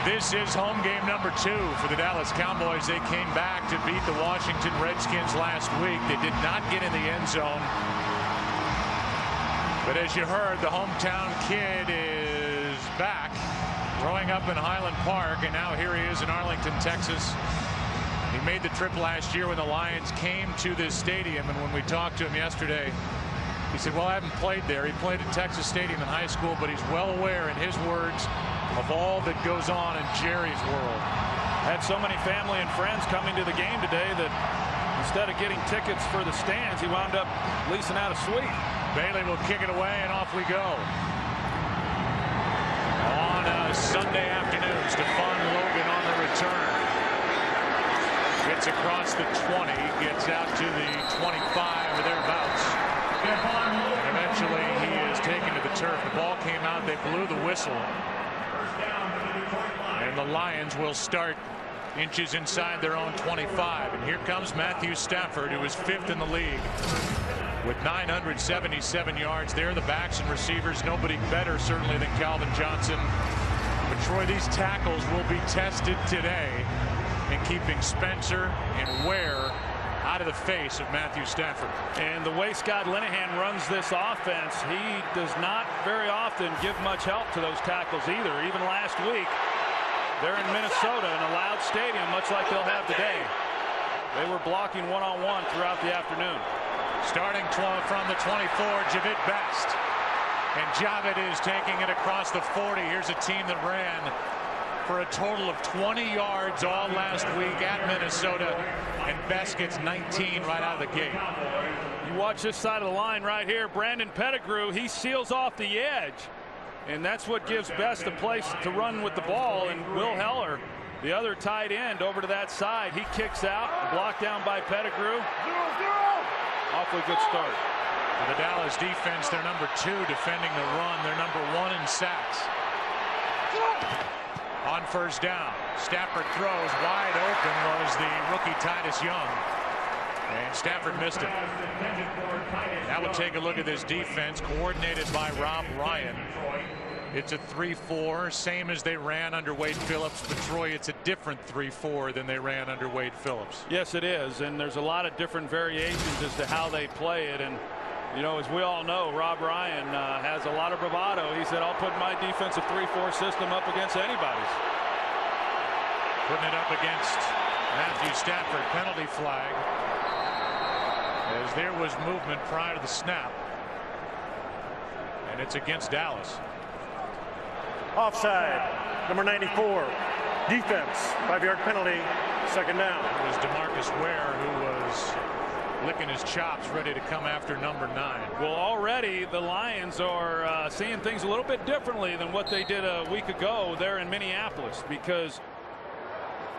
This is home game number 2 for the Dallas Cowboys. They came back to beat the Washington Redskins last week. They did not get in the end zone. But as you heard, the hometown kid is back, growing up in Highland Park, and now here he is in Arlington, Texas. He made the trip last year when the Lions came to this stadium, and when we talked to him yesterday, he said, well, I haven't played there. He played at Texas Stadium in high school, but he's well aware, in his words, of all that goes on in Jerry's world. Had so many family and friends coming to the game today that instead of getting tickets for the stands, he wound up leasing out a suite. Bailey will kick it away, and off we go. On a Sunday afternoon, Stephon Logan on the return. Gets across the 20, gets out to the 25 or thereabouts. Eventually, he is taken to the turf. The ball came out, they blew the whistle. And the Lions will start inches inside their own 25. And here comes Matthew Stafford, who is 5th in the league with 977 yards. There, the backs and receivers, nobody better certainly than Calvin Johnson. But Troy, these tackles will be tested today in keeping Spencer and Ware out of the face of Matthew Stafford. And the way Scott Linehan runs this offense, he does not very often give much help to those tackles either. Even last week, they're in Minnesota in a loud stadium, much like they'll have today. They were blocking one-on-one throughout the afternoon. Starting from the 24, Javid Best. And Javid is taking it across the 40. Here's a team that ran for a total of 20 yards all last week at Minnesota, and Best gets 19 right out of the gate. You watch this side of the line right here. Brandon Pettigrew, he seals off the edge, and that's what gives Best a place to run with the ball. And Will Heller, the other tight end, over to that side. He kicks out, blocked down by Pettigrew. Awfully good start. For the Dallas defense, they're number 2 defending the run. They're number 1 in sacks. On first down, Stafford throws. Wide open was the rookie Titus Young, and Stafford missed it. Now we'll take a look at this defense, coordinated by Rob Ryan. It's a 3-4, same as they ran under Wade Phillips, but Troy, it's a different 3-4 than they ran under Wade Phillips. Yes, it is, and there's a lot of different variations as to how they play it. And you know, as we all know, Rob Ryan has a lot of bravado. He said, I'll put my defensive 3-4 system up against anybody's. Putting it up against Matthew Stafford. Penalty flag, as there was movement prior to the snap. And it's against Dallas. Offside, number 94. Defense, 5-yard penalty, second down. It was DeMarcus Ware who was licking his chops, ready to come after number 9. Well, already the Lions are seeing things a little bit differently than what they did a week ago there in Minneapolis, because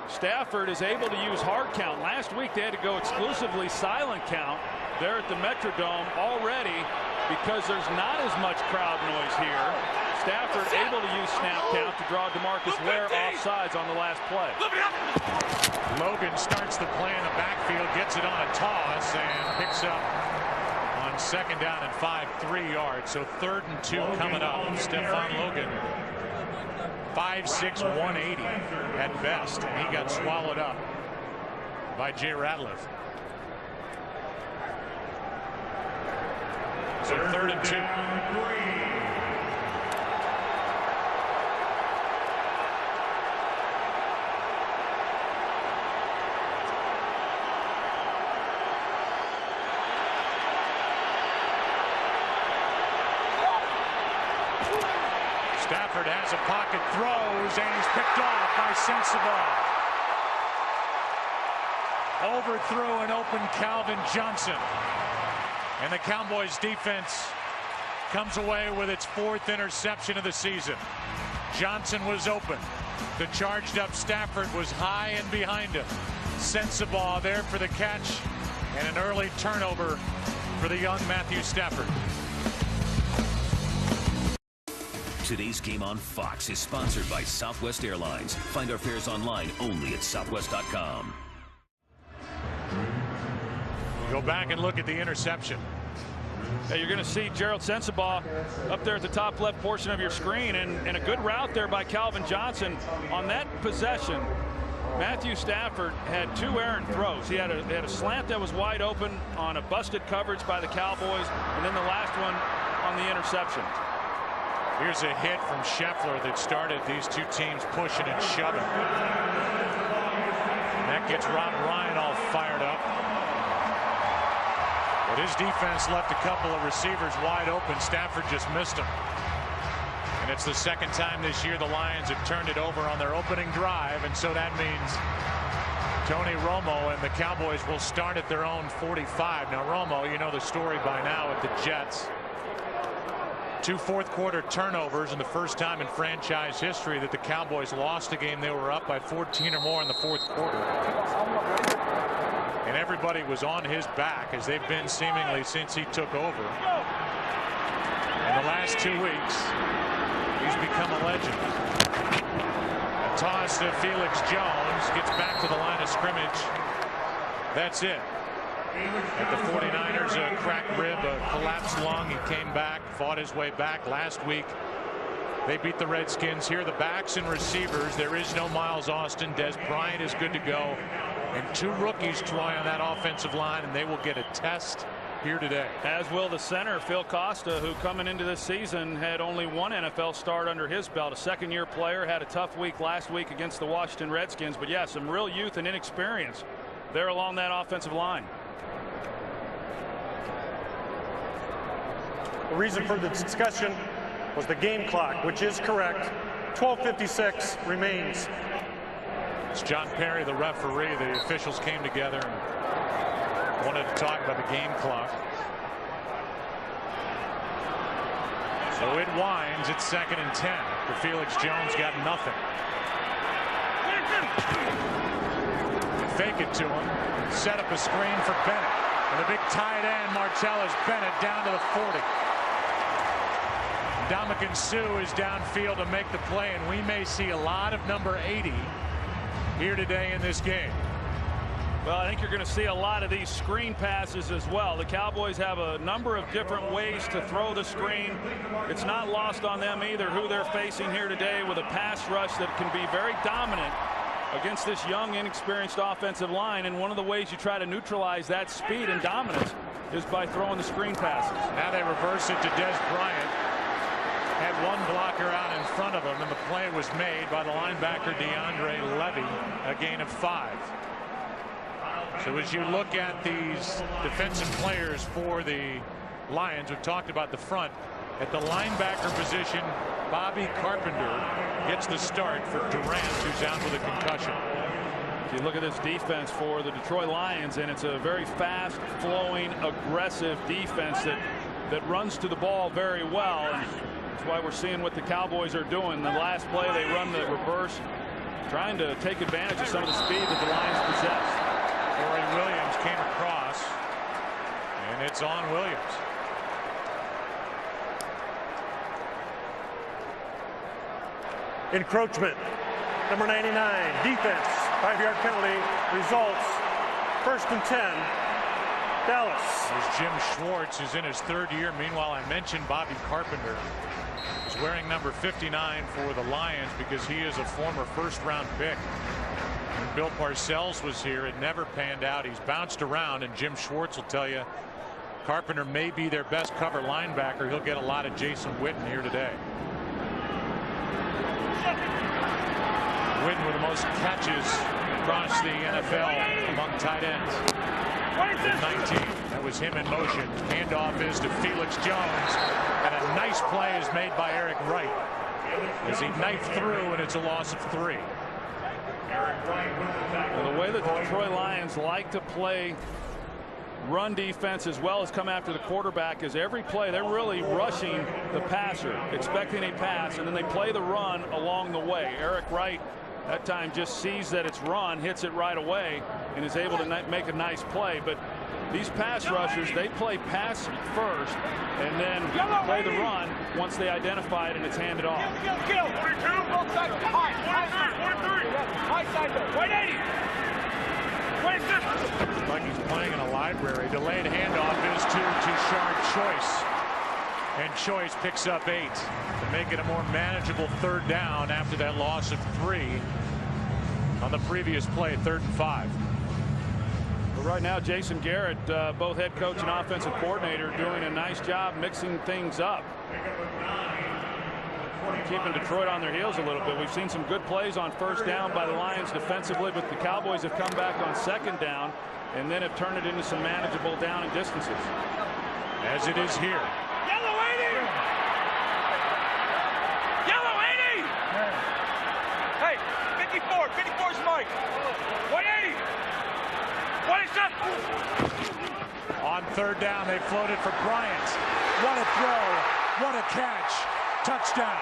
Stafford is able to use hard count. Last week they had to go exclusively silent count there at the Metrodome already, because there's not as much crowd noise here. Stafford able to use snap count to draw DeMarcus Ware offsides on the last play. Logan starts the play in the backfield, gets it on a toss, and picks up on second down and 5, 3 yards. So 3rd and 2 coming up. Stephon Logan, 5'6", 180 at best, and he got swallowed up by Jay Ratliff. So 3rd and 2. Stafford has a pocket, throws, and he's picked off by Sensabaugh. Overthrew an open Calvin Johnson. And the Cowboys defense comes away with its 4th interception of the season. Johnson was open. The charged up Stafford was high and behind him. Sensabaugh there for the catch, and an early turnover for the young Matthew Stafford. Today's game on Fox is sponsored by Southwest Airlines. Find our fares online only at southwest.com. Go back and look at the interception. Yeah, you're going to see Gerald Sensabaugh up there at the top left portion of your screen, and a good route there by Calvin Johnson on that possession. Matthew Stafford had 2 errant throws. He had a slant that was wide open on a busted coverage by the Cowboys, and then the last one on the interception. Here's a hit from Scheffler that started these two teams pushing and shoving. And that gets Rob Ryan all fired up. But his defense left a couple of receivers wide open. Stafford just missed them. And it's the second time this year the Lions have turned it over on their opening drive, and so that means Tony Romo and the Cowboys will start at their own 45. Now Romo, you know the story by now at the Jets. 2 fourth-quarter turnovers, and the first time in franchise history that the Cowboys lost a game they were up by 14 or more in the fourth quarter. And everybody was on his back, as they've been seemingly since he took over. In the last 2 weeks, he's become a legend. A toss to Felix Jones, gets back to the line of scrimmage. That's it. At the 49ers, a cracked rib, a collapsed lung. He came back, fought his way back. Last week, they beat the Redskins. Here are the backs and receivers. There is no Miles Austin. Des Bryant is good to go. And 2 rookies, Troy, on that offensive line, and they will get a test here today. As will the center, Phil Costa, who coming into this season had only 1 NFL start under his belt. A second-year player, had a tough week last week against the Washington Redskins. But yeah, some real youth and inexperience there along that offensive line. The reason for the discussion was the game clock, which is correct. 12:56 remains. It's John Perry, the referee. The officials came together and wanted to talk about the game clock. So it winds. It's 2nd and 10. But Felix Jones got nothing. Fake it to him. Set up a screen for Bennett. And the big tight end, Martellus Bennett, down to the 40. Ndamukong Suh is downfield to make the play, and we may see a lot of number 80 here today in this game. Well, I think you're going to see a lot of these screen passes as well. The Cowboys have a number of different ways to throw the screen. It's not lost on them either who they're facing here today, with a pass rush that can be very dominant against this young, inexperienced offensive line. And one of the ways you try to neutralize that speed and dominance is by throwing the screen passes. Now they reverse it to Des Bryant. Had 1 blocker out in front of him, and the play was made by the linebacker DeAndre Levy, a gain of 5. So as you look at these defensive players for the Lions, we've talked about the front. At the linebacker position, Bobby Carpenter gets the start for Durant, who's out with a concussion. You look at this defense for the Detroit Lions, and it's a very fast flowing, aggressive defense that runs to the ball very well. And that's why we're seeing what the Cowboys are doing. The last play, they run the reverse, trying to take advantage of some of the speed that the Lions possess. Corey Williams came across, and it's on Williams. Encroachment. Number 99, defense. 5-yard penalty. Results 1st and 10. Dallas. There's Jim Schwartz, who's in his 3rd year. Meanwhile, I mentioned Bobby Carpenter is wearing number 59 for the Lions because he is a former 1st-round pick. When Bill Parcells was here, it never panned out. He's bounced around, and Jim Schwartz will tell you Carpenter may be their best cover linebacker. He'll get a lot of Jason Witten here today. Witten with the most catches across the NFL among tight ends. 19. That was him in motion. Handoff is to Felix Jones, and a nice play is made by Eric Wright as he knifed through, and it's a loss of 3. Well, the way that the Detroit Lions like to play run defense as well as come after the quarterback is every play they're really rushing the passer, expecting a pass, and then they play the run along the way. Eric Wright that time just sees that it's run, hits it right away, and is able to make a nice play. But these pass rushers, they play pass first and then play the run once they identify it and it's handed off. Both sides. High side. 180. 26. Like he's playing in a library. Delayed handoff is to Tashard Choice. And Choice picks up 8 to make it a more manageable 3rd down after that loss of 3 on the previous play, 3rd and 5. But right now, Jason Garrett, both head coach and offensive coordinator, doing a nice job mixing things up, keeping Detroit on their heels a little bit. We've seen some good plays on 1st down by the Lions defensively, but the Cowboys have come back on 2nd down and then have turned it into some manageable down and distances. As it is here. Yellow 80! Yellow 80! Hey, 54. 54's Mike. 180. 27. On 3rd down, they floated for Bryant. What a throw. What a catch. Touchdown.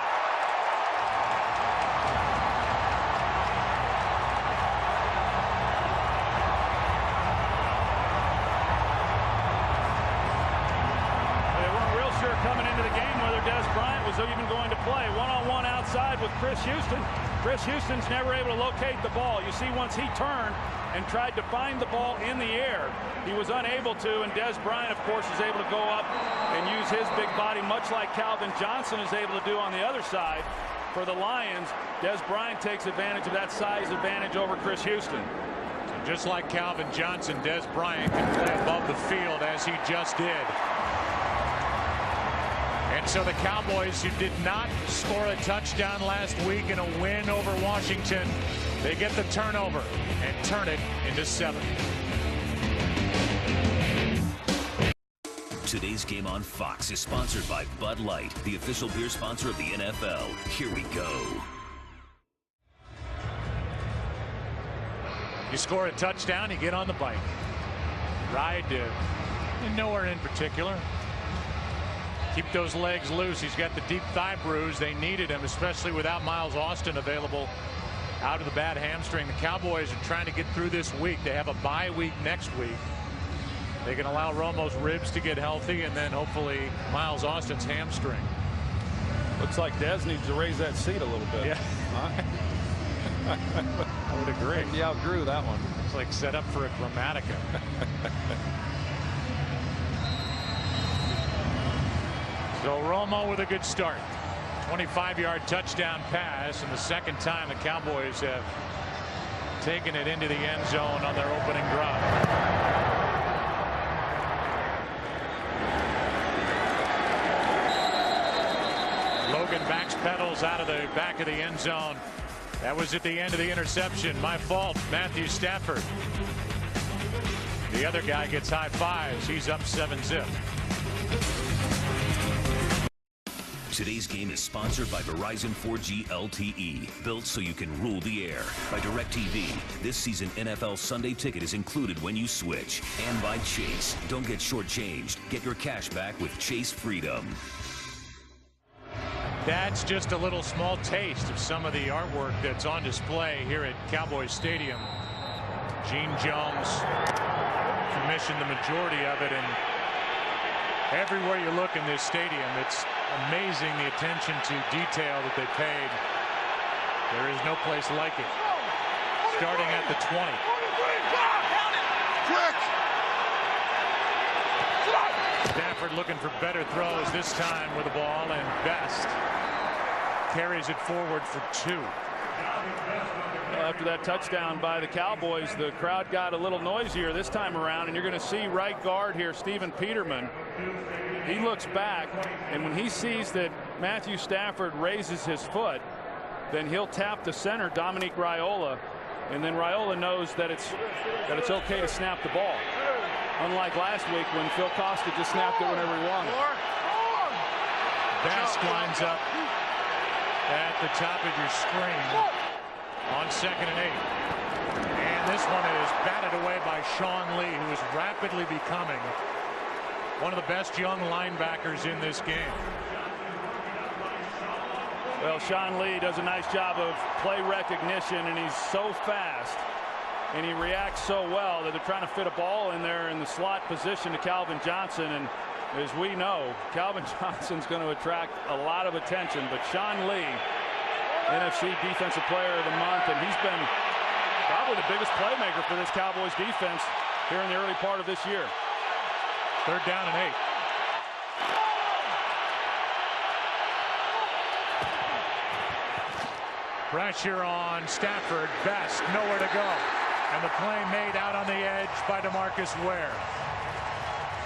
Coming into the game whether Des Bryant was even going to play. One-on-one outside with Chris Houston. Chris Houston's never able to locate the ball. You see, once he turned and tried to find the ball in the air, he was unable to, and Des Bryant, of course, is able to go up and use his big body, much like Calvin Johnson is able to do on the other side. For the Lions, Des Bryant takes advantage of that size advantage over Chris Houston. Just like Calvin Johnson, Des Bryant can play above the field as he just did. And so the Cowboys, who did not score a touchdown last week in a win over Washington, they get the turnover and turn it into 7. Today's game on Fox is sponsored by Bud Light, the official beer sponsor of the NFL. Here we go. You score a touchdown, you get on the bike. Ride to nowhere in particular. Keep those legs loose. He's got the deep thigh bruise. They needed him, especially without Miles Austin available out of the bad hamstring. The Cowboys are trying to get through this week. They have a bye week next week. They can allow Romo's ribs to get healthy, and then hopefully Miles Austin's hamstring. Looks like Dez needs to raise that seat a little bit. Yeah. I would agree. He outgrew that one. It's like set up for a Grammatica. So Romo with a good start. 25-yard touchdown pass, and the 2nd time the Cowboys have taken it into the end zone on their opening drive. Logan backpedals out of the back of the end zone. That was at the end of the interception. My fault. Matthew Stafford. The other guy gets high fives. He's up 7-zip. Today's game is sponsored by Verizon 4G LTE, built so you can rule the air. By DirecTV, this season NFL Sunday Ticket is included when you switch. And by Chase, don't get shortchanged. Get your cash back with Chase Freedom. That's just a little small taste of some of the artwork that's on display here at Cowboys Stadium. Gene Jones commissioned the majority of it, and everywhere you look in this stadium, it's amazing the attention to detail that they paid. There is no place like it. Starting at the 20. Stafford looking for better throws this time with the ball, and Best carries it forward for 2. Well, after that touchdown by the Cowboys, the crowd got a little noisier this time around, and you're going to see right guard here, Stephen Peterman. He looks back, and when he sees that Matthew Stafford raises his foot, then he'll tap the center, Dominique Raiola, and then Raiola knows that it's okay to snap the ball. Unlike last week when Phil Costa just snapped it whenever he wanted. Best lines up at the top of your screen on 2nd and 8. And this one is batted away by Sean Lee, who is rapidly becoming one of the best young linebackers in this game. Well, Sean Lee does a nice job of play recognition, and he's so fast and he reacts so well that they're trying to fit a ball in there in the slot position to Calvin Johnson. And as we know, Calvin Johnson's going to attract a lot of attention, but Sean Lee, NFC Defensive Player of the Month, and he's been probably the biggest playmaker for this Cowboys defense here in the early part of this year. 3rd down and 8. Pressure on Stafford. Best nowhere to go. And the play made out on the edge by DeMarcus Ware.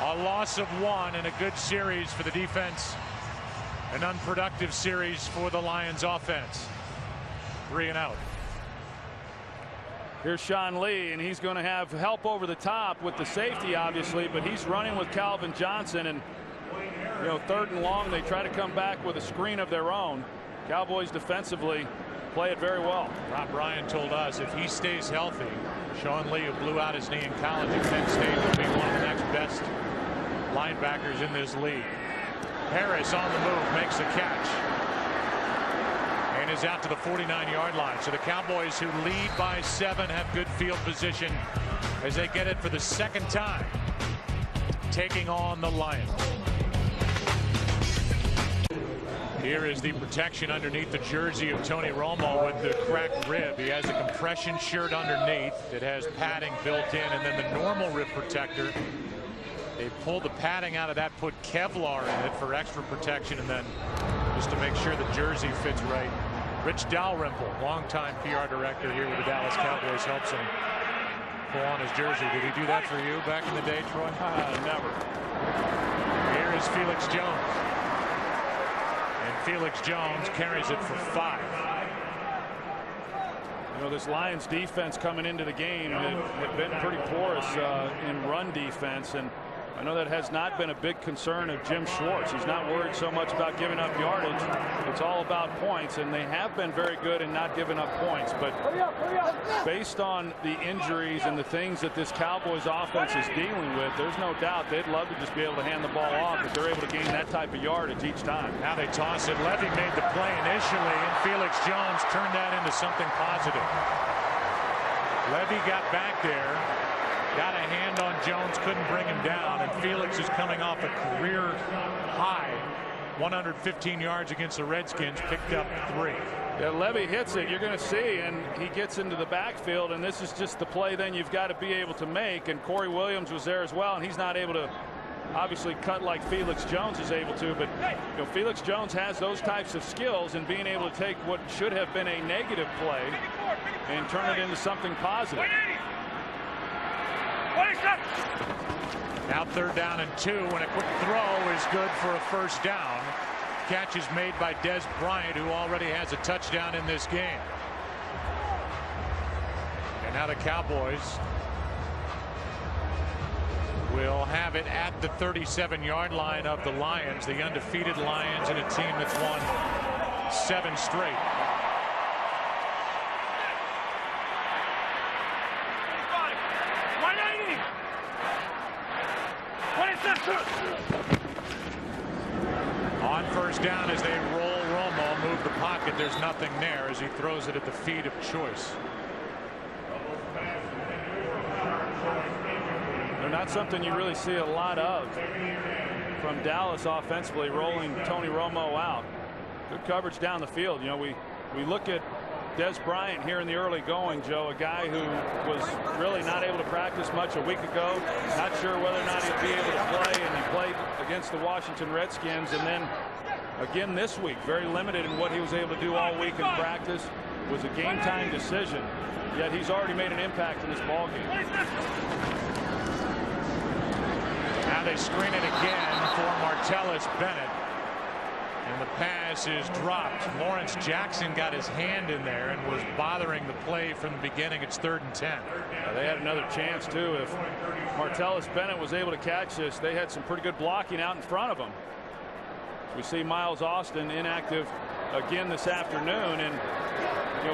A loss of 1 in a good series for the defense. An unproductive series for the Lions offense. 3 and out. Here's Sean Lee, and he's going to have help over the top with the safety, obviously, but he's running with Calvin Johnson, and 3rd and long, they try to come back with a screen of their own. Cowboys defensively play it very well. Rob Ryan told us if he stays healthy, Sean Lee, who blew out his knee in college at Penn State, will be one of the next best linebackers in this league. Harris on the move, makes a catch, and is out to the 49-yard line. So the Cowboys, who lead by 7, have good field position as they get it for the 2nd time, taking on the Lions. Here is the protection underneath the jersey of Tony Romo with the cracked rib. He has a compression shirt underneath that has padding built in, and then the normal rib protector. They pulled the padding out of that, put Kevlar in it for extra protection, and then just to make sure the jersey fits right. Rich Dalrymple, longtime PR director here with the Dallas Cowboys, helps him pull on his jersey. Did he do that for you back in the day, Troy? Never. Here is Felix Jones. And Felix Jones carries it for 5. This Lions defense coming into the game had been pretty porous in run defense, and I know that has not been a big concern of Jim Schwartz. He's not worried so much about giving up yardage. It's all about points, and they have been very good in not giving up points. But based on the injuries and the things that this Cowboys offense is dealing with, there's no doubt they'd love to just be able to hand the ball off if they're able to gain that type of yardage each time. Now they toss it. Levy made the play initially, and Felix Jones turned that into something positive. Levy got back there, got a hand on Jones, couldn't bring him down, and Felix is coming off a career high 115 yards against the Redskins, picked up 3. Yeah, Levy hits it, you're going to see, and he gets into the backfield, and this is just the play then you've got to be able to make. And Corey Williams was there as well, and he's not able to obviously cut like Felix Jones is able to, but Felix Jones has those types of skills, and being able to take what should have been a negative play and turn it into something positive. Now 3rd down and 2, and a quick throw is good for a 1st down. Catch is made by Des Bryant, who already has a touchdown in this game. And now the Cowboys will have it at the 37-yard line of the Lions, the undefeated Lions, and a team that's won 7 straight. On 1st down, as they roll Romo, move the pocket, there's nothing there as he throws it at the feet of Choice. They're not something you really see a lot of from Dallas offensively, rolling Tony Romo out. Good coverage down the field. We look at Des Bryant here in the early going, Joe, a guy who was really not able to practice much a week ago. Not sure whether or not he'll be able to play, and he played against the Washington Redskins, and then again this week, very limited in what he was able to do all week in practice. Was a game time decision, yet he's already made an impact in this ball game. Now they screen it again for Martellus Bennett. And the pass is dropped. Lawrence Jackson got his hand in there and was bothering the play from the beginning. It's 3rd and 10. They had another chance too. If Martellus Bennett was able to catch this, they had some pretty good blocking out in front of them. We see Miles Austin inactive again this afternoon, and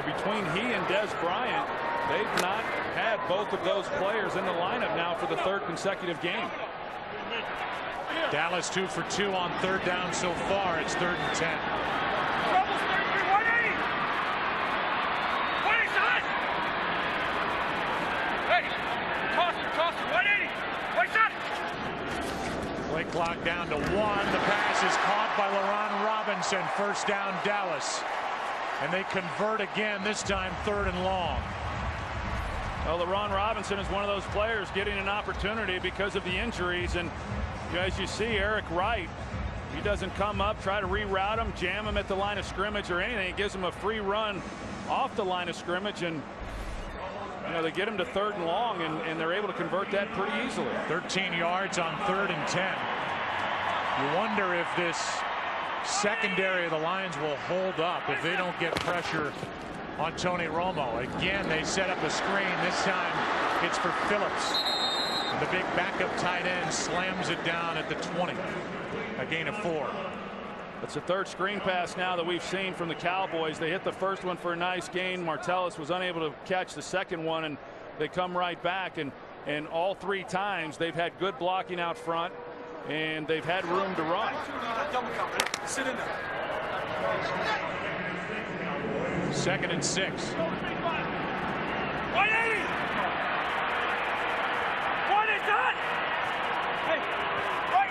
between he and Des Bryant, they've not had both of those players in the lineup now for the 3rd consecutive game. Dallas 2 for 2 on 3rd down so far. It's 3rd and 10. Play clock down to 1. The pass is caught by LaRon Robinson. 1st down Dallas. And they convert again, this time 3rd and long. Well, LeRon Robinson is one of those players getting an opportunity because of the injuries. And as you see, Eric Wright, he doesn't come up, try to reroute him, jam him at the line of scrimmage or anything. It gives him a free run off the line of scrimmage. And they get him to 3rd and long, and they're able to convert that pretty easily. 13 yards on 3rd and 10. You wonder if this secondary of the Lions will hold up if they don't get pressure on Tony Romo. Again, they set up a screen. This time it's for Phillips. The big backup tight end slams it down at the 20. A gain of 4. It's the 3rd screen pass now that we've seen from the Cowboys. They hit the first one for a nice gain. Martellus was unable to catch the second one, and they come right back. And all 3 times they've had good blocking out front, and they've had room to run. Sit in there. 2nd and 6. 180. One and done. Hey, right.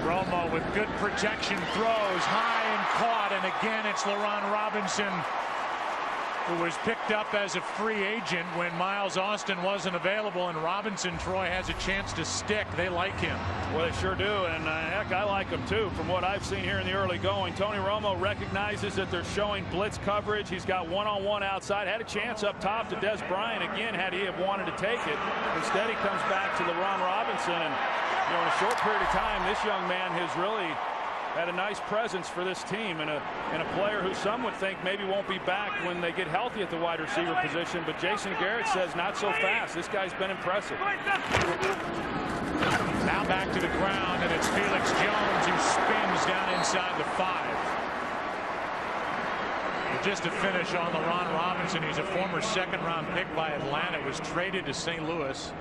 Romo with good protection, throws high and caught, and again it's LeRon Robinson, who was picked up as a free agent when Miles Austin wasn't available, and Robinson, Troy, has a chance to stick. They like him. Well, they sure do, and heck, I like him too from what I've seen here in the early going. Tony Romo recognizes that they're showing blitz coverage. He's got one-on-one outside. Had a chance up top to Des Bryant again had he have wanted to take it. Instead, he comes back to LeRon Robinson, and in a short period of time, this young man has really had a nice presence for this team, and a player who some would think maybe won't be back when they get healthy at the wide receiver position. But Jason Garrett says not so fast. This guy's been impressive. Now back to the ground, and it's Felix Jones who spins down inside the 5. Just to finish on LeRon Robinson, he's a former 2nd-round pick by Atlanta, was traded to St. Louis.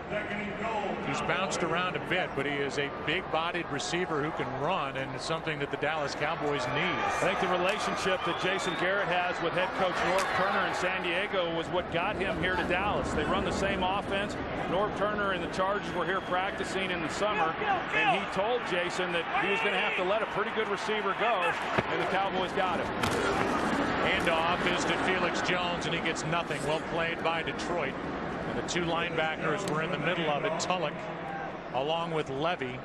He's bounced around a bit, but he is a big-bodied receiver who can run, and it's something that the Dallas Cowboys need. I think the relationship that Jason Garrett has with head coach Norv Turner in San Diego was what got him here to Dallas. They run the same offense. Norv Turner and the Chargers were here practicing in the summer, and he told Jason that he was going to have to let a pretty good receiver go, and the Cowboys got him. Handoff is to Felix Jones, and he gets nothing. Well played by Detroit. And the 2 linebackers were in the middle of it. Tulloch along with Levy.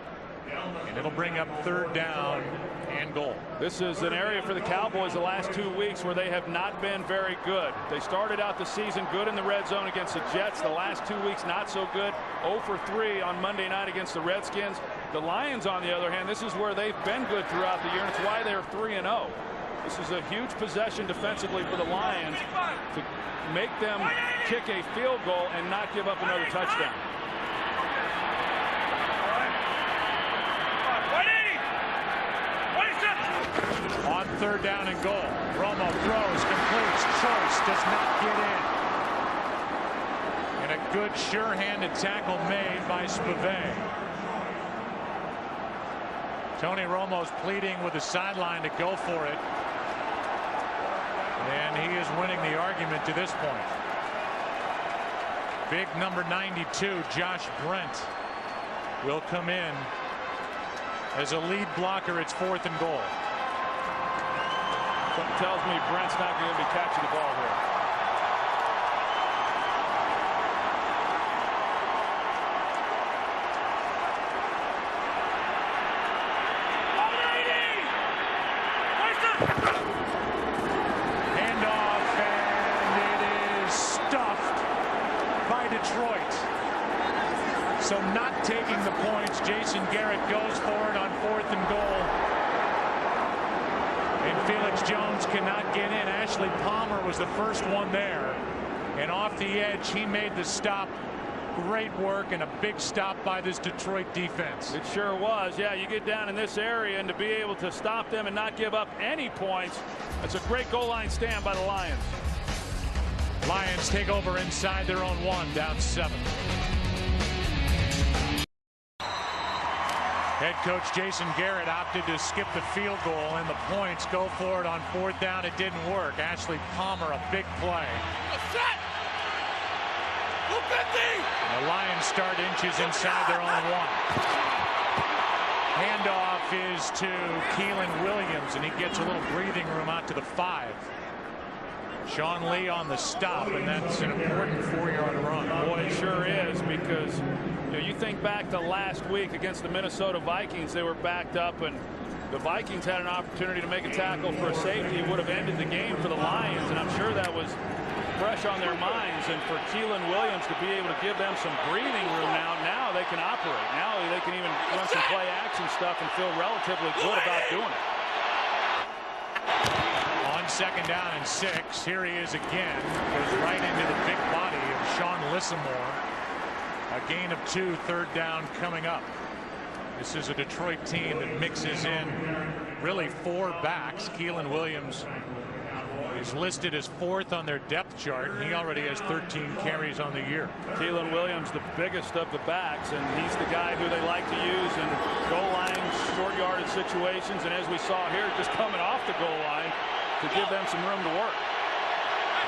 And it'll bring up 3rd down and goal. This is an area for the Cowboys the last 2 weeks where they have not been very good. They started out the season good in the red zone against the Jets. The last 2 weeks not so good. 0 for 3 on Monday night against the Redskins. The Lions, on the other hand, this is where they've been good throughout the year, and it's why they're 3-0. This is a huge possession defensively for the Lions to make them kick a field goal and not give up another touchdown. On 3rd down and goal, Romo throws, completes, Choice does not get in. And a good sure-handed tackle made by Spivey. Tony Romo's pleading with the sideline to go for it. And he is winning the argument to this point. Big number 92, Josh Brent, will come in as a lead blocker. It's 4th and goal. Something tells me Brent's not going to be catching the ball here. Detroit. So not taking the points, Jason Garrett goes for it on 4th and goal. And Felix Jones cannot get in. Ashley Palmer was the first one there. And off the edge, he made the stop. Great work and a big stop by this Detroit defense. It sure was. Yeah, you get down in this area, and to be able to stop them and not give up any points, that's a great goal line stand by the Lions. Lions take over inside their own 1, down 7. Head coach Jason Garrett opted to skip the field goal, and the points go for it on 4th down. It didn't work. Ashley Palmer, a big play. The Lions start inches inside their own 1. Handoff is to Keelan Williams, and he gets a little breathing room out to the 5. Sean Lee on the stop, and that's an important 4-yard run. Boy, it sure is, because you think back to last week against the Minnesota Vikings. They were backed up, and the Vikings had an opportunity to make a tackle for a safety. It would have ended the game for the Lions, and I'm sure that was fresh on their minds. And for Keelan Williams to be able to give them some breathing room now they can operate. Now they can even run some play action stuff and feel relatively good about doing it. On 2nd down and 6, here he is again. Goes right into the big body of Sean Lissamore. A gain of 2, 3rd down coming up. This is a Detroit team that mixes in really 4 backs. Keelan Williams is listed as 4th on their depth chart. He already has 13 carries on the year. Keelan Williams, the biggest of the backs, and he's the guy who they like to use in goal line, short yardage situations. And as we saw here, just coming off the goal line to give them some room to work.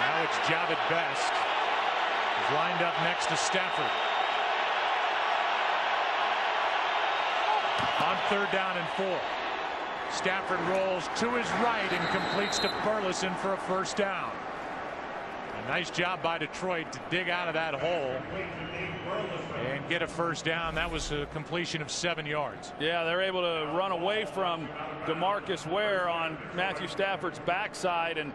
Now it's Javid Best. He's lined up next to Stafford. On 3rd down and 4. Stafford rolls to his right and completes to Burleson for a 1st down. A nice job by Detroit to dig out of that hole and get a 1st down. That was a completion of 7 yards. Yeah, they're able to run away from DeMarcus Ware on Matthew Stafford's backside, and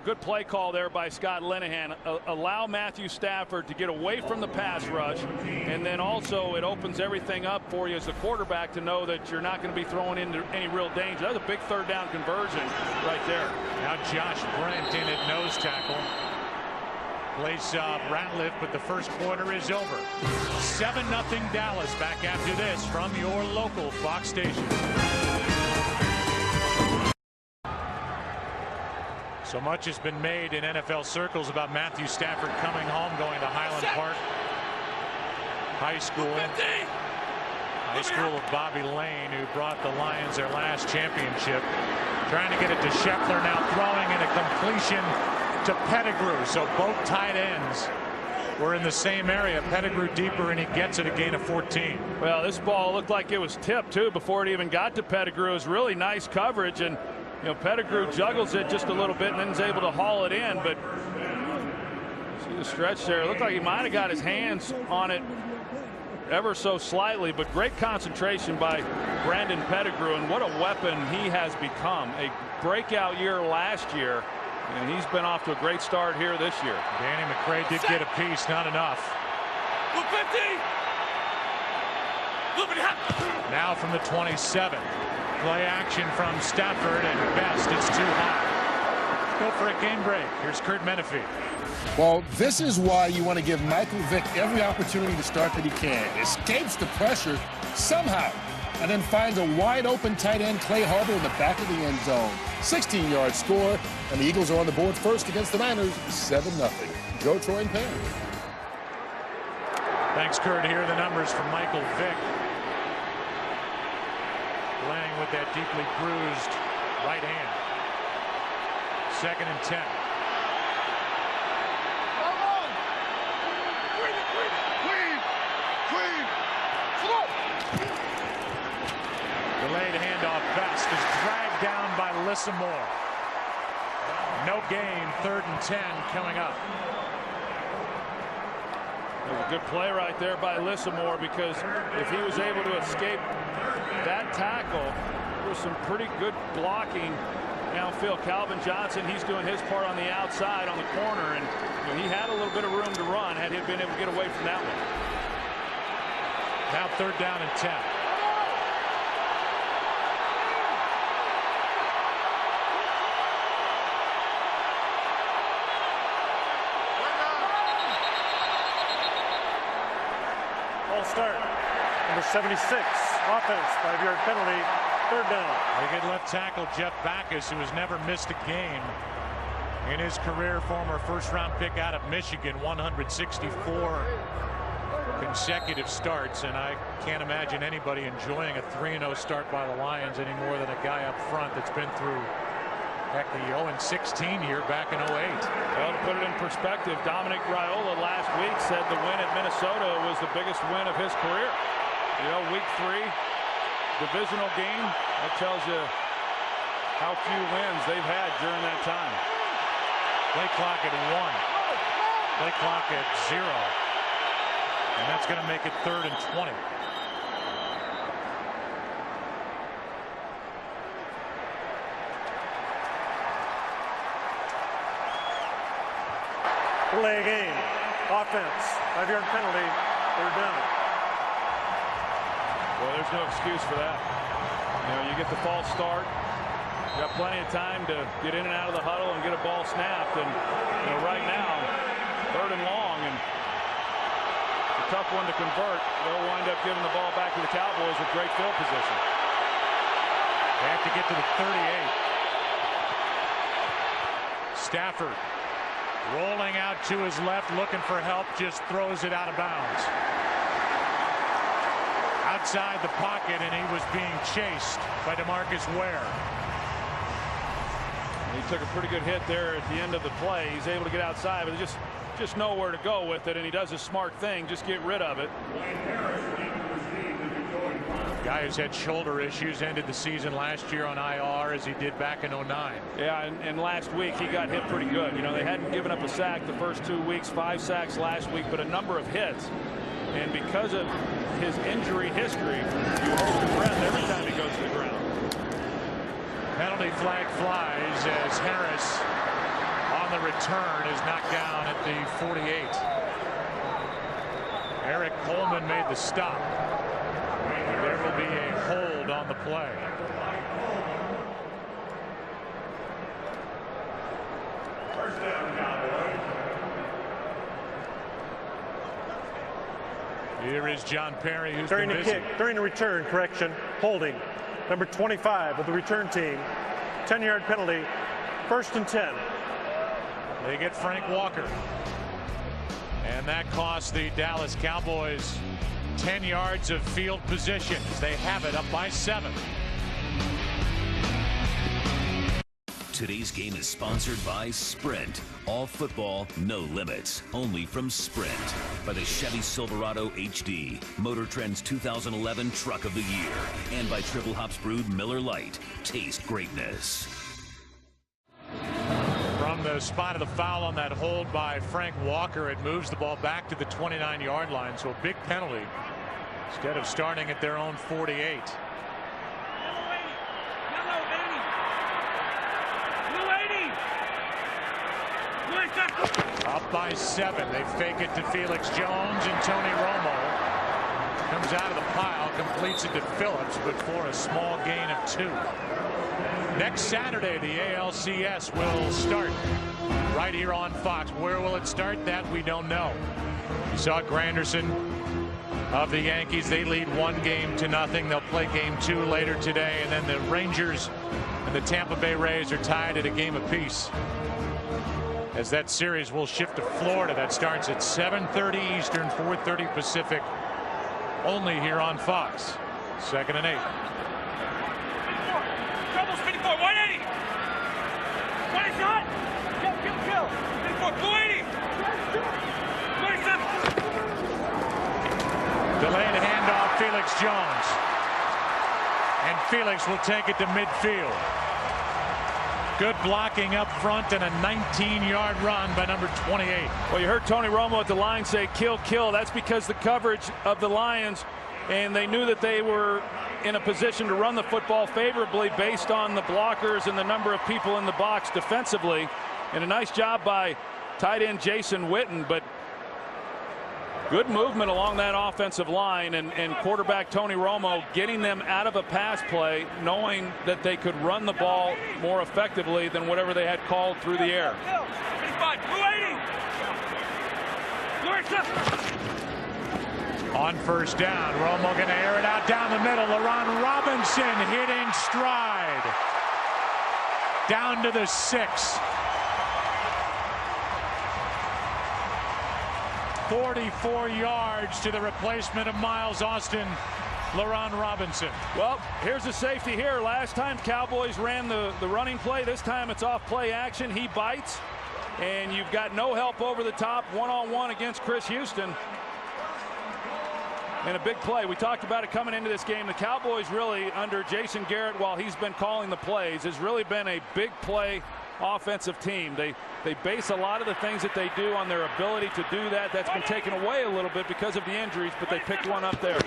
good play call there by Scott Linehan. Allow Matthew Stafford to get away from the pass rush, and then also it opens everything up for you as a quarterback to know that you're not going to be thrown into any real danger. That's a big 3rd down conversion right there. Now Josh Brent in at nose tackle. Plays Ratliff, but the first quarter is over. 7-0 Dallas. Back after this from your local Fox station. So much has been made in NFL circles about Matthew Stafford coming home, going to Highland Park High School. High school of Bobby Lane, who brought the Lions their last championship. Trying to get it to Scheffler, now throwing in a completion to Pettigrew. So both tight ends were in the same area. Pettigrew deeper, and he gets it, a gain of 14. Well, this ball looked like it was tipped too before it even got to Pettigrew. It was really nice coverage, and Pettigrew juggles it just a little bit and then is able to haul it in. But see the stretch there. It looked like he might have got his hands on it ever so slightly, but great concentration by Brandon Pettigrew, and what a weapon he has become. A breakout year last year, and he's been off to a great start here this year. Danny McCray did get a piece, not enough. Now from the 27. Play action from Stafford, and Best, it's too high. Go for a game break. Here's Kurt Menefee. Well, this is why you want to give Michael Vick every opportunity to start that he can. Escapes the pressure somehow, and then finds a wide-open tight end, Clay Harbor, in the back of the end zone. 16-yard score, and the Eagles are on the board first against the Niners, 7-0. Joe, Troy, and Pam. Thanks, Kurt. Here are the numbers from Michael Vick. Playing with that deeply bruised right hand. 2nd and 10. Delayed handoff. Best is dragged down by Lissamore. No gain. 3rd and 10 coming up. It was a good play right there by Lissamore, because if he was able to escape that tackle, there was some pretty good blocking downfield. Calvin Johnson, he's doing his part on the outside on the corner, and he had a little bit of room to run had he been able to get away from that one. Now 3rd down and 10. Start. Number 76, offense, 5-yard penalty, 3rd down. They get left tackle Jeff Backus, who has never missed a game in his career. Former 1st-round pick out of Michigan, 164 consecutive starts, and I can't imagine anybody enjoying a 3-0 start by the Lions any more than a guy up front that's been through, heck, the 0-16 year back in 08. Well, to put it in perspective, Dominic Raiola last week said the win at Minnesota was the biggest win of his career. Week 3, divisional game. That tells you how few wins they've had during that time. Play clock at 1. Play clock at 0. And that's going to make it 3rd and 20. Delay game. Offense. 5-yard penalty. 3rd down. Well, there's no excuse for that. You know, you get the false start. You got plenty of time to get in and out of the huddle and get a ball snapped. And you know, right now, 3rd and long, and it's a tough one to convert. They'll wind up giving the ball back to the Cowboys with great field position. They have to get to the 38. Stafford rolling out to his left, looking for help, just throws it out of bounds. Outside the pocket, and he was being chased by DeMarcus Ware. He took a pretty good hit there at the end of the play. He's able to get outside, but just nowhere to go with it, and he does a smart thing, just get rid of it. Guy who's had shoulder issues, ended the season last year on IR as he did back in 09. Yeah, and last week he got hit pretty good. You know, they hadn't given up a sack the first 2 weeks, 5 sacks last week, but a number of hits. And because of his injury history, you hold your breath every time he goes to the ground. Penalty flag flies as Harris on the return is knocked down at the 48. Eric Coleman made the stop. There will be a hold on the play. Here is John Perry, who's during the busy. kick, during the return, correction, holding. Number 25 of the return team. 10-yard penalty. 1st and 10. They get Frank Walker. And that costs the Dallas Cowboys 10 yards of field position as they have it up by 7. Today's game is sponsored by Sprint. All football, no limits. Only from Sprint. By the Chevy Silverado HD, Motor Trend's 2011 Truck of the Year. And by Triple Hops Brewed Miller Lite. Taste greatness. From the spot of the foul on that hold by Frank Walker, it moves the ball back to the 29-yard line. So a big penalty instead of starting at their own 48. Up by 7. They fake it to Felix Jones, and Tony Romo comes out of the pile, completes it to Phillips, but for a small gain of 2. Next Saturday, the ALCS will start right here on Fox. Where will it start? That we don't know. You saw Granderson of the Yankees. They lead 1-0. They'll play game 2 later today, and then the Rangers and the Tampa Bay Rays are tied at a game apiece. As that series will shift to Florida. That starts at 7:30 Eastern, 4:30 Pacific, only here on Fox. 2nd and 8. Trouble, 54, 180. 20 shot. Kill. 54, 280. 27. Delayed handoff, Felix Jones. And Felix will take it to midfield. Good blocking up front and a 19-yard run by number 28. Well, you heard Tony Romo at the line say kill. That's because the coverage of the Lions, and they knew that they were in a position to run the football favorably based on the blockers and the number of people in the box defensively. And a nice job by tight end Jason Witten, but good movement along that offensive line, and quarterback Tony Romo getting them out of a pass play, knowing that they could run the ball more effectively than whatever they had called through the air. 55, 280. On 1st down, Romo going to air it out down the middle. LaRon Robinson hitting stride. Down to the 6. 44 yards to the replacement of Miles Austin, LaRon Robinson. Well, here's the safety here. Last time Cowboys ran the running play. This time it's off play action. He bites, and you've got no help over the top, one-on-one against Chris Houston. And a big play. We talked about it coming into this game. The Cowboys really, under Jason Garrett, while he's been calling the plays, has really been a big play offensive team. They base a lot of the things that they do on their ability to do that. That's been taken away a little bit because of the injuries, but they picked one up there.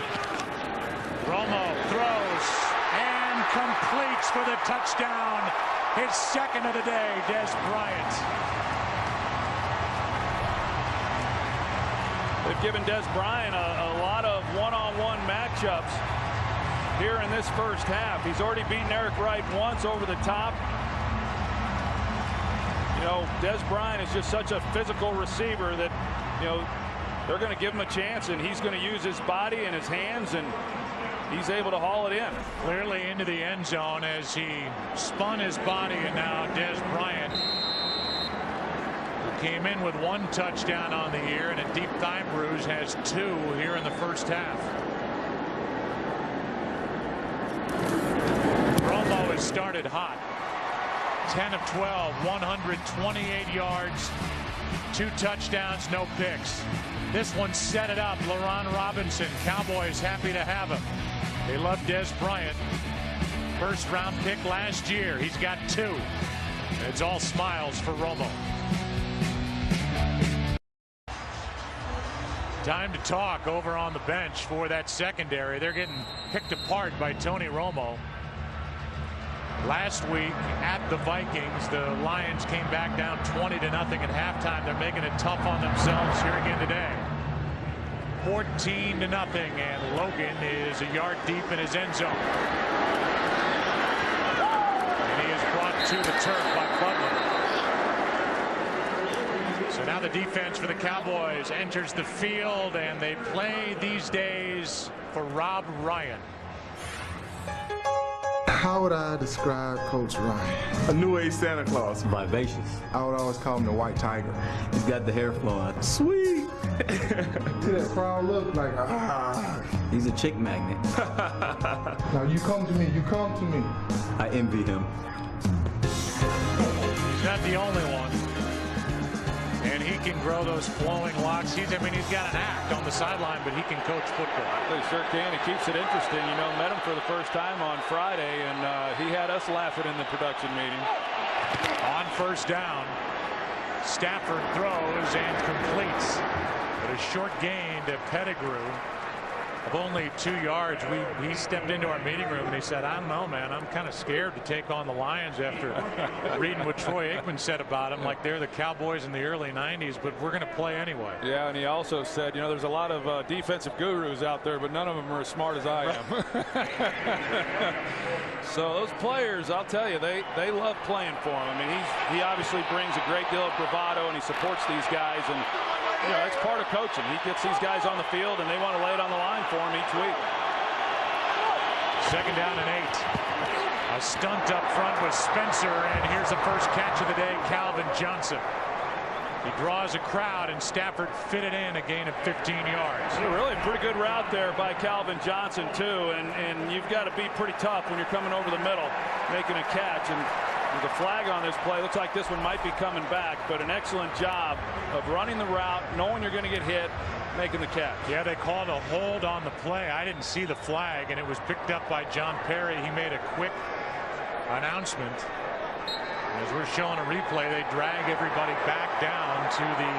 Romo throws and completes for the touchdown. His second of the day, Des Bryant. They've given Des Bryant a lot of one-on-one matchups here in this first half. He's already beaten Eric Wright once over the top. You know, Des Bryant is just such a physical receiver that, you know, they're going to give him a chance, and he's going to use his body and his hands, and he's able to haul it in. Clearly into the end zone as he spun his body, and now Des Bryant, who came in with 1 touchdown on the year and a deep thigh bruise, has 2 here in the first half. Romo has started hot. 10 of 12, 128 yards, 2 touchdowns, no picks. This one set it up. LaRon Robinson, Cowboys happy to have him. They love Des Bryant. First round pick last year. He's got 2. It's all smiles for Romo. Time to talk over on the bench for that secondary. They're getting picked apart by Tony Romo. Last week at the Vikings, the Lions came back down 20-0 at halftime. They're making it tough on themselves here again today. 14-0, and Logan is a yard deep in his end zone. And he is brought to the turf by Butler. So now the defense for the Cowboys enters the field, and they play these days for Rob Ryan. How would I describe Coach Ryan? A new age Santa Claus. Vivacious. I would always call him the White Tiger. He's got the hair flowing. Sweet. See that crowd look like, He's a chick magnet. Now you come to me, you come to me. I envy him. He's not the only one. And he can grow those flowing locks. He's got an act on the sideline, but he can coach football. He sure can. He keeps it interesting. You know, met him for the first time on Friday, and he had us laughing in the production meeting. On first down, Stafford throws and completes. But a short gain to Pettigrew of only 2 yards. He stepped into our meeting room and he said, I don't know, man, I'm kind of scared to take on the Lions after reading what Troy Aikman said about them, like they're the Cowboys in the early 90s, but we're going to play anyway. Yeah, and he also said, you know, there's a lot of defensive gurus out there, but none of them are as smart as I am. So those players, I'll tell you, they love playing for him. I mean, he obviously brings a great deal of bravado, and he supports these guys, and you know, that's part of coaching. He gets these guys on the field, and they want to lay it on the line for him each week. Second down and 8. A stunt up front with Spencer, and here's the first catch of the day, Calvin Johnson. He draws a crowd, and Stafford fit it in, a gain of 15 yards. Really a pretty good route there by Calvin Johnson, too, and you've got to be pretty tough when you're coming over the middle, making a catch. And with a flag on this play, looks like this one might be coming back, but an excellent job of running the route, knowing you're going to get hit, making the catch. Yeah, they called a hold on the play. I didn't see the flag, and it was picked up by John Perry. He made a quick announcement. As we're showing a replay, they drag everybody back down to the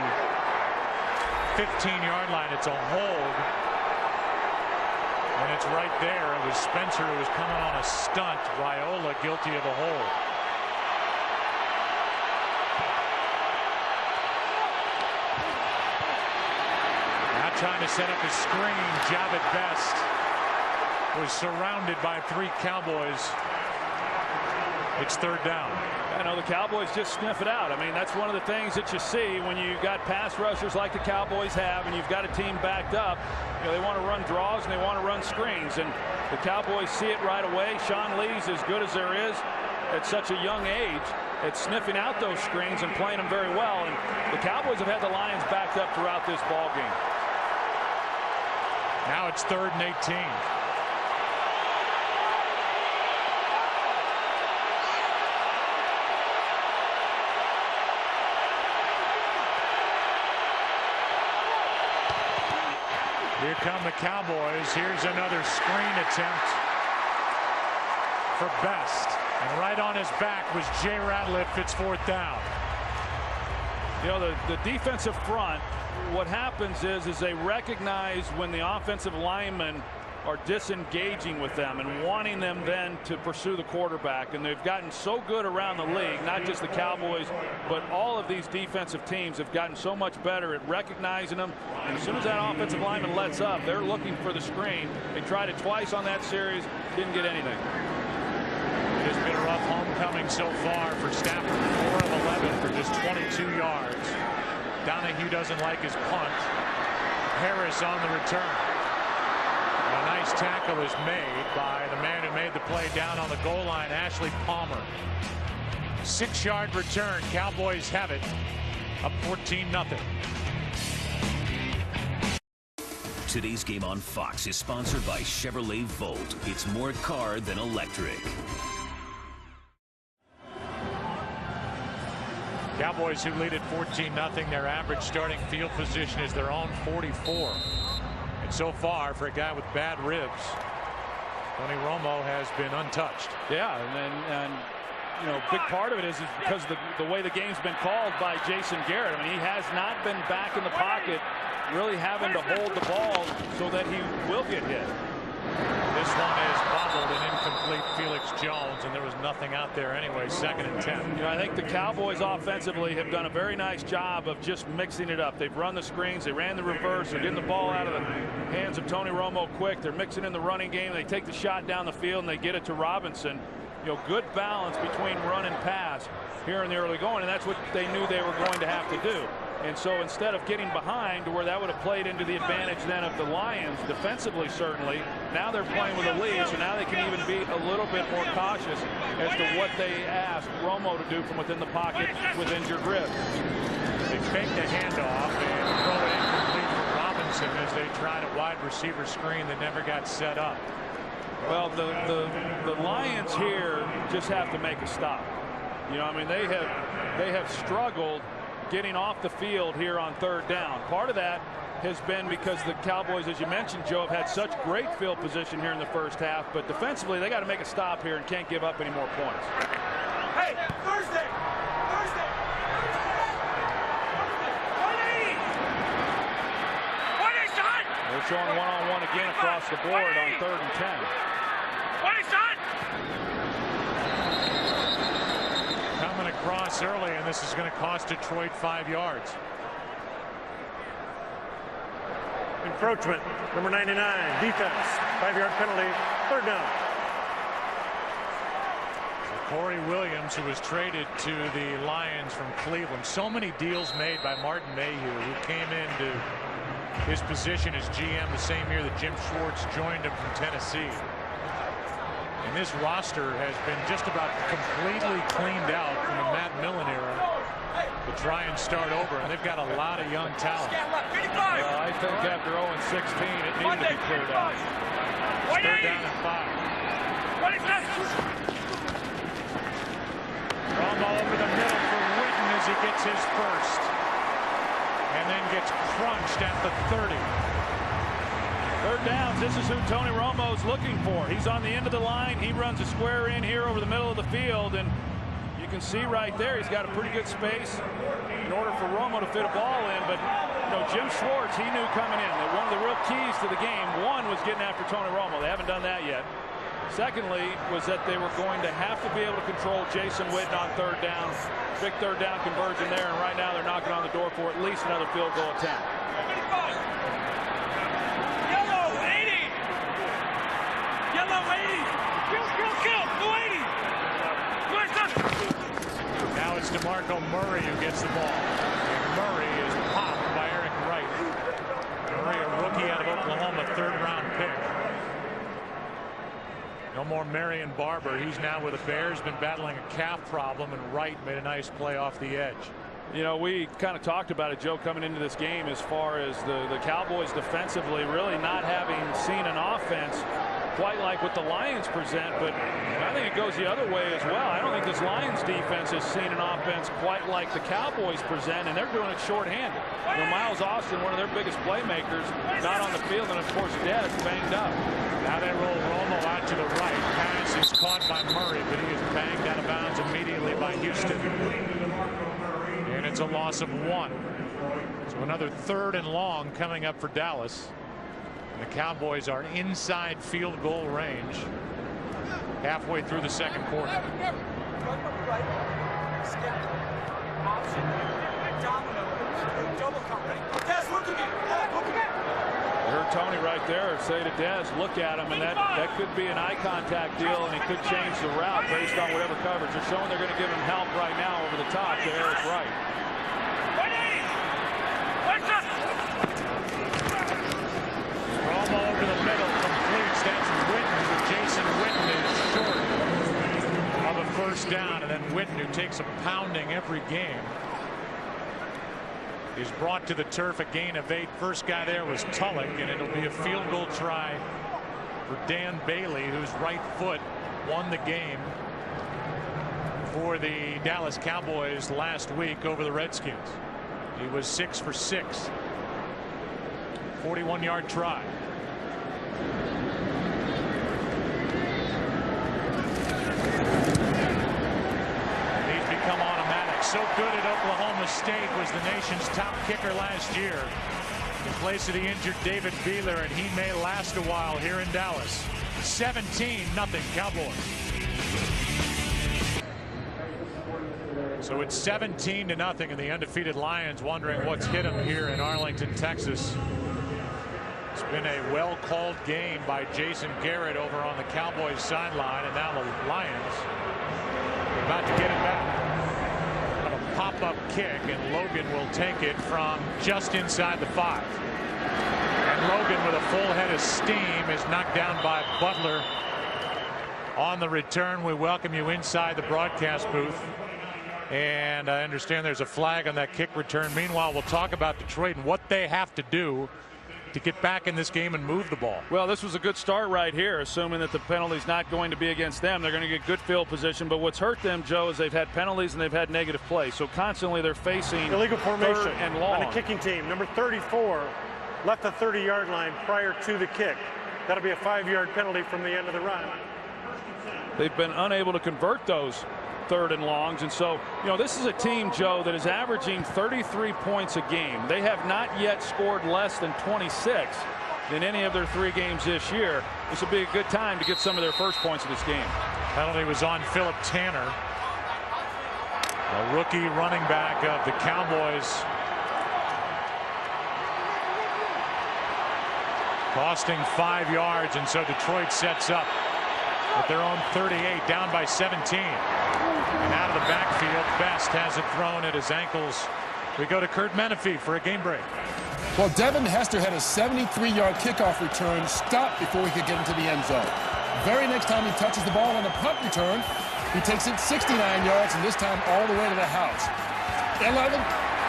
15-yard line. It's a hold, and it's right there. It was Spencer who was coming on a stunt. Raiola guilty of a hold. Trying to set up a screen. Javid Best was surrounded by 3 Cowboys. It's third down. I know the Cowboys just sniff it out. I mean, that's one of the things that you see when you got pass rushers like the Cowboys have, and you've got a team backed up. You know, they want to run draws and they want to run screens, and the Cowboys see it right away. Sean Lee's as good as there is at such a young age at sniffing out those screens and playing them very well. And the Cowboys have had the Lions backed up throughout this ball game. Now it's 3rd and 18. Here come the Cowboys. Here's another screen attempt for Best. And right on his back was Jay Ratliff. It's 4th down. You know, the defensive front, what happens is they recognize when the offensive linemen are disengaging with them and wanting them then to pursue the quarterback. And they've gotten so good around the league, not just the Cowboys, but all of these defensive teams have gotten so much better at recognizing them. And as soon as that offensive lineman lets up, they're looking for the screen. They tried it twice on that series, didn't get anything. It's been a rough homecoming so far for Stafford. 4 of 11 for just 22 yards. Donahue doesn't like his punt. Harris on the return. A nice tackle is made by the man who made the play down on the goal line, Ashley Palmer. 6-yard return. Cowboys have it. Up 14-0. Today's game on Fox is sponsored by Chevrolet Volt. It's more car than electric. Cowboys who lead at 14-0. Their average starting field position is their own 44. And so far, for a guy with bad ribs, Tony Romo has been untouched. Yeah, and you know, big part of it is because of the way the game's been called by Jason Garrett. I mean, he has not been back in the pocket, really having to hold the ball so that he will get hit. This one is bobbled and incomplete. Felix Jones, and there was nothing out there anyway. 2nd and 10. You know, I think the Cowboys offensively have done a very nice job of just mixing it up. They've run the screens, they ran the reverse, they're getting the ball out of the hands of Tony Romo quick. They're mixing in the running game. They take the shot down the field and they get it to Robinson. You know, good balance between run and pass here in the early going, and that's what they knew they were going to have to do. And so instead of getting behind to where that would have played into the advantage then of the Lions defensively, certainly, now they're playing with a lead, so now they can even be a little bit more cautious as to what they asked Romo to do from within the pocket with injured ribs. They fake the handoff and throw it incomplete for Robinson as they tried a wide receiver screen that never got set up. Well, the Lions here just have to make a stop. You know, I mean, they have struggled getting off the field here on 3rd down. Part of that has been because the Cowboys, as you mentioned, Joe, have had such great field position here in the first half, but defensively they got to make a stop here and can't give up any more points. Hey, Thursday! 180! Shot! They're showing one-on-one again across the board on 3rd and 10. 20 shot! Coming across early, and this is going to cost Detroit 5 yards. Encroachment, number 99, defense, 5-yard penalty, 3rd down. Corey Williams, who was traded to the Lions from Cleveland. So many deals made by Martin Mayhew, who came into his position as GM the same year that Jim Schwartz joined him from Tennessee. And this roster has been just about completely cleaned out from the Matt Millen era to try and start over, and they've got a lot of young talent. I think after 0-16 it needed to be cleared out. 3rd down and 5. Romo over the middle for Witten as he gets his first, and then gets crunched at the 30. 3rd downs. This is who Tony Romo's looking for. He's on the end of the line. He runs a square in here over the middle of the field, and you can see right there he's got a pretty good space in order for Romo to fit a ball in. But you know, Jim Schwartz, he knew coming in that one of the real keys to the game, one, was getting after Tony Romo. They haven't done that yet. Secondly, was that they were going to have to be able to control Jason Witten on 3rd down. Big 3rd down conversion there, and right now they're knocking on the door for at least another field goal attempt. Now it's DeMarco Murray who gets the ball. And Murray is popped by Eric Wright. Murray, a rookie out of Oklahoma, 3rd-round pick. No more Marion Barber. He's now with the Bears, been battling a calf problem, and Wright made a nice play off the edge. You know, we kind of talked about it, Joe, coming into this game as far as the Cowboys defensively really not having seen an offense quite like what the Lions present, but I think it goes the other way as well. I don't think this Lions defense has seen an offense quite like the Cowboys present, and they're doing it shorthanded. You know, Miles Austin, one of their biggest playmakers, not on the field, and of course Dez banged up. Now they roll Romo out to the right. Pass is caught by Murray, but he is banged out of bounds immediately by Houston. And it's a loss of 1. So another 3rd and long coming up for Dallas. The Cowboys are inside field goal range halfway through the second quarter. You heard Tony right there say to Dez, look at him, and that could be an eye contact deal, and he could change the route based on whatever coverage. They're showing they're going to give him help right now over the top to Eric Wright. Romo over the middle, completes. That's Witten, but Jason Witten is short of a first down, and then Witten, who takes a pounding every game, is brought to the turf, a gain of 8. First guy there was Tulloch, and it'll be a field goal try for Dan Bailey, whose right foot won the game for the Dallas Cowboys last week over the Redskins. He was 6 for 6. 41-yard try. He's become automatic. So good at Oklahoma State, was the nation's top kicker last year in place of the injured David Beeler, and he may last a while here in Dallas. 17-0 Cowboys. So it's 17-0, and the undefeated Lions wondering what's hit them here in Arlington, Texas. It's been a well-called game by Jason Garrett over on the Cowboys sideline, and now the Lions are about to get it back. A pop-up kick, and Logan will take it from just inside the 5. And Logan, with a full head of steam, is knocked down by Butler on the return. We welcome you inside the broadcast booth. And I understand there's a flag on that kick return. Meanwhile, we'll talk about Detroit and what they have to do to get back in this game and move the ball. Well, this was a good start right here, assuming that the penalty's not going to be against them. They're going to get good field position, but what's hurt them, Joe, is they've had penalties and they've had negative play. So constantly they're facing illegal formation 3rd and long. On the kicking team. Number 34 left the 30-yard line prior to the kick. That'll be a 5-yard penalty from the end of the run. They've been unable to convert those 3rd and longs, and so this is a team, Joe, that is averaging 33 points a game. They have not yet scored less than 26 in any of their 3 games this year. This will be a good time to get some of their first points of this game. Penalty was on Philip Tanner, the rookie running back of the Cowboys, costing 5 yards, and so Detroit sets up at their own 38, down by 17. And out of the backfield, Best has it thrown at his ankles. We go to Kurt Menefee for a game break. Well, Devin Hester had a 73-yard kickoff return stopped before he could get into the end zone. Very next time he touches the ball on a punt return, he takes it 69 yards, and this time all the way to the house. 11,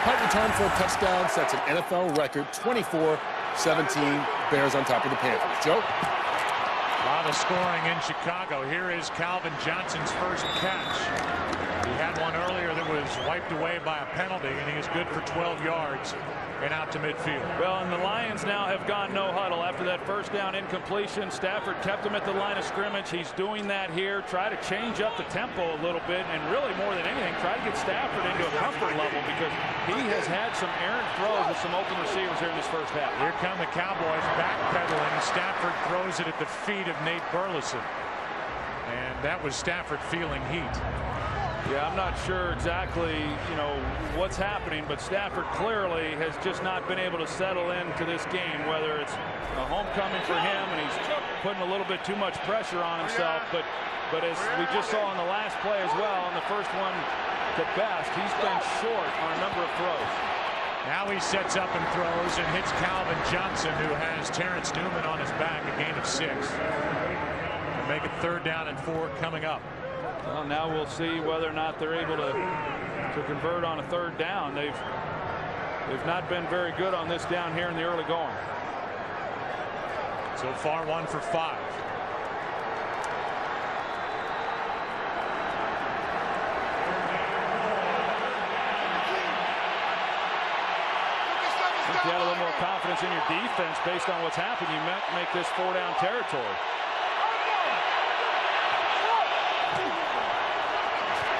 punt return for a touchdown sets an NFL record, 24-17, Bears on top of the Panthers. Joe? A lot of scoring in Chicago. Here is Calvin Johnson's first catch. He had one earlier that was wiped away by a penalty, and he is good for 12 yards and out to midfield. Well, and the Lions now have gone no huddle after that first down incompletion. Stafford kept him at the line of scrimmage. He's doing that here. Try to change up the tempo a little bit, and really more than anything, try to get Stafford into a comfort level, because he has had some errant throws with some open receivers here in this first half. Here come the Cowboys backpedaling. Stafford throws it at the feet of Nate Burleson, and that was Stafford feeling heat. Yeah, I'm not sure exactly, what's happening, but Stafford clearly has just not been able to settle into this game, whether it's a homecoming for him and he's putting a little bit too much pressure on himself, but as we just saw on the last play as well, on the first one to Best, he's been short on a number of throws. Now he sets up and throws and hits Calvin Johnson, who has Terrence Newman on his back, a gain of 6. Make it 3rd down and 4 coming up. Well, now we'll see whether or not they're able to convert on a 3rd down. They've not been very good on this down here in the early going. So far 1 for 5. you had a little more confidence in your defense based on what's happened, you might make this 4-down territory.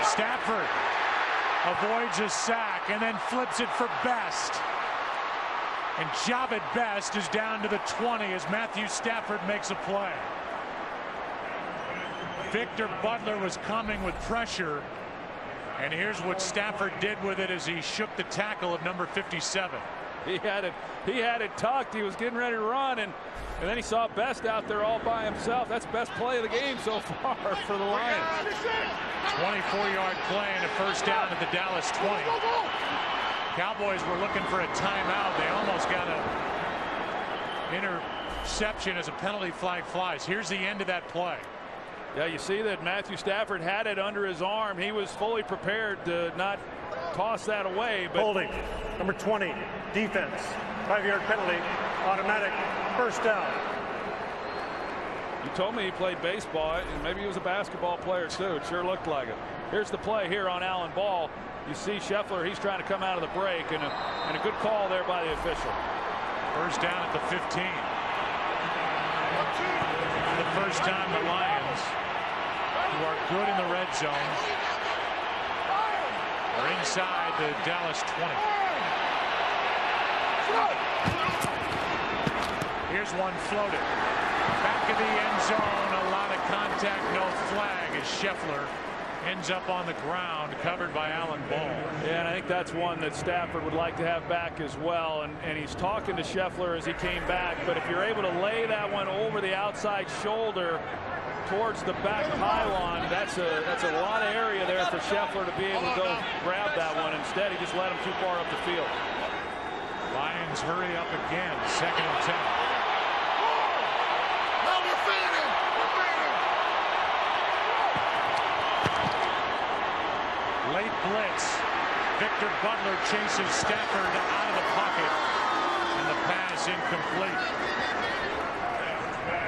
Stafford avoids a sack and then flips it for Best. And Javid Best is down to the 20 as Matthew Stafford makes a play. Victor Butler was coming with pressure. And here's what Stafford did with it as he shook the tackle of number 57. He had it tucked. He was getting ready to run, and then he saw Best out there all by himself. That's best play of the game so far for the Lions. 24-yard play and a first down at the Dallas 20. Cowboys were looking for a timeout. They almost got an interception as a penalty flag flies. Here's the end of that play. Yeah, you see that Matthew Stafford had it under his arm. He was fully prepared to not toss that away. But holding, number 20, defense, 5-yard penalty, automatic first down. You told me he played baseball, and maybe he was a basketball player too. It sure looked like it. Here's the play here on Allen Ball. You see Scheffler, he's trying to come out of the break, and a good call there by the official. First down at the 15. For the first time, the Lions, who are good in the red zone, are inside the Dallas 20. Here's one floated. Back of the end zone, a lot of contact, no flag as Scheffler ends up on the ground, covered by Allen Ball. Yeah, and I think that's one that Stafford would like to have back as well. And he's talking to Scheffler as he came back. But if you're able to lay that one over the outside shoulder towards the back pylon, that's a lot of area there for Scheffler to be able to go grab that one. Instead, he just let him too far up the field. Lions hurry up again, 2nd and 10. Late blitz. Victor Butler chases Stafford out of the pocket, and the pass incomplete.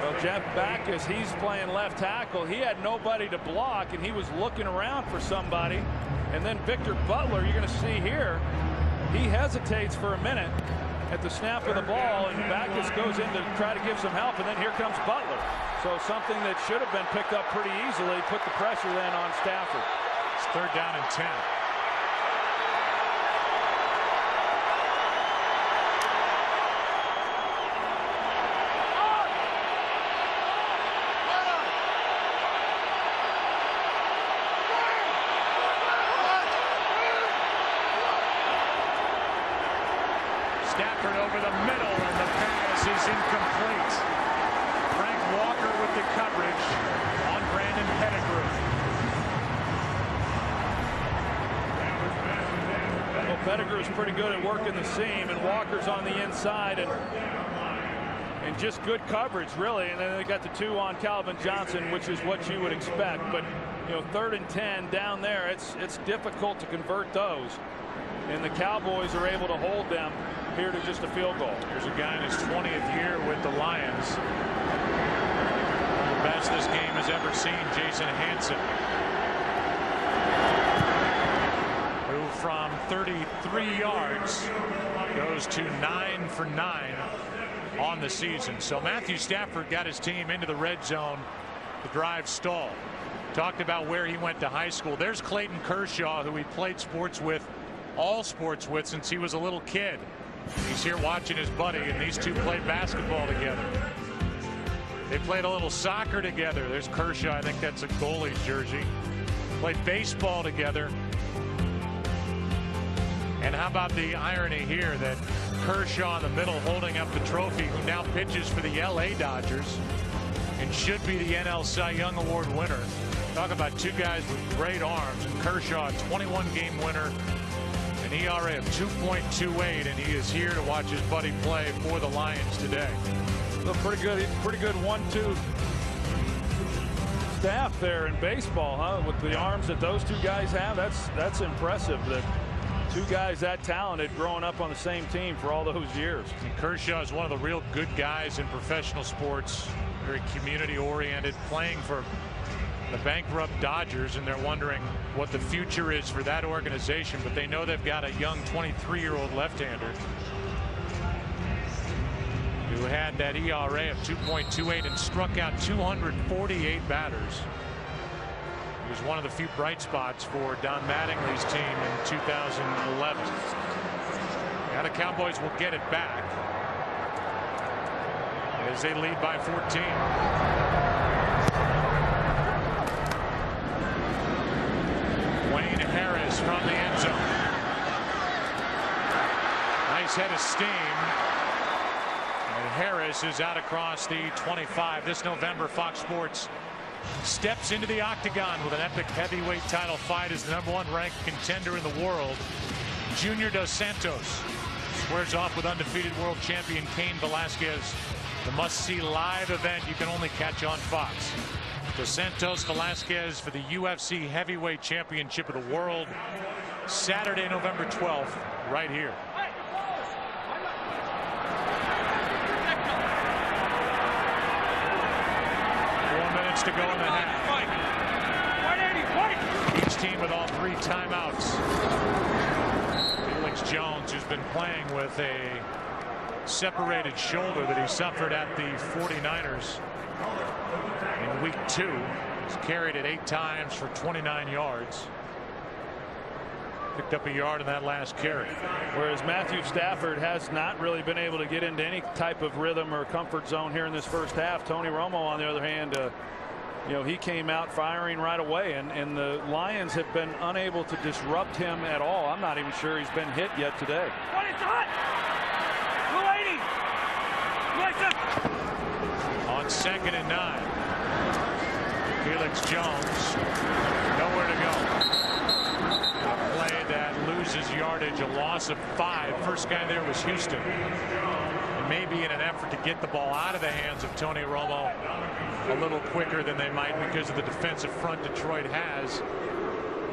Well, Jeff Backus, he's playing left tackle. He had nobody to block, and he was looking around for somebody. And then Victor Butler, you're going to see here, he hesitates for a minute at the snap of the ball, and Backus goes in to try to give some help, and then here comes Butler. So something that should have been picked up pretty easily, put the pressure then on Stafford. It's 3rd down and 10. Stafford over the middle, and the pass is incomplete. Frank Walker with the coverage on Brandon Pettigrew. Well, Pettigrew's pretty good at working the seam, and Walker's on the inside, and just good coverage, really. And then they got the 2 on Calvin Johnson, which is what you would expect. But, you know, 3rd and 10 down there, it's difficult to convert those. And the Cowboys are able to hold them here to just a field goal. Here's a guy in his 20th year with the Lions. The best this game has ever seen, Jason Hanson, who from 33 yards goes to 9 for 9 on the season. So Matthew Stafford got his team into the red zone. The drive stalled. Talked about where he went to high school. There's Clayton Kershaw, who he played sports with, all sports with, since he was a little kid. He's here watching his buddy, and these two played basketball together. They played a little soccer together. There's Kershaw. I think that's a goalie jersey. Played baseball together. And how about the irony here that Kershaw in the middle holding up the trophy, who now pitches for the LA Dodgers and should be the NL Cy Young Award winner. Talk about two guys with great arms, and Kershaw, 21-game winner, an ERA of 2.28, and he is here to watch his buddy play for the Lions today. So pretty good 1-2 staff there in baseball, huh? With the arms that those two guys have, that's impressive. That two guys that talented growing up on the same team for all those years. And Kershaw is one of the real good guys in professional sports, very community-oriented, playing for the bankrupt Dodgers, and they're wondering what the future is for that organization, but they know they've got a young 23-year-old left-hander. who had that ERA of 2.28 and struck out 248 batters. He was one of the few bright spots for Don Mattingly's team in 2011. Now the Cowboys will get it back as they lead by 14. Wayne Harris from the end zone. Nice head of steam. And Harris is out across the 25. This November, Fox Sports steps into the octagon with an epic heavyweight title fight as the #1 ranked contender in the world. Junior Dos Santos squares off with undefeated world champion Cain Velasquez. The must-see live event you can only catch on Fox. Dos Santos Velasquez for the UFC Heavyweight Championship of the World, Saturday, November 12th, right here. To go in the half. Each team with all 3 timeouts. Felix Jones, who's been playing with a separated shoulder that he suffered at the 49ers in week 2, he's carried it 8 times for 29 yards. Picked up a yard in that last carry. Whereas Matthew Stafford has not really been able to get into any type of rhythm or comfort zone here in this first half. Tony Romo, on the other hand, you know, he came out firing right away, and the Lions have been unable to disrupt him at all. I'm not even sure he's been hit yet today. On 2nd and 9, Felix Jones, nowhere to go. A play that loses yardage, a loss of 5. First guy there was Houston. And maybe in an effort to get the ball out of the hands of Tony Romo a little quicker than they might because of the defensive front Detroit has.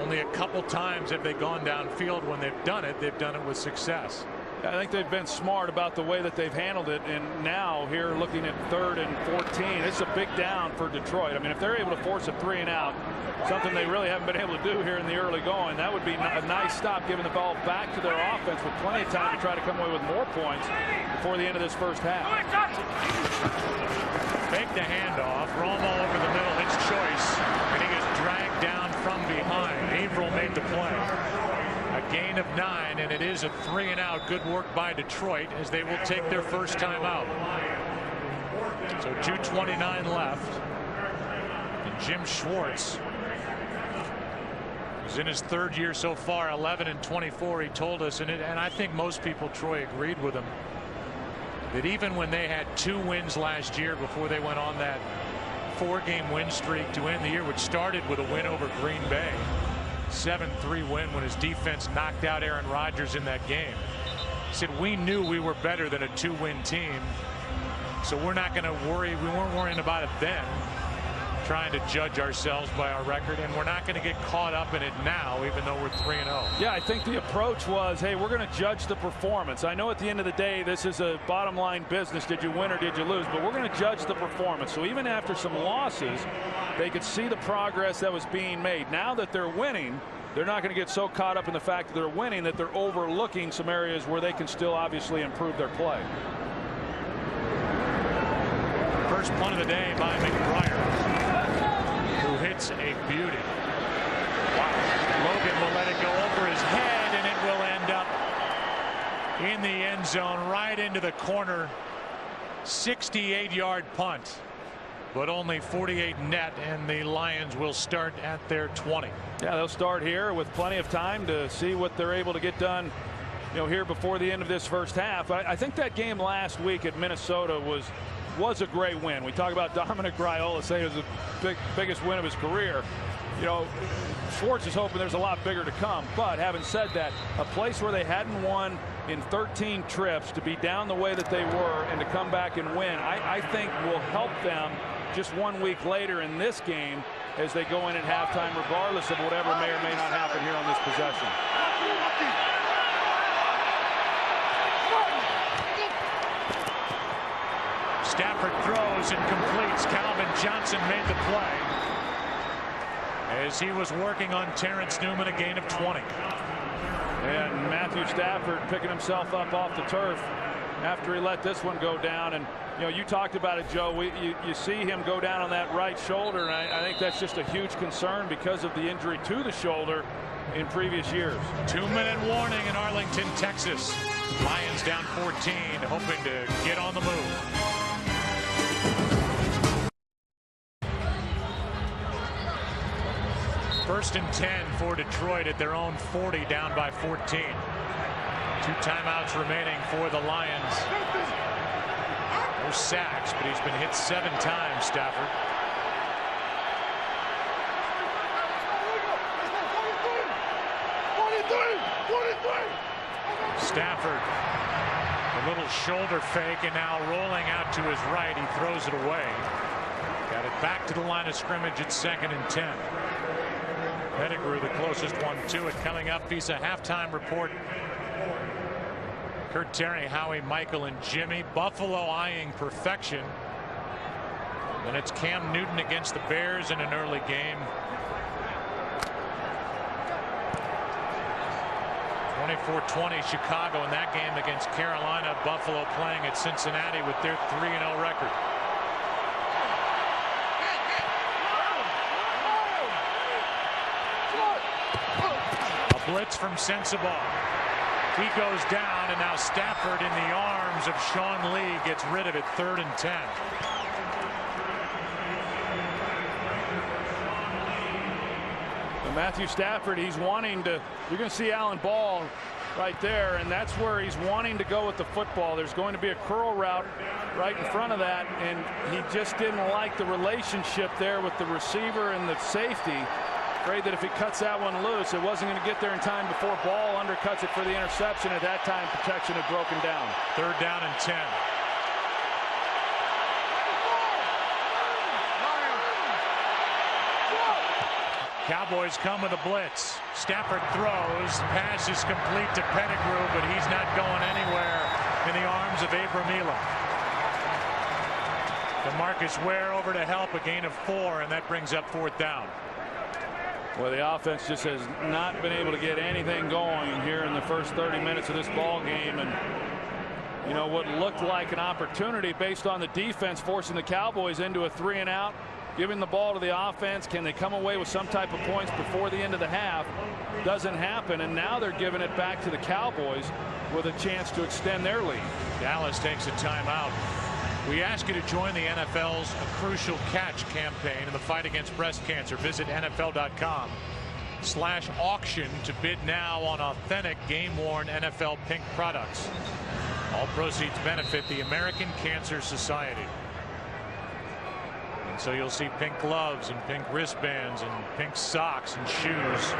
Only a couple times have they gone downfield. When they've done it with success. I think they've been smart about the way that they've handled it, and now here looking at 3rd and 14, it's a big down for Detroit. I mean, if they're able to force a 3 and out, something they really haven't been able to do here in the early going, that would be a nice stop, giving the ball back to their offense with plenty of time to try to come away with more points before the end of this first half. Fake the handoff. Romo over the middle. It's Choice, and he gets dragged down from behind. Averill made the play. A gain of 9, and it is a 3 and out. Good work by Detroit as they will take their first time out. So 2:29 left. And Jim Schwartz is in his 3rd year so far, 11 and 24. He told us, and I think most people, Troy, agreed with him, that even when they had 2 wins last year before they went on that 4-game win streak to end the year, which started with a win over Green Bay, 7-3 win when his defense knocked out Aaron Rodgers in that game. He said, we knew we were better than a 2-win team, so we're not going to worry. We weren't worrying about it then, trying to judge ourselves by our record, and we're not going to get caught up in it now, even though we're 3-0. Yeah, I think the approach was, hey, we're going to judge the performance. I know at the end of the day this is a bottom line business. Did you win or did you lose? But we're going to judge the performance. So even after some losses, they could see the progress that was being made. Now that they're winning, they're not going to get so caught up in the fact that they're winning that they're overlooking some areas where they can still obviously improve their play. First punt of the day by McBride, who hits a beauty. Wow. Logan will let it go over his head, and it will end up in the end zone, right into the corner. 68-yard punt, but only 48 net, and the Lions will start at their 20. Yeah, they'll start here with plenty of time to see what they're able to get done, you know, here before the end of this first half. I think that game last week at Minnesota was a great win. We talk about Dominic Raiola saying it was the biggest win of his career. You know, Schwartz is hoping there's a lot bigger to come. But having said that, a place where they hadn't won in 13 trips, to be down the way that they were and to come back and win, I think will help them just 1 week later in this game as they go in at halftime, regardless of whatever may or may not happen here on this possession. Stafford throws and completes. Calvin Johnson made the play as he was working on Terrence Newman, a gain of 20. And Matthew Stafford picking himself up off the turf after he let this one go down. And you talked about it, Joe. You see him go down on that right shoulder, and I think that's just a huge concern because of the injury to the shoulder in previous years. 2-minute warning in Arlington, Texas. Lions down 14, hoping to get on the move. First and 10 for Detroit at their own 40, down by 14. 2 timeouts remaining for the Lions. No sacks, but he's been hit 7 times, Stafford. Stafford, a little shoulder fake, and now rolling out to his right. He throws it away. Got it back to the line of scrimmage at 2nd and 10. Pettigrew, the closest one to it. Coming up, Visa halftime report. Kurt Terry, Howie, Michael, and Jimmy. Buffalo eyeing perfection. Then it's Cam Newton against the Bears in an early game. 24-20 Chicago in that game against Carolina. Buffalo playing at Cincinnati with their 3-0 record. A blitz from Sensabaugh. He goes down, and now Stafford in the arms of Sean Lee gets rid of it. 3rd and 10. Matthew Stafford, he's wanting to, you're going to see Allen Ball right there, and that's where he's wanting to go with the football. There's going to be a curl route right in front of that, and he just didn't like the relationship there with the receiver and the safety. Afraid that if he cuts that one loose, it wasn't going to get there in time before Ball undercuts it for the interception. At that time, protection had broken down. 3rd down and 10. Cowboys come with a blitz. Stafford throws. Pass is complete to Pettigrew, but he's not going anywhere in the arms of Abram Elam. DeMarcus Ware over to help, a gain of 4, and that brings up 4th down. Well, the offense just has not been able to get anything going here in the first 30 minutes of this ball game. And what looked like an opportunity based on the defense forcing the Cowboys into a 3-and-out, giving the ball to the offense. Can they come away with some type of points before the end of the half? Doesn't happen, and now they're giving it back to the Cowboys with a chance to extend their lead. Dallas takes a timeout. We ask you to join the NFL's Crucial Catch campaign in the fight against breast cancer. Visit NFL.com/auction to bid now on authentic game-worn NFL pink products. All proceeds benefit the American Cancer Society. And so you'll see pink gloves and pink wristbands and pink socks and shoes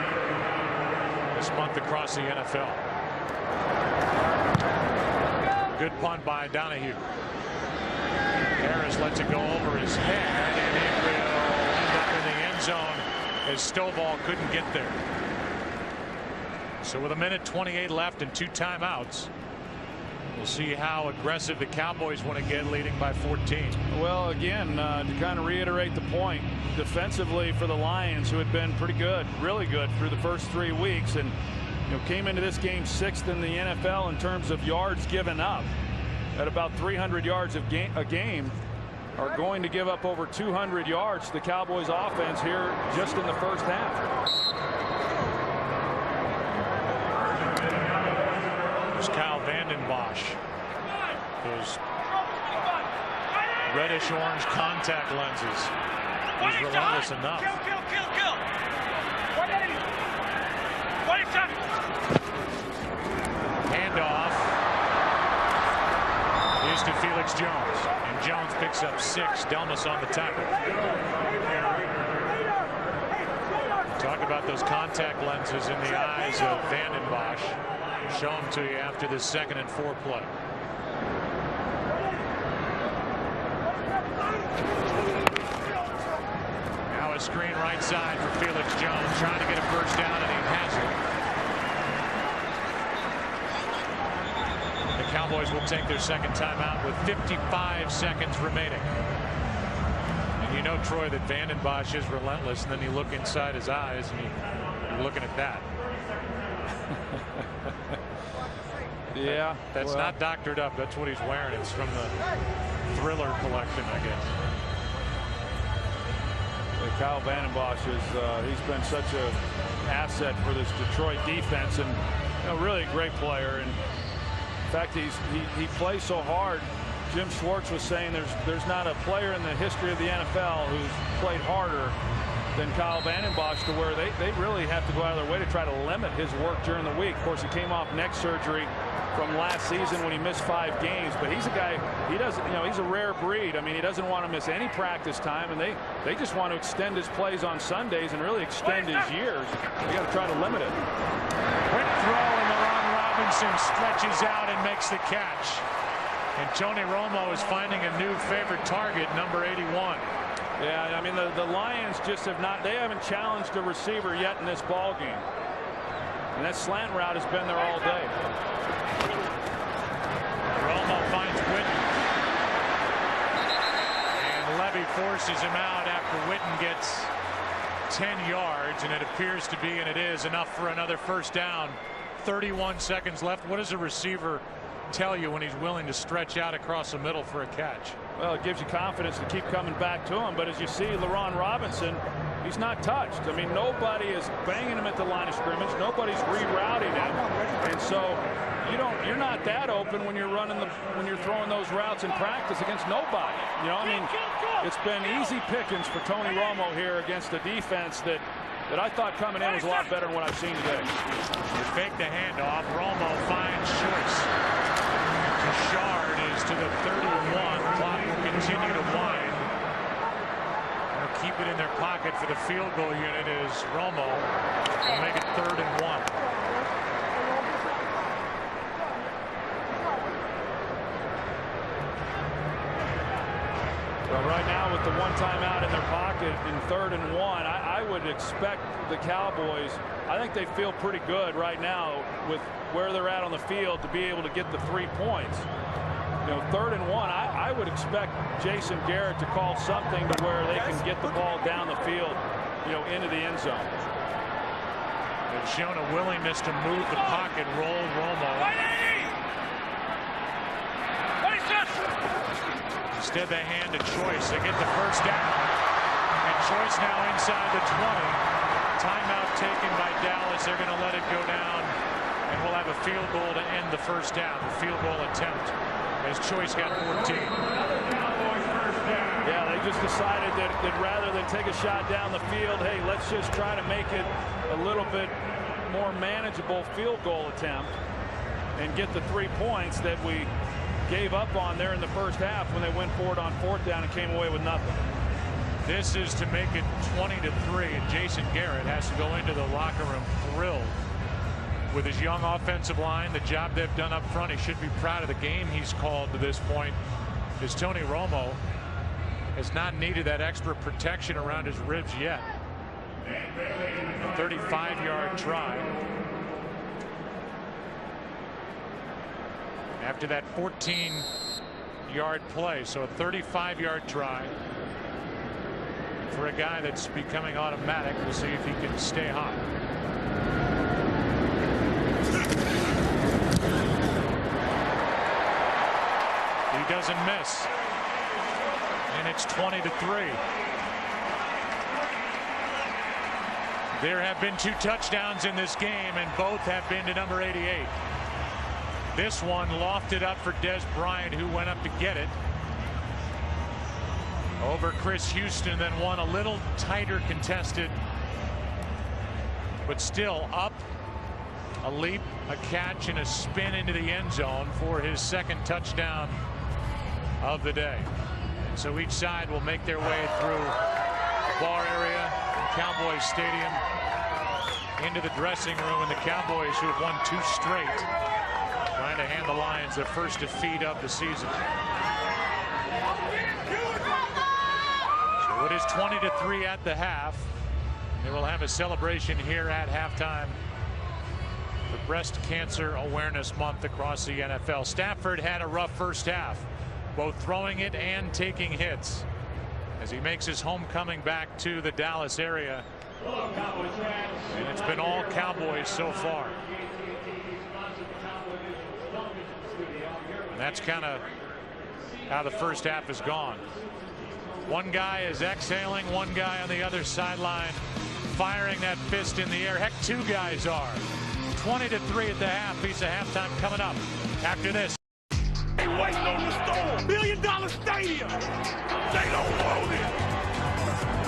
this month across the NFL. Good punt by Donahue. Harris lets it go over his head, and it will end up in the end zone as Stovall couldn't get there. So with 1:28 left and 2 timeouts, we'll see how aggressive the Cowboys want to get, leading by 14. Well, again, to kind of reiterate the point, defensively for the Lions, who had been pretty good, really good through the first 3 weeks, and came into this game 6th in the NFL in terms of yards given up, at about 300 yards a game, are going to give up over 200 yards to the Cowboys offense here just in the first half. There's Kyle Vanden Bosch. Those reddish orange contact lenses. He's relentless enough. Kill. 180. 27. Handoff is to Felix Jones, and Jones picks up 6. Delmas on the tackle. Talk about those contact lenses in the eyes of Vanden Bosch. Show them to you after the 2nd and 4 play. Now a screen right side for Felix Jones, trying to get a first down, and he has it. The Cowboys will take their 2nd timeout with 55 seconds remaining. And you know, Troy, that Vanden Bosch is relentless, and then you look inside his eyes and you're looking at that. Yeah. That's not doctored up. That's what he's wearing. It's from the Thriller collection, I guess. Kyle Vandenbosch he's been such an asset for this Detroit defense, and really a great player. And in fact, he plays so hard. Jim Schwartz was saying there's not a player in the history of the NFL who's played harder than Kyle Vandenbosch, to where they really have to go out of their way to try to limit his work during the week. Of course, he came off neck surgery from last season when he missed 5 games, but he's a guy, he's a rare breed. I mean, he doesn't want to miss any practice time, and they just want to extend his plays on Sundays and really extend his years. They got to try to limit it. Quick throw, and LeRon Robinson stretches out and makes the catch. And Tony Romo is finding a new favorite target, number 81. Yeah, I mean, the Lions just they haven't challenged a receiver yet in this ball game. And that slant route has been there all day. Romo finds Witten. And Levy forces him out after Witten gets 10 yards, and it appears to be, and it is, enough for another first down. 31 seconds left. What does a receiver tell you when he's willing to stretch out across the middle for a catch? Well, it gives you confidence to keep coming back to him. But as you see, LeRon Robinson, he's not touched. I mean, nobody is banging him at the line of scrimmage. Nobody's rerouting him. And so you're not that open when you're throwing those routes in practice against nobody. I mean, it's been easy pickings for Tony Romo here against a defense that I thought coming in was a lot better than what I've seen today. You fake the handoff. Romo finds Choice. Shard is to the 31. Clock will continue to wind. They'll keep it in their pocket for the field goal unit as Romo will make it 3rd and 1. Well, right now with the one timeout in their pocket in 3rd and 1, I would expect the Cowboys, I think they feel pretty good right now with where they're at on the field to be able to get the 3 points. 3rd and 1, I would expect Jason Garrett to call something to where they can get the ball down the field, into the end zone. They've shown a willingness to move the pocket, roll Romo. Instead, they hand to Choice. They get the first down. And Choice now inside the 20. Timeout taken by Dallas. They're going to let it go down. And we'll have a field goal to end the first down. The field goal attempt as Choice got 14. Yeah, they just decided that rather than take a shot down the field, hey, let's just try to make it a little bit more manageable field goal attempt and get the 3 points that we gave up on there in the first half when they went forward on 4th down and came away with nothing. This is to make it 20-3, and Jason Garrett has to go into the locker room thrilled with his young offensive line, the job they've done up front. He should be proud of the game he's called to this point, as Tony Romo has not needed that extra protection around his ribs yet. A 35-yard try. After that 14-yard play, so a 35-yard try for a guy that's becoming automatic. We'll see if he can stay hot. He doesn't miss, and it's 20-3. There have been 2 touchdowns in this game, and both have been to number 88. This one lofted up for Des Bryant, who went up to get it over Chris Houston, then one a little tighter contested, but still up, a leap, a catch, and a spin into the end zone for his 2nd touchdown of the day. And so each side will make their way through the bar area, Cowboys Stadium, into the dressing room, and the Cowboys, who have won 2 straight, trying to hand the Lions their first defeat of the season. So it is 20-3 at the half. They will have a celebration here at halftime for Breast Cancer Awareness Month across the NFL. Stafford had a rough first half, both throwing it and taking hits, as he makes his homecoming back to the Dallas area. And it's been all Cowboys so far. And that's kind of how the first half has gone. One guy is exhaling, one guy on the other sideline firing that fist in the air. Heck, two guys are. 20-3 at the half. Piece of halftime coming up after this. They waiting on the storm. $1 billion stadium. They don't want it.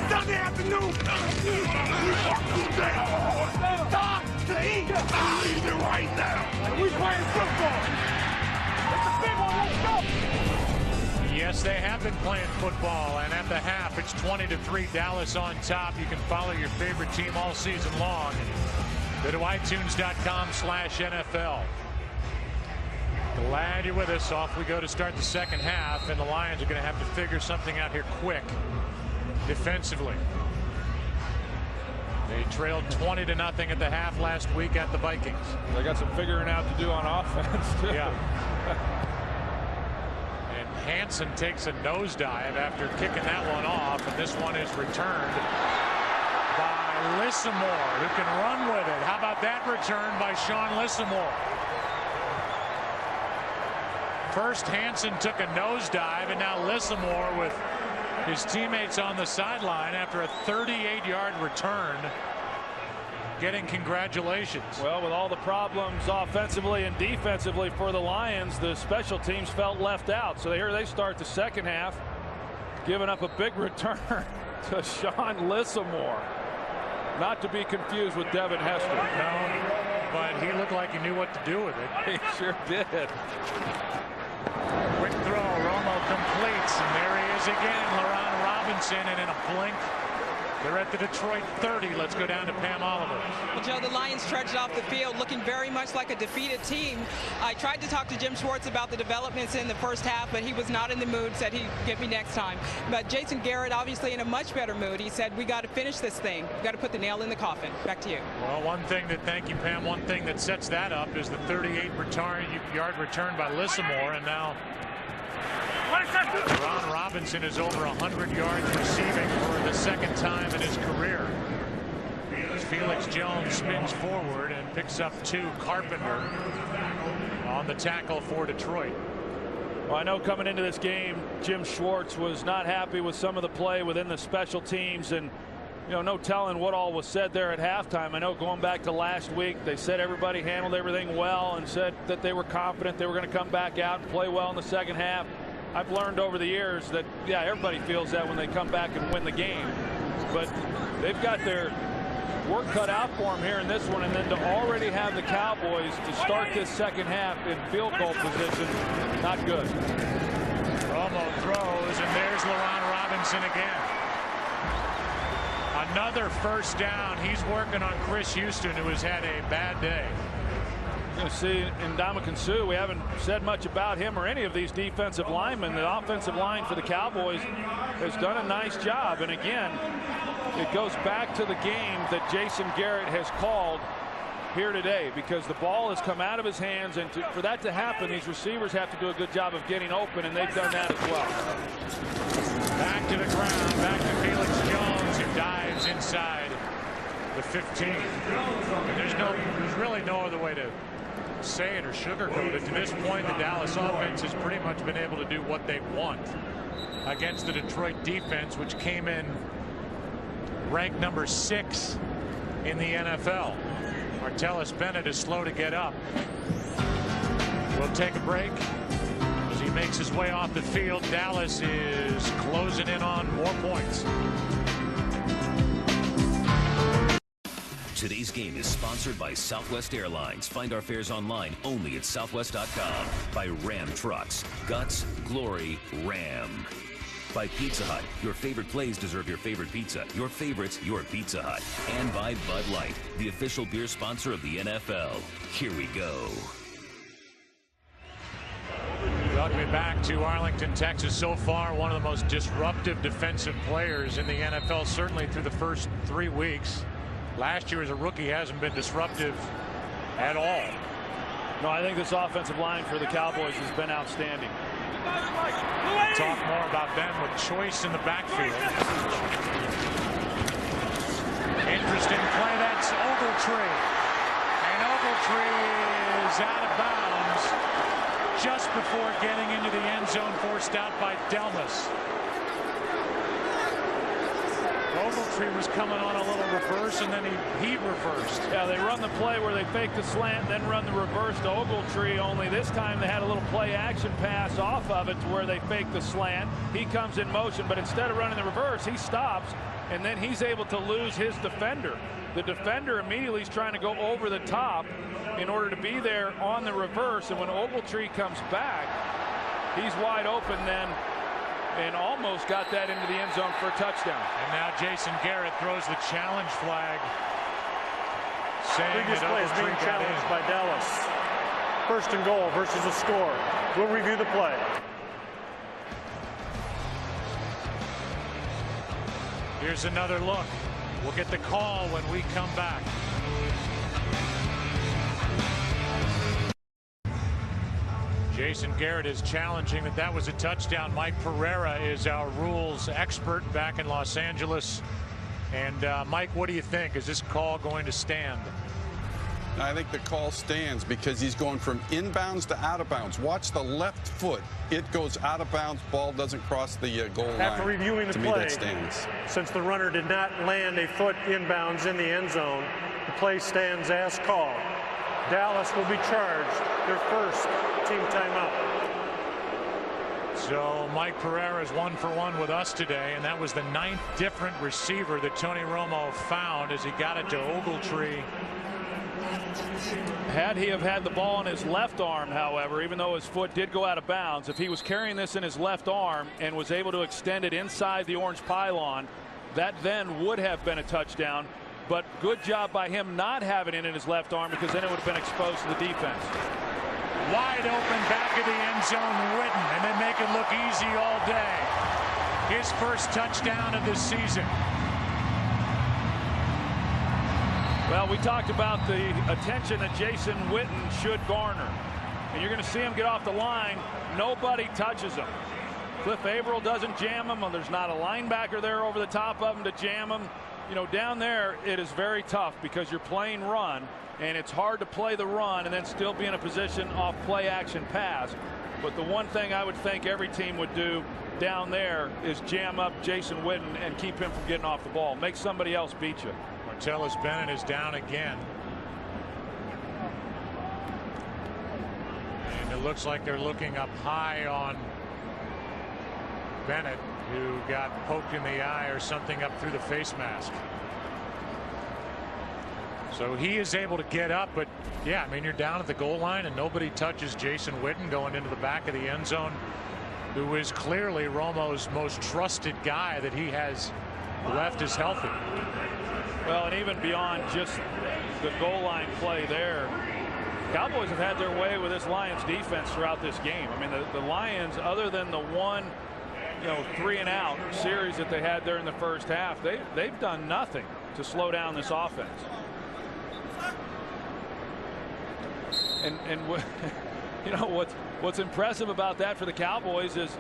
Sunday afternoon. We walk through there. Stop to eat. I'll eat it right now. We playing football. It's a big one. Let's go. Yes, they have been playing football, and at the half, it's 20-3. Dallas on top. You can follow your favorite team all season long. Go to iTunes.com/NFL. Glad you're with us. Off we go to start the second half, and the Lions are going to have to figure something out here quick defensively. They trailed 20-0 at the half last week at the Vikings. They got some figuring out to do on offense, too. Yeah. And Hansen takes a nosedive after kicking that one off, and this one is returned by Lissimore, who can run with it. How about that return by Sean Lissimore? First, Hansen took a nosedive, and now Lissimore with his teammates on the sideline after a 38-yard return, getting congratulations. Well, with all the problems offensively and defensively for the Lions, the special teams felt left out. So here they start the second half, giving up a big return to Sean Lissimore. Not to be confused with Devin Hester. No, but he looked like he knew what to do with it. He sure did. Quick throw, Romo completes, and there he is again, LaRon Robinson, and in a blink, they're at the Detroit 30. Let's go down to Pam Oliver. Well, Joe, the Lions trudged off the field looking very much like a defeated team. I tried to talk to Jim Schwartz about the developments in the first half, but he was not in the mood, said he'd get me next time. But Jason Garrett, obviously in a much better mood. He said, we got to finish this thing. We got to put the nail in the coffin. Back to you. Well, thank you, Pam. One thing that sets that up is the 38-yard return by Lissimore, and now Ron Robinson is over 100 yards receiving for the second time in his career. Felix Jones spins forward and picks up 2. Carpenter on the tackle for Detroit. Well, I know coming into this game, Jim Schwartz was not happy with some of the play within the special teams, and no telling what all was said there at halftime. I know going back to last week, they said everybody handled everything well and said that they were confident they were going to come back out and play well in the second half. I've learned over the years that, yeah, everybody feels that when they come back and win the game. But they've got their work cut out for them here in this one, and then to already have the Cowboys to start this second half in field goal position, not good. Romo throws, and there's LaRon Robinson again. Another first down. He's working on Chris Houston, who has had a bad day. You're going to see Ndamukong Suh. We haven't said much about him or any of these defensive linemen. The offensive line for the Cowboys has done a nice job. And again, it goes back to the game that Jason Garrett has called here today, because the ball has come out of his hands, and for that to happen, these receivers have to do a good job of getting open, and they've done that as well. Back to the ground, back to Felix Jones, who dives inside the 15. And there's really no other way to say it or sugarcoat it. To this point, the Dallas offense has pretty much been able to do what they want against the Detroit defense, which came in ranked number 6 in the NFL. Martellus Bennett is slow to get up. We'll take a break as he makes his way off the field. Dallas is closing in on more points. Today's game is sponsored by Southwest Airlines. Find our fares online only at southwest.com. By Ram Trucks. Guts, glory, Ram. By Pizza Hut. Your favorite plays deserve your favorite pizza. Your favorites, your Pizza Hut. And by Bud Light, the official beer sponsor of the NFL. Here we go. Welcome back to Arlington, Texas. So far, one of the most disruptive defensive players in the NFL, certainly through the first 3 weeks. Last year as a rookie hasn't been disruptive at all. No, I think this offensive line for the Cowboys has been outstanding. Talk more about them with Choice in the backfield. Interesting play. That's Ogletree. And Ogletree is out of bounds just before getting into the end zone, forced out by Delmas. Ogletree was coming on a little reverse, and then he reversed. Yeah, they run the play where they fake the slant, then run the reverse to Ogletree, only this time they had a little play action pass off of it to where they fake the slant. He comes in motion, but instead of running the reverse, he stops, and then he's able to lose his defender. The defender immediately is trying to go over the top in order to be there on the reverse, and when Ogletree comes back, he's wide open then, and almost got that into the end zone for a touchdown. And now Jason Garrett throws the challenge flag, saying previous play is being challenged by Dallas. First and goal versus a score. We'll review the play. Here's another look. We'll get the call when we come back. Jason Garrett is challenging that was a touchdown. Mike Pereira is our rules expert back in Los Angeles. And Mike, what do you think? Is this call going to stand? I think the call stands because he's going from inbounds to out of bounds. Watch the left foot. It goes out of bounds. Ball doesn't cross the goal line. After reviewing the to play, me, that stands. Since the runner did not land a foot inbounds in the end zone, the play stands as called. Dallas will be charged their first team timeout. So Mike Pereira is 1 for 1 with us today, and that was the 9th different receiver that Tony Romo found as he got it to Ogletree. Had he have had the ball in his left arm, however, even though his foot did go out of bounds, if he was carrying this in his left arm and was able to extend it inside the orange pylon, that then would have been a touchdown. But good job by him not having it in his left arm, because then it would have been exposed to the defense. Wide open back of the end zone, Witten, and they make it look easy all day. His first touchdown of the season. Well, we talked about the attention that Jason Witten should garner. And you're going to see him get off the line. Nobody touches him. Cliff Averill doesn't jam him. There's not a linebacker there over the top of him to jam him. You know, down there it is very tough because you're playing run, and it's hard to play the run and then still be in a position off play action pass. But the one thing I would think every team would do down there is jam up Jason Witten and keep him from getting off the ball. Make somebody else beat you. Martellus Bennett is down again. And it looks like they're looking up high on Bennett, who got poked in the eye or something up through the face mask. So he is able to get up, but yeah, I mean, you're down at the goal line and nobody touches Jason Witten going into the back of the end zone, who is clearly Romo's most trusted guy that he has left is healthy. Well, and even beyond just the goal line play there, Cowboys have had their way with this Lions defense throughout this game. I mean, the Lions, other than the one 3-and-out series that they had there in the first half, they've done nothing to slow down this offense. And you know what's impressive about that for the Cowboys is,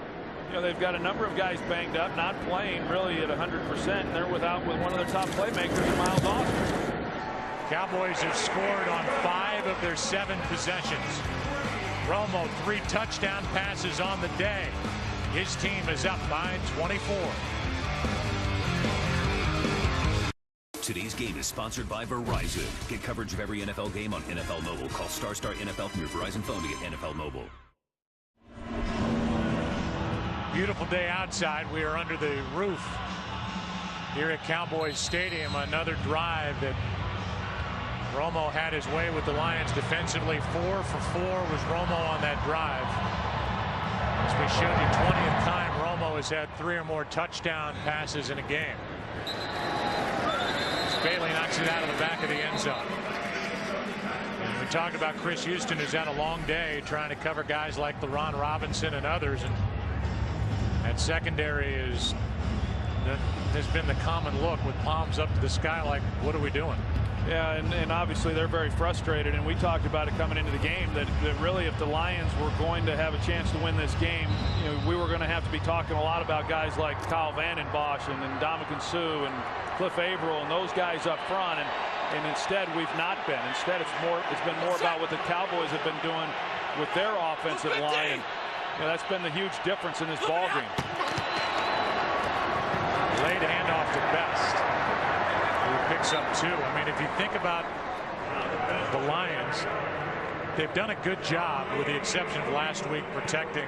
they've got a number of guys banged up, not playing really at 100%, and they're with one of their top playmakers, Miles Austin. Cowboys have scored on 5 of their 7 possessions. Romo 3 touchdown passes on the day. His team is up by 24. Today's game is sponsored by Verizon. Get coverage of every NFL game on NFL Mobile. Call ** NFL from your Verizon phone to get NFL Mobile. Beautiful day outside. We are under the roof here at Cowboys Stadium. Another drive that Romo had his way with the Lions defensively. 4 for 4 was Romo on that drive. As we showed you, 20th time Romo has had 3 or more touchdown passes in a game. Bailey knocks it out of the back of the end zone. And we talked about Chris Houston, who's had a long day trying to cover guys like LeRon Robinson and others, and that secondary has been the common look with palms up to the sky like, what are we doing? Yeah, and obviously they're very frustrated, and we talked about it coming into the game that really if the Lions were going to have a chance to win this game, we were going to have to be talking a lot about guys like Kyle Vanden Bosch and Ndamukong Suh and Cliff Averill and those guys up front, and instead we've not been. Instead it's been more about what the Cowboys have been doing with their offensive line. And, that's been the huge difference in this ball game. Late handoff to Best, who picks up 2. I mean, if you think about the Lions, they've done a good job, with the exception of last week, protecting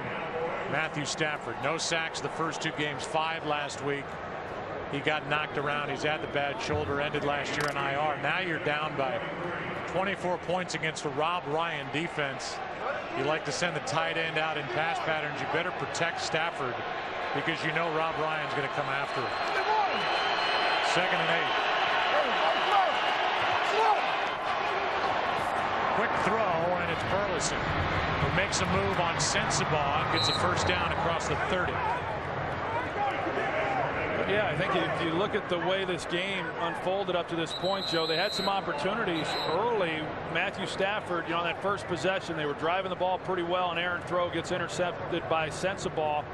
Matthew Stafford. No sacks the first 2 games, 5 last week. He got knocked around. He's had the bad shoulder, ended last year in IR. Now you're down by 24 points against the Rob Ryan defense. You like to send the tight end out in pass patterns. You better protect Stafford, because you know Rob Ryan's going to come after him. 2nd and 8. Quick throw, and it's Burleson, who makes a move on Sensabaugh and gets a first down across the 30. Yeah, I think if you look at the way this game unfolded up to this point, Joe, they had some opportunities early. Matthew Stafford, on that first possession, they were driving the ball pretty well, and Aaron throw gets intercepted by Sensabaugh,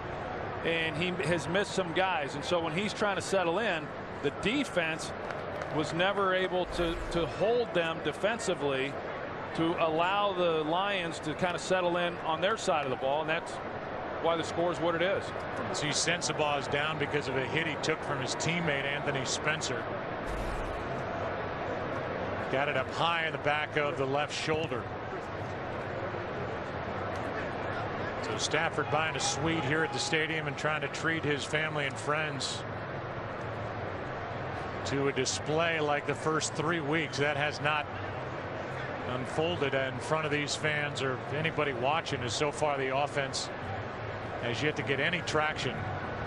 and he has missed some guys. And so when he's trying to settle in, the defense was never able to hold them defensively to allow the Lions to kind of settle in on their side of the ball, and that's why the score is what it is. See, Sensabaugh is down because of a hit he took from his teammate Anthony Spencer. Got it up high in the back of the left shoulder. So Stafford buying a suite here at the stadium and trying to treat his family and friends to a display like the first 3 weeks. That has not unfolded in front of these fans or anybody watching, as so far the offense has yet to get any traction.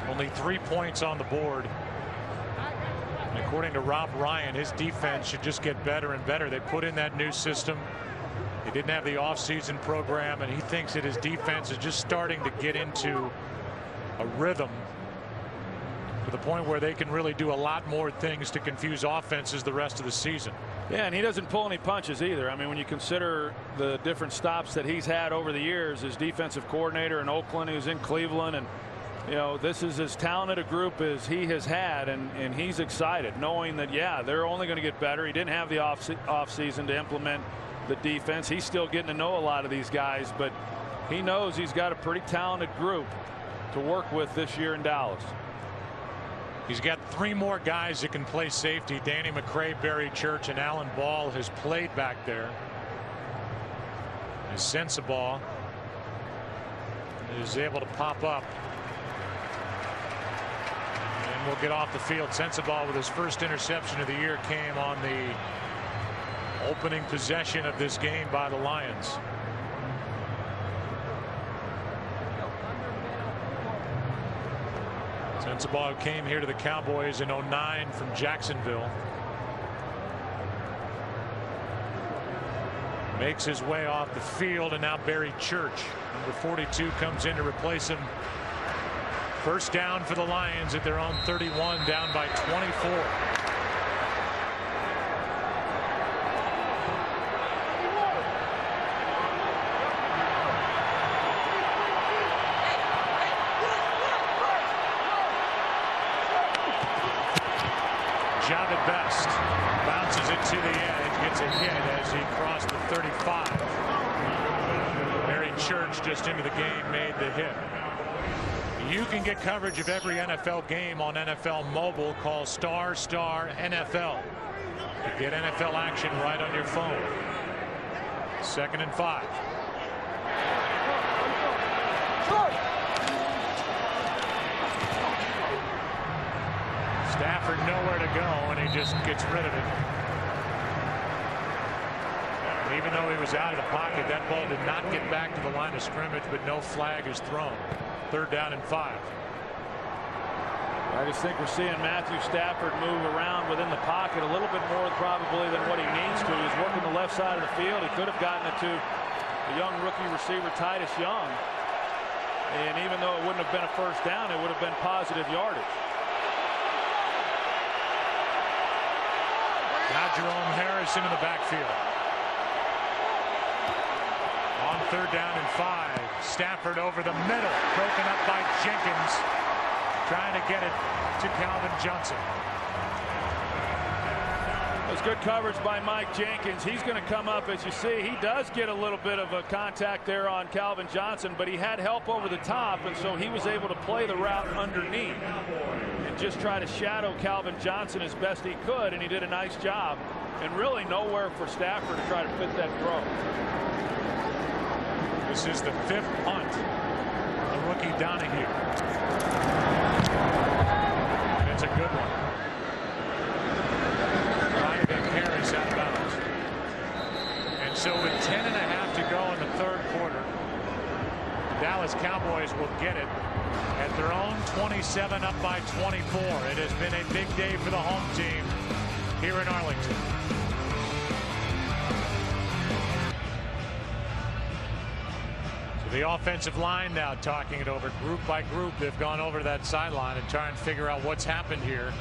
Only 3 points on the board. And according to Rob Ryan, his defense should just get better and better. They put in that new system. They didn't have the offseason program, and he thinks that his defense is just starting to get into a rhythm, to the point where they can really do a lot more things to confuse offenses the rest of the season. Yeah, and he doesn't pull any punches either. I mean, when you consider the different stops that he's had over the years, his defensive coordinator in Oakland, who's in Cleveland, and this is as talented a group as he has had, and he's excited knowing that, yeah, they're only going to get better. He didn't have the off season to implement the defense. He's still getting to know a lot of these guys, but he knows he's got a pretty talented group to work with this year in Dallas. He's got 3 more guys that can play safety. Danny McCray, Barry Church, and Alan Ball has played back there. As Sensabaugh is able to pop up and will get off the field. Sensabaugh, with his first interception of the year, came on the opening possession of this game by the Lions. Sensabaugh came here to the Cowboys in '09 from Jacksonville. Makes his way off the field, and now Barry Church, number 42, comes in to replace him. First down for the Lions at their own 31, down by 24. Javid Best bounces it to the edge, gets a hit as he crossed the 35. Barry Church, just into the game, made the hit. You can get coverage of every NFL game on NFL Mobile. Call ** NFL to get NFL action right on your phone. 2nd and 5. Stafford nowhere to go, and he just gets rid of it. And even though he was out of the pocket, that ball did not get back to the line of scrimmage, but no flag is thrown. 3rd down and 5. I just think we're seeing Matthew Stafford move around within the pocket a little bit more probably than what he needs to. He's working the left side of the field. He could have gotten it to the young rookie receiver Titus Young, and even though it wouldn't have been a first down, it would have been positive yardage. Now Jerome Harris into the backfield. On 3rd down and 5. Stafford over the middle, broken up by Jenkins, trying to get it to Calvin Johnson. was good coverage by Mike Jenkins. He's going to come up, as you see. He does get a little bit of a contact there on Calvin Johnson, but he had help over the top, and so he was able to play the route underneath and just try to shadow Calvin Johnson as best he could, and he did a nice job. And really nowhere for Stafford to try to fit that throw. This is the 5th punt. The rookie Donahue. And it's a good one. Harris out of bounds. And so with 10.5 to go in the 3rd quarter, the Dallas Cowboys will get it at their own 27, up by 24. It has been a big day for the home team here in Arlington. So the offensive line now talking it over group by group. They've gone over that sideline and try and figure out what's happened here.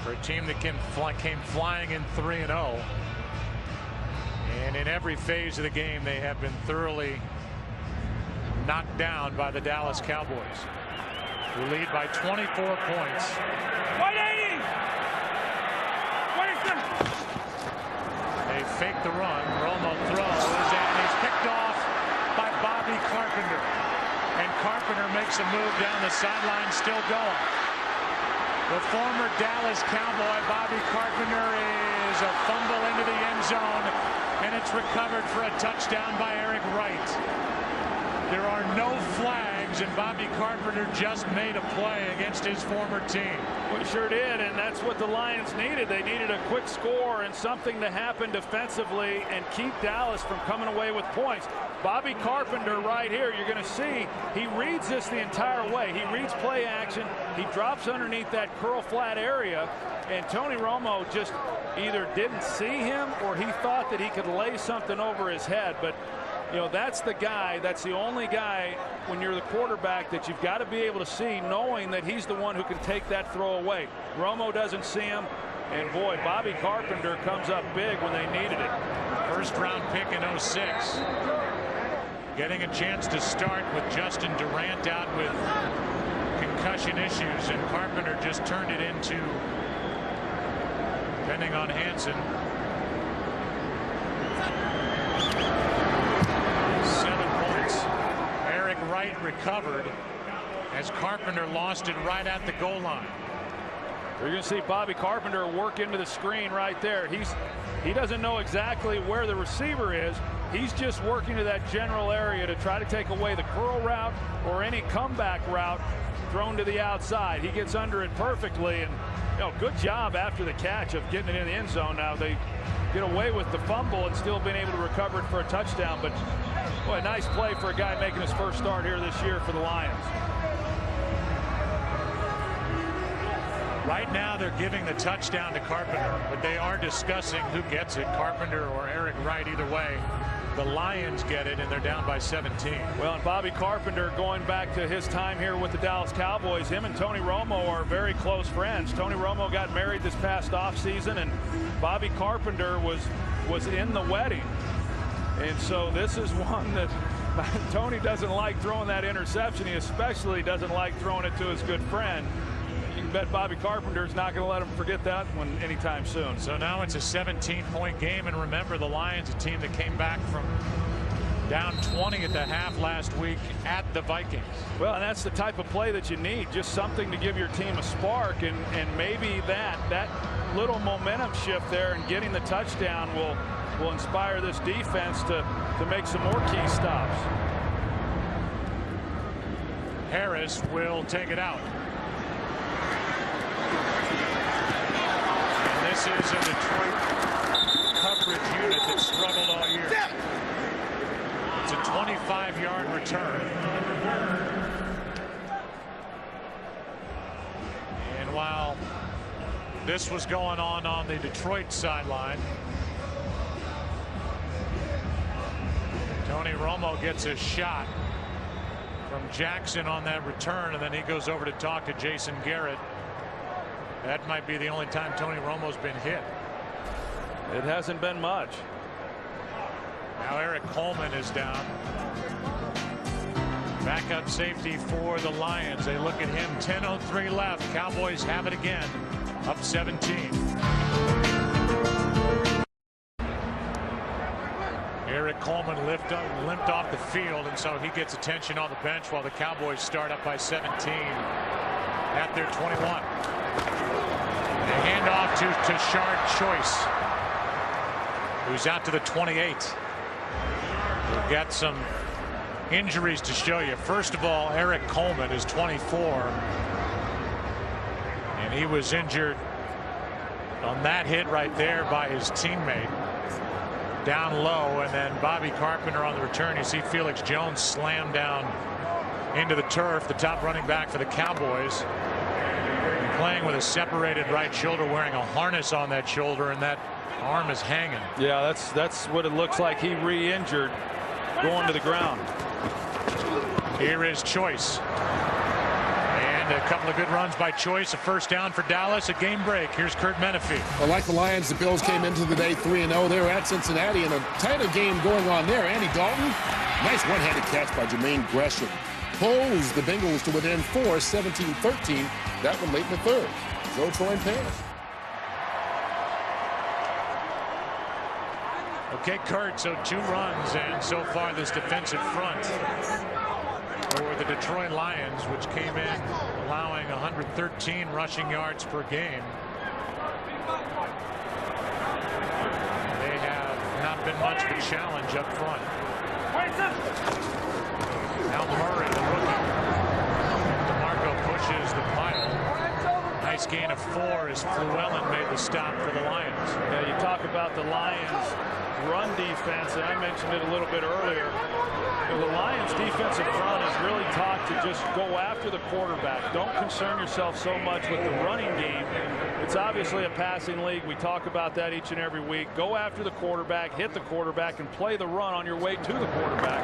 For a team that came flying in 3-0, and in every phase of the game they have been thoroughly knocked down by the Dallas Cowboys, who lead by 24 points. 180. They fake the run. Romo throws, and he's picked off by Bobby Carpenter, and Carpenter makes a move down the sideline, still going. The former Dallas Cowboy, Bobby Carpenter, is a fumble into the end zone, and it's recovered for a touchdown by Eric Wright. There are no flags, and Bobby Carpenter just made a play against his former team. Well, he sure did, and that's what the Lions needed. They needed a quick score and something to happen defensively and keep Dallas from coming away with points. Bobby Carpenter right here, you're going to see, he reads this the entire way. He reads play action. He drops underneath that curl flat area, and Tony Romo just either didn't see him or he thought that he could lay something over his head. But you know, that's the guy, that's the only guy when you're the quarterback that you've got to be able to see, knowing that he's the one who can take that throw away. Romo doesn't see him, and boy, Bobby Carpenter comes up big when they needed it. 1st round pick in 06. Getting a chance to start with Justin Durant out with concussion issues, and Carpenter just turned it into, depending on Hansen, 7 points. Eric Wright recovered as Carpenter lost it right at the goal line. You're going to see Bobby Carpenter work into the screen right there. He doesn't know exactly where the receiver is. He's just working to that general area to try to take away the curl route or any comeback route thrown to the outside. He gets under it perfectly, and you know, good job after the catch of getting it in the end zone. Now they get away with the fumble and still being able to recover it for a touchdown, but boy, a nice play for a guy making his first start here this year for the Lions. Right now they're giving the touchdown to Carpenter, but they are discussing who gets it, Carpenter or Eric Wright. Either way, the Lions get it, and they're down by 17. Well, and Bobby Carpenter, going back to his time here with the Dallas Cowboys, him and Tony Romo are very close friends. Tony Romo got married this past offseason, and Bobby Carpenter was in the wedding. And so this is one that Tony doesn't like throwing that interception. He especially doesn't like throwing it to his good friend. You can bet Bobby Carpenter's not going to let him forget that one anytime soon. So now it's a 17-point game, and remember, the Lions, a team that came back from down 20 at the half last week at the Vikings. Well, and that's the type of play that you need, just something to give your team a spark, and maybe that little momentum shift there and getting the touchdown will inspire this defense to make some more key stops. Harris will take it out. And this is a Detroit coverage unit that struggled all year. It's a 25-yard return. And while this was going on the Detroit sideline, Tony Romo gets a shot from Jackson on that return, and then he goes over to talk to Jason Garrett. That might be the only time Tony Romo's been hit. It hasn't been much. Now Eric Coleman is down. Backup safety for the Lions. They look at him. 10:03 left. Cowboys have it again. Up 17. Eric Coleman limped off the field, and so he gets attention on the bench while the Cowboys start up by 17 at their 21. A handoff to Tashard Choice, who's out to the 28. We've got some injuries to show you. First of all, Eric Coleman is 24, and he was injured on that hit right there by his teammate down low, and then Bobby Carpenter on the return. You see Felix Jones slam down into the turf, the top running back for the Cowboys, playing with a separated right shoulder, wearing a harness on that shoulder, and that arm is hanging. Yeah, that's what it looks like. He re-injured going to the ground. Here is Choice, and a couple of good runs by Choice. A first down for Dallas. A game break. Here's Kurt Menefee. Well, like the Lions, the Bills came into the day 3-0. They're at Cincinnati, and a tighter game going on there. Andy Dalton, nice one-handed catch by Jermaine Gresham, pulls the Bengals to within 4, 17-13. That one late in the third. Joe Troy pass. Okay, Kurt, so 2 runs, and so far this defensive front for the Detroit Lions, which came in allowing 113 rushing yards per game. They have not been much of a challenge up front. Now Murray, the rookie. DeMarco pushes the pile. Nice gain of 4 as Llewellyn made the stop for the Lions. Yeah, you talk about the Lions run defense, and I mentioned it a little bit earlier. The Lions defensive front is really taught to just go after the quarterback. Don't concern yourself so much with the running game. It's obviously a passing league. We talk about that each and every week. Go after the quarterback, hit the quarterback, and play the run on your way to the quarterback.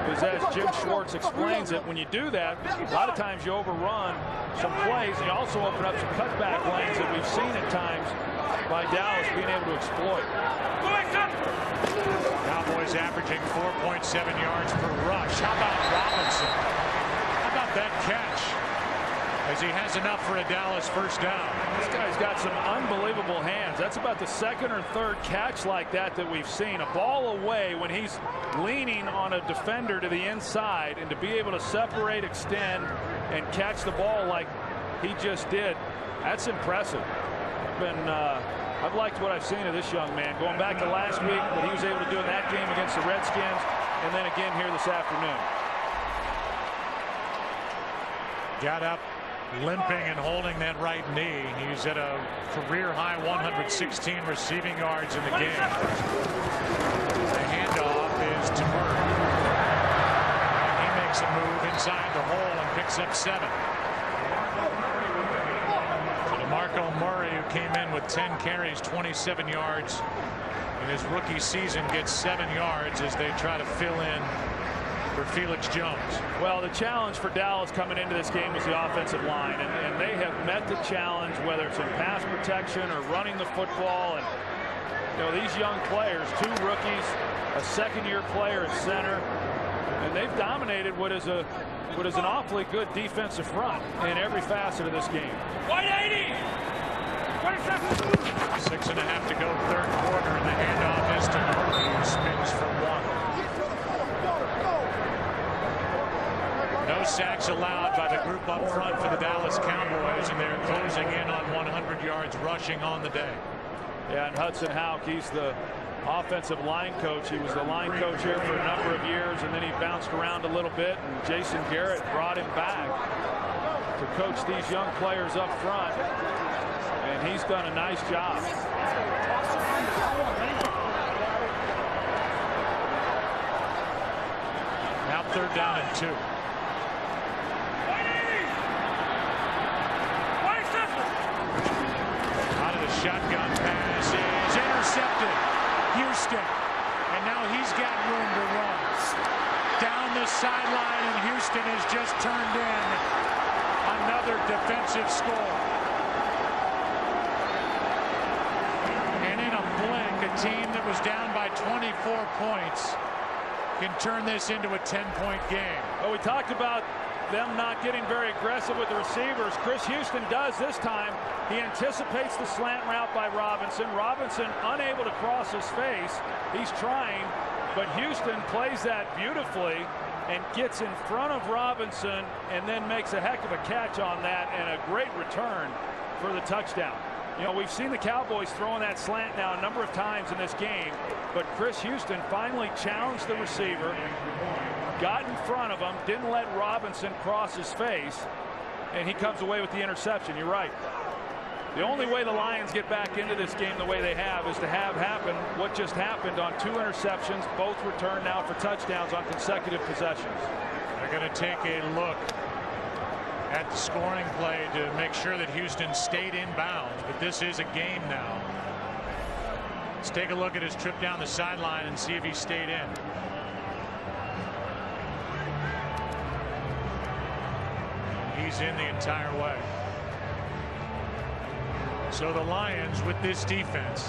Because as Jim Schwartz explains it, when you do that, a lot of times you overrun some plays. You also open up some cutback lanes that we've seen at times by Dallas being able to exploit. Cowboys averaging 4.7 yards per rush. How about Robinson? How about that catch? As he has enough for a Dallas first down. This guy's got some unbelievable hands. That's about the 2nd or 3rd catch like that we've seen. A ball away when he's leaning on a defender to the inside, and to be able to separate, extend, and catch the ball like he just did, that's impressive. I've liked what I've seen of this young man. Going back to last week, what he was able to do in that game against the Redskins, and then again here this afternoon. Got up, limping and holding that right knee. He's at a career-high 116 receiving yards in the game. The handoff is to Murray. He makes a move inside the hole and picks up 7. Marco Murray, who came in with 10 carries, 27 yards in his rookie season, gets 7 yards as they try to fill in for Felix Jones. Well, the challenge for Dallas coming into this game was the offensive line, and they have met the challenge, whether it's in pass protection or running the football. And you know, these young players, 2 rookies, a 2nd-year player at center, and they've dominated what is an awfully good defensive front in every facet of this game. 180! 6.5 to go, 3rd quarter, and the handoff is to Murray, who spins for 1. No sacks allowed by the group up front for the Dallas Cowboys, and they're closing in on 100 yards rushing on the day. Yeah, and Hudson Houck, he's the offensive line coach. He was the line coach here for a number of years, and then he bounced around a little bit, and Jason Garrett brought him back to coach these young players up front, and he's done a nice job. Now 3rd down and 2. Out of the shotgun pass is intercepted. Houston, and now he's got room to run down the sideline, and Houston has just turned in another defensive score. And in a blink, a team that was down by 24 points can turn this into a 10-point game. Well, we talked about them not getting very aggressive with the receivers. Chris Houston does this time. He anticipates the slant route by Robinson. Robinson unable to cross his face. He's trying, But Houston plays that beautifully and gets in front of Robinson and then makes a heck of a catch on that and a great return for the touchdown. You know, we've seen the Cowboys throwing that slant now a number of times in this game, but Chris Houston finally challenged the receiver, got in front of him, didn't let Robinson cross his face, and he comes away with the interception. You're right. The only way the Lions get back into this game the way they have is to have happen what just happened on 2 interceptions, both returned now for touchdowns on consecutive possessions. They're going to take a look at the scoring play to make sure that Houston stayed in bounds, but this is a game now. Let's take a look at his trip down the sideline and see if he stayed in. He's in the entire way. So the Lions, with this defense,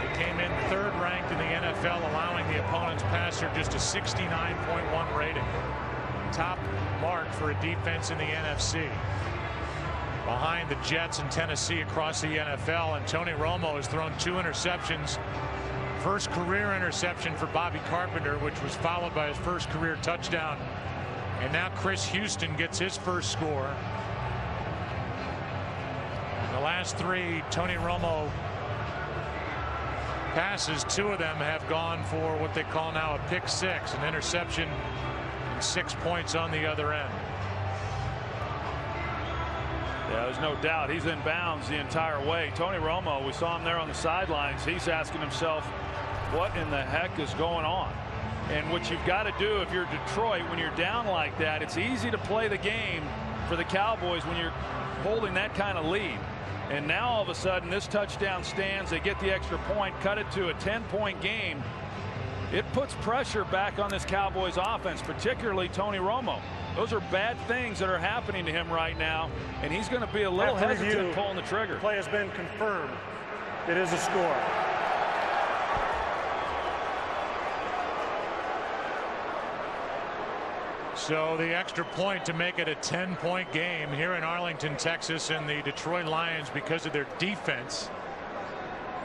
they came in 3rd ranked in the NFL, allowing the opponent's passer just a 69.1 rating. Top mark for a defense in the NFC. Behind the Jets and Tennessee across the NFL, and Tony Romo has thrown 2 interceptions. First career interception for Bobby Carpenter, which was followed by his first career touchdown. And now Chris Houston gets his first score. The last 3 Tony Romo passes, 2 of them have gone for what they call now a pick 6, an interception, and 6 points on the other end. Yeah, there's no doubt he's in bounds the entire way. Tony Romo, we saw him there on the sidelines. He's asking himself, what in the heck is going on? And what you've got to do if you're Detroit, when you're down like that, it's easy to play the game for the Cowboys when you're holding that kind of lead. And now all of a sudden this touchdown stands. They get the extra point, cut it to a 10-point game. It puts pressure back on this Cowboys offense, particularly Tony Romo. Those are bad things that are happening to him right now, and he's going to be a little hesitant pulling the trigger. The play has been confirmed. It is a score. So the extra point to make it a 10-point game here in Arlington, Texas, and the Detroit Lions, because of their defense,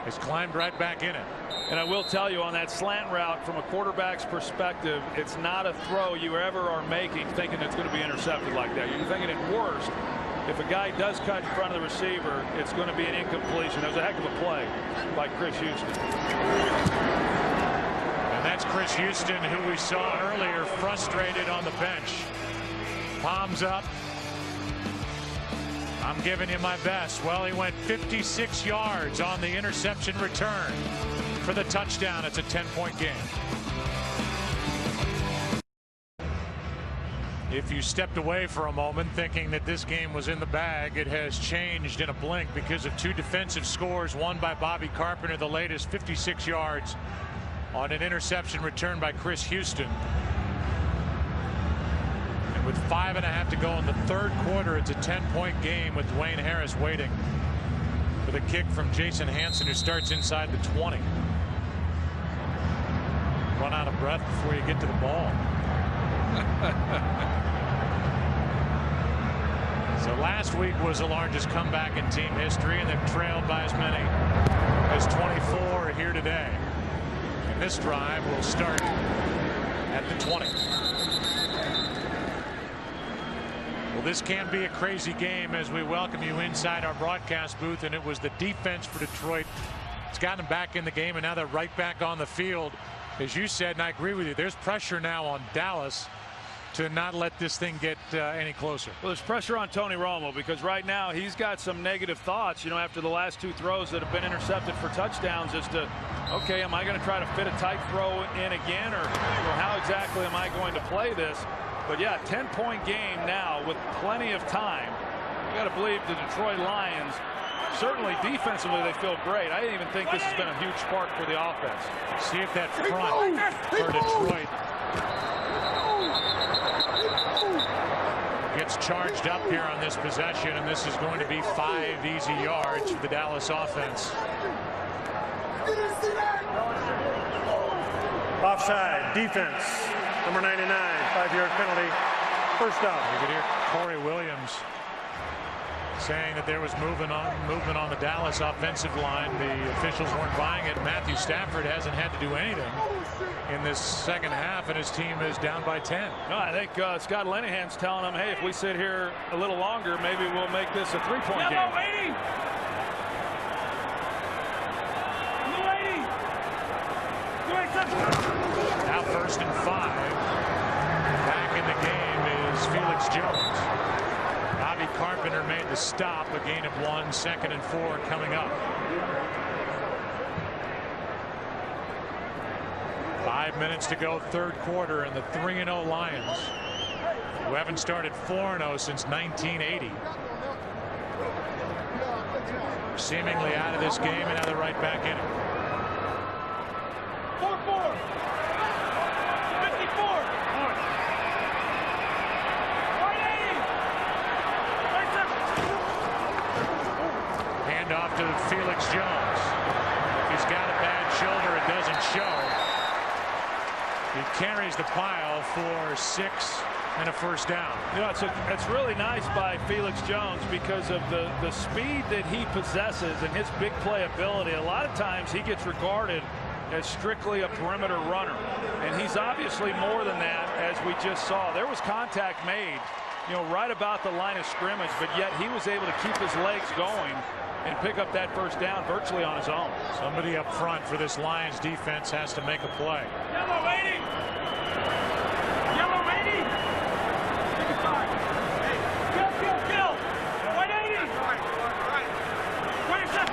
has climbed right back in it. And I will tell you, on that slant route, from a quarterback's perspective, it's not a throw you ever are making thinking it's going to be intercepted like that. You're thinking at worst, if a guy does cut in front of the receiver, it's going to be an incompletion. It was a heck of a play by Chris Houston. And that's Chris Houston, who we saw earlier frustrated on the bench. Palms up. I'm giving you my best. Well, he went 56 yards on the interception return for the touchdown. It's a 10-point game. If you stepped away for a moment thinking that this game was in the bag, it has changed in a blink because of 2 defensive scores, one by Bobby Carpenter, the latest, 56 yards on an interception return by Chris Houston. And with 5.5 to go in the 3rd quarter, it's a 10-point game with Dwayne Harris waiting for the kick from Jason Hanson, who starts inside the 20. Run out of breath before you get to the ball. So last week was the largest comeback in team history, and they've trailed by as many as 24 here today. And this drive will start at the 20. Well, this can be a crazy game as we welcome you inside our broadcast booth, and it was the defense for Detroit. It's gotten them back in the game, and now they're right back on the field. As you said, and I agree with you, there's pressure now on Dallas to not let this thing get any closer. Well, there's pressure on Tony Romo because right now he's got some negative thoughts, you know, after the last 2 throws that have been intercepted for touchdowns as to, okay, am I going to try to fit a tight throw in again, or how exactly am I going to play this? But yeah, 10-point game now with plenty of time. You got to believe the Detroit Lions, certainly defensively, they feel great. I didn't even think this has been a huge spark for the offense. See if that front for Detroit gets charged up here on this possession, and this is going to be 5 easy yards for the Dallas offense. Offside, defense, number 99, 5-yard penalty, first down. You could hear Corey Williams saying that there was movement on the Dallas offensive line. The officials weren't buying it. Matthew Stafford hasn't had to do anything in this second half, and his team is down by 10. No, I think Scott Linehan's telling him, hey, if we sit here a little longer, maybe we'll make this a 3-point game. Now 1st and 5. Back in the game is Felix Jones. Bobby Carpenter made the stop. A gain of 1. 2nd and 4 coming up. 5 minutes to go, 3rd quarter, and the 3-0 Lions, who haven't started 4-0 since 1980, seemingly out of this game, and now they're right back in it. 4-4. 54. Handoff to Felix Jones. If he's got a bad shoulder, it doesn't show. He carries the pile for 6 and a 1st down. You know, it's really nice by Felix Jones because of the speed that he possesses and his big play ability. A lot of times he gets regarded as strictly a perimeter runner, and he's obviously more than that, as we just saw. There was contact made, you know, right about the line of scrimmage, but yet he was able to keep his legs going and pick up that 1st down virtually on his own. Somebody up front for this Lions defense has to make a play. Yellow lady. Yellow lady. 55. Hey, kill. 180. 27.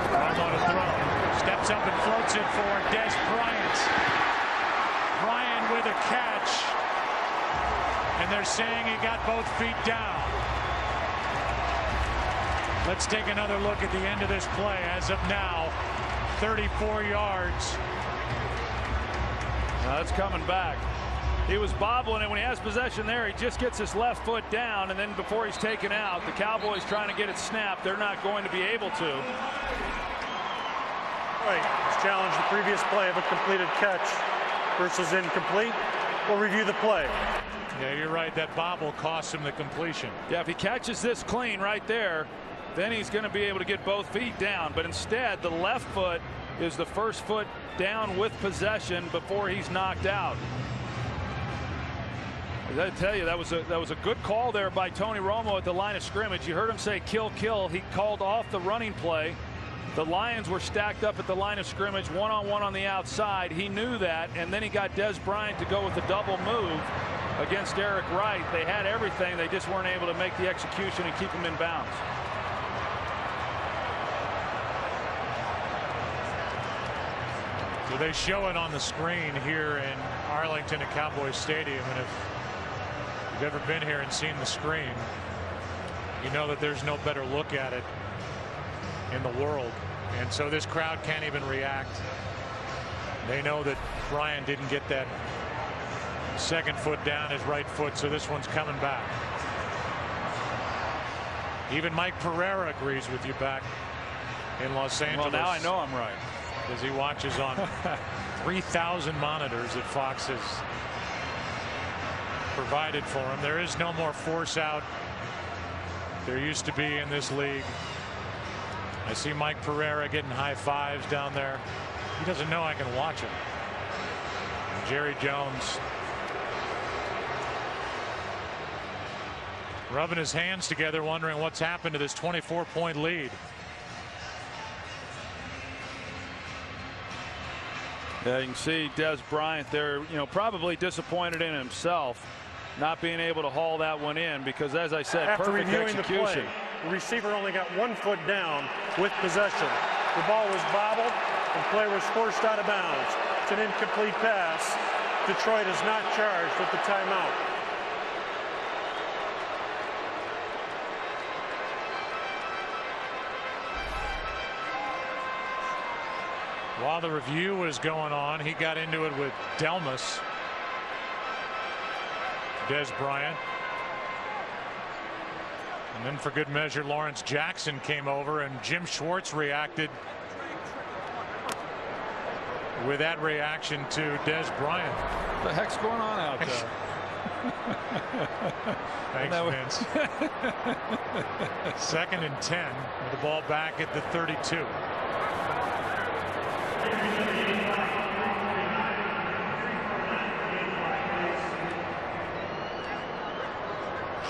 Romo to throw. Steps up and floats it for Des Bryant. Bryant with a catch. And they're saying he got both feet down. Let's take another look at the end of this play. As of now, 34 yards. Now it's coming back. He was bobbling, and when he has possession there, he just gets his left foot down, and then before he's taken out, the Cowboys trying to get it snapped. They're not going to be able to. Right. He's challenged the previous play of a completed catch versus incomplete. We'll review the play. Yeah, you're right. That bobble costs him the completion. Yeah, if he catches this clean right there, then he's going to be able to get both feet down. But instead, the left foot is the first foot down with possession before he's knocked out. I tell you, that was a good call there by Tony Romo at the line of scrimmage. You heard him say kill. He called off the running play. The Lions were stacked up at the line of scrimmage, one-on-one on the outside. He knew that, and then he got Des Bryant to go with the double move against Eric Wright. They had everything. They just weren't able to make the execution and keep him in bounds. So they show it on the screen here in Arlington at Cowboys Stadium, and if you've ever been here and seen the screen, you know that there's no better look at it in the world. And so this crowd can't even react. They know that Brian didn't get that second foot down, his right foot, so this one's coming back. Even Mike Pereira agrees with you back in Los Angeles. Well, now I know I'm right, as he watches on 3,000 monitors that Fox has provided for him. There is no more force out there used to be in this league. I see Mike Pereira getting high fives down there. He doesn't know I can watch him. Jerry Jones rubbing his hands together, wondering what's happened to this 24-point lead. Yeah, you can see Des Bryant there, probably disappointed in himself not being able to haul that one in, because, as I said, after perfect reviewing execution. The play, the receiver only got 1 foot down with possession. The ball was bobbled and play was forced out of bounds. It's an incomplete pass. Detroit is not charged with the timeout. While the review was going on, he got into it with Delmas. Des Bryant. And then for good measure, Lawrence Jackson came over, and Jim Schwartz reacted with that reaction to Des Bryant. What the heck's going on out there? Thanks, Vince. 2nd and 10 with the ball back at the 32.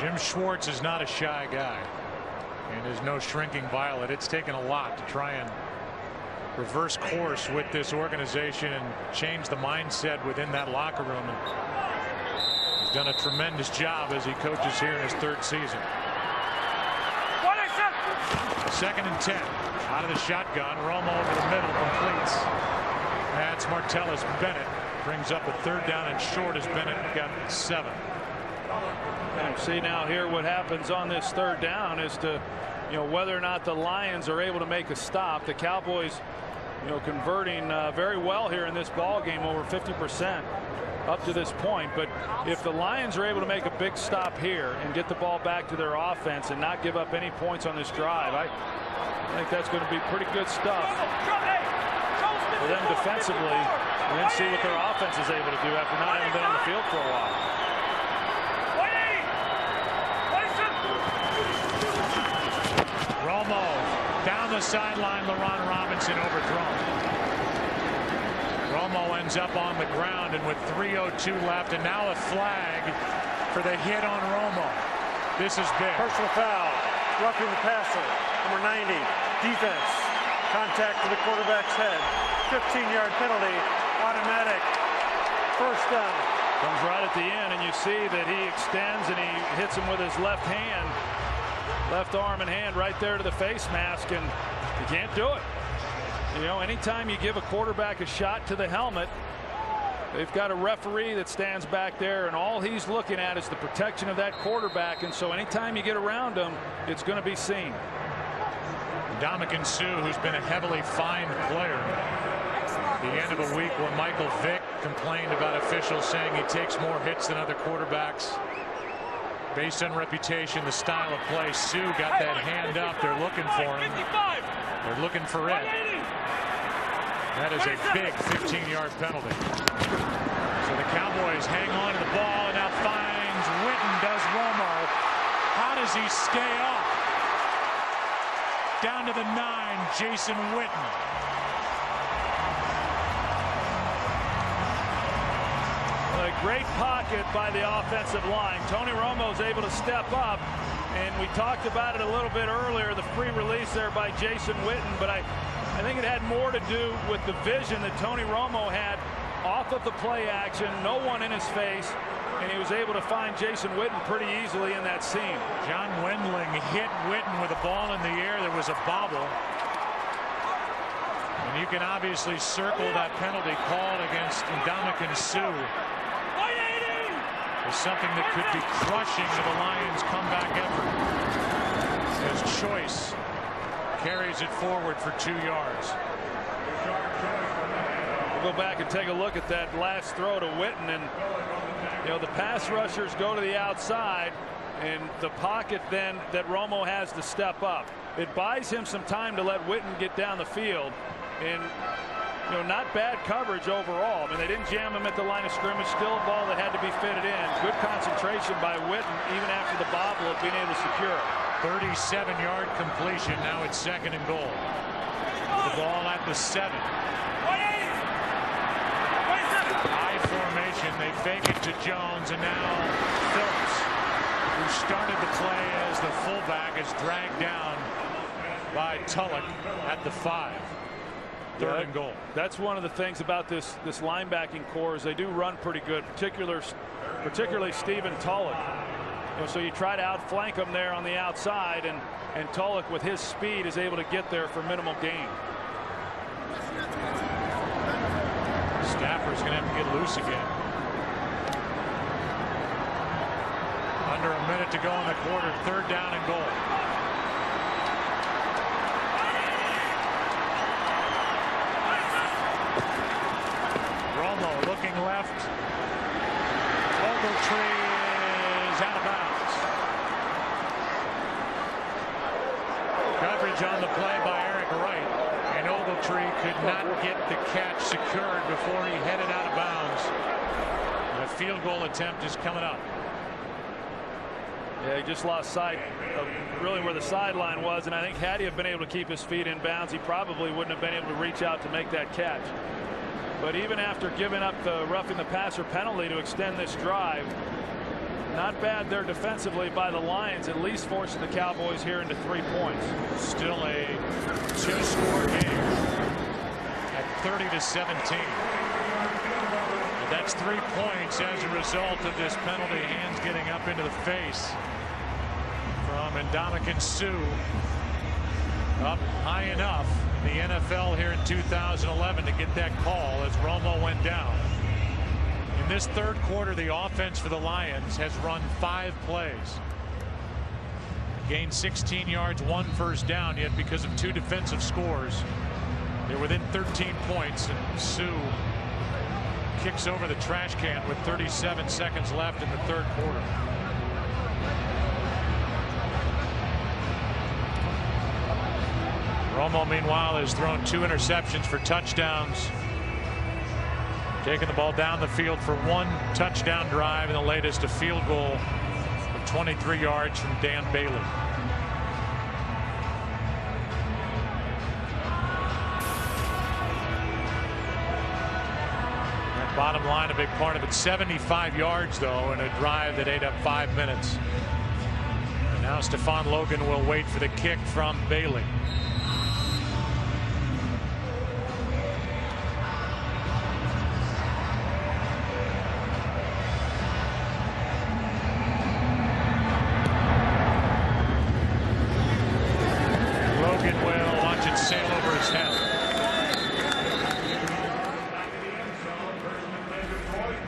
Jim Schwartz is not a shy guy and is no shrinking violet. It's taken a lot to try and reverse course with this organization and change the mindset within that locker room. And he's done a tremendous job as he coaches here in his 3rd season. 2nd and 10 out of the shotgun. Romo over the middle, completes. That's Martellus Bennett. Brings up a 3rd down and short as Bennett got 7. And see now here what happens on this 3rd down is to, whether or not the Lions are able to make a stop. The Cowboys, converting very well here in this ball game, over 50% up to this point. But if the Lions are able to make a big stop here and get the ball back to their offense and not give up any points on this drive, I think that's going to be pretty good stuff for them defensively, and then see what their offense is able to do after not having been on the field for a while. Romo down the sideline. LaRon Robinson overthrown. Romo ends up on the ground, and with 3:02 left, and now a flag for the hit on Romo. This is big. Personal foul. Roughing the passer. Number 90. Defense. Contact to the quarterback's head. 15-yard penalty. Automatic. 1st down. Comes right at the end, and you see that he extends and he hits him with his left hand. Left arm and hand right there to the face mask, and you can't do it. Anytime you give a quarterback a shot to the helmet, they've got a referee that stands back there, and all he's looking at is the protection of that quarterback. And so anytime you get around him, it's going to be seen. Ndamukong Suh, who's been a heavily fined player. At the end of a week where Michael Vick complained about officials saying he takes more hits than other quarterbacks. Based on reputation, the style of play, Suh got that hand up. They're looking for him. They're looking for it. That is a big 15-yard penalty. So the Cowboys hang on to the ball, and now finds Witten, does Romo. How does he stay up? Down to the 9, Jason Witten. A great pocket by the offensive line. Tony Romo's able to step up, and we talked about it a little bit earlier, the free release there by Jason Witten, but I think it had more to do with the vision that Tony Romo had off of the play action, no one in his face, and he was able to find Jason Witten pretty easily in that scene. John Wendling hit Witten with a ball in the air. There was a bobble. And you can obviously circle that penalty called against Ndamukong Suh as something that could be crushing to the Lions' comeback effort. As Choice carries it forward for 2 yards. We'll go back and take a look at that last throw to Witten, and the pass rushers go to the outside, and the pocket then that Romo has to step up. It buys him some time to let Witten get down the field, and not bad coverage overall. I mean, they didn't jam him at the line of scrimmage. Still a ball that had to be fitted in. Good concentration by Witten, even after the bobble of being able to secure it. 37-yard completion. Now it's 2nd and goal. With the ball at the 7. High formation. They fake it to Jones, and now Phillips, who started the play as the fullback, is dragged down by Tulloch at the 5. 3rd and goal. That's one of the things about this linebacking core is they do run pretty good, particularly Stephen Tulloch. So you try to outflank him there on the outside, and Tulloch with his speed is able to get there for minimal gain. Stafford's going to have to get loose again. Under a minute to go in the quarter. 3rd down and goal. Looking left. Ogletree is out of bounds. Coverage on the play by Eric Wright, and Ogletree could not get the catch secured before he headed out of bounds. A field goal attempt is coming up. Yeah, he just lost sight of really where the sideline was, and I think had he have been able to keep his feet in bounds, he probably wouldn't have been able to reach out to make that catch. But even after giving up the roughing the passer penalty to extend this drive, not bad there defensively by the Lions, at least forcing the Cowboys here into 3 points. Still a 2-score game at 30-17. That's 3 points as a result of this penalty, hands getting up into the face from Ndamukong Suh. Up high enough in the NFL here in 2011 to get that call as Romo went down. In this third quarter, the offense for the Lions has run 5 plays. Gained 16 yards, 1 first down, yet because of 2 defensive scores, they're within 13 points, and Suh kicks over the trash can with 37 seconds left in the third quarter. Romo, meanwhile, has thrown 2 interceptions for touchdowns. Taking the ball down the field for 1 touchdown drive, and the latest a field goal of 23 yards from Dan Bailey. That bottom line, a big part of it. 75 yards, though, in a drive that ate up 5 minutes. And now Stephon Logan will wait for the kick from Bailey.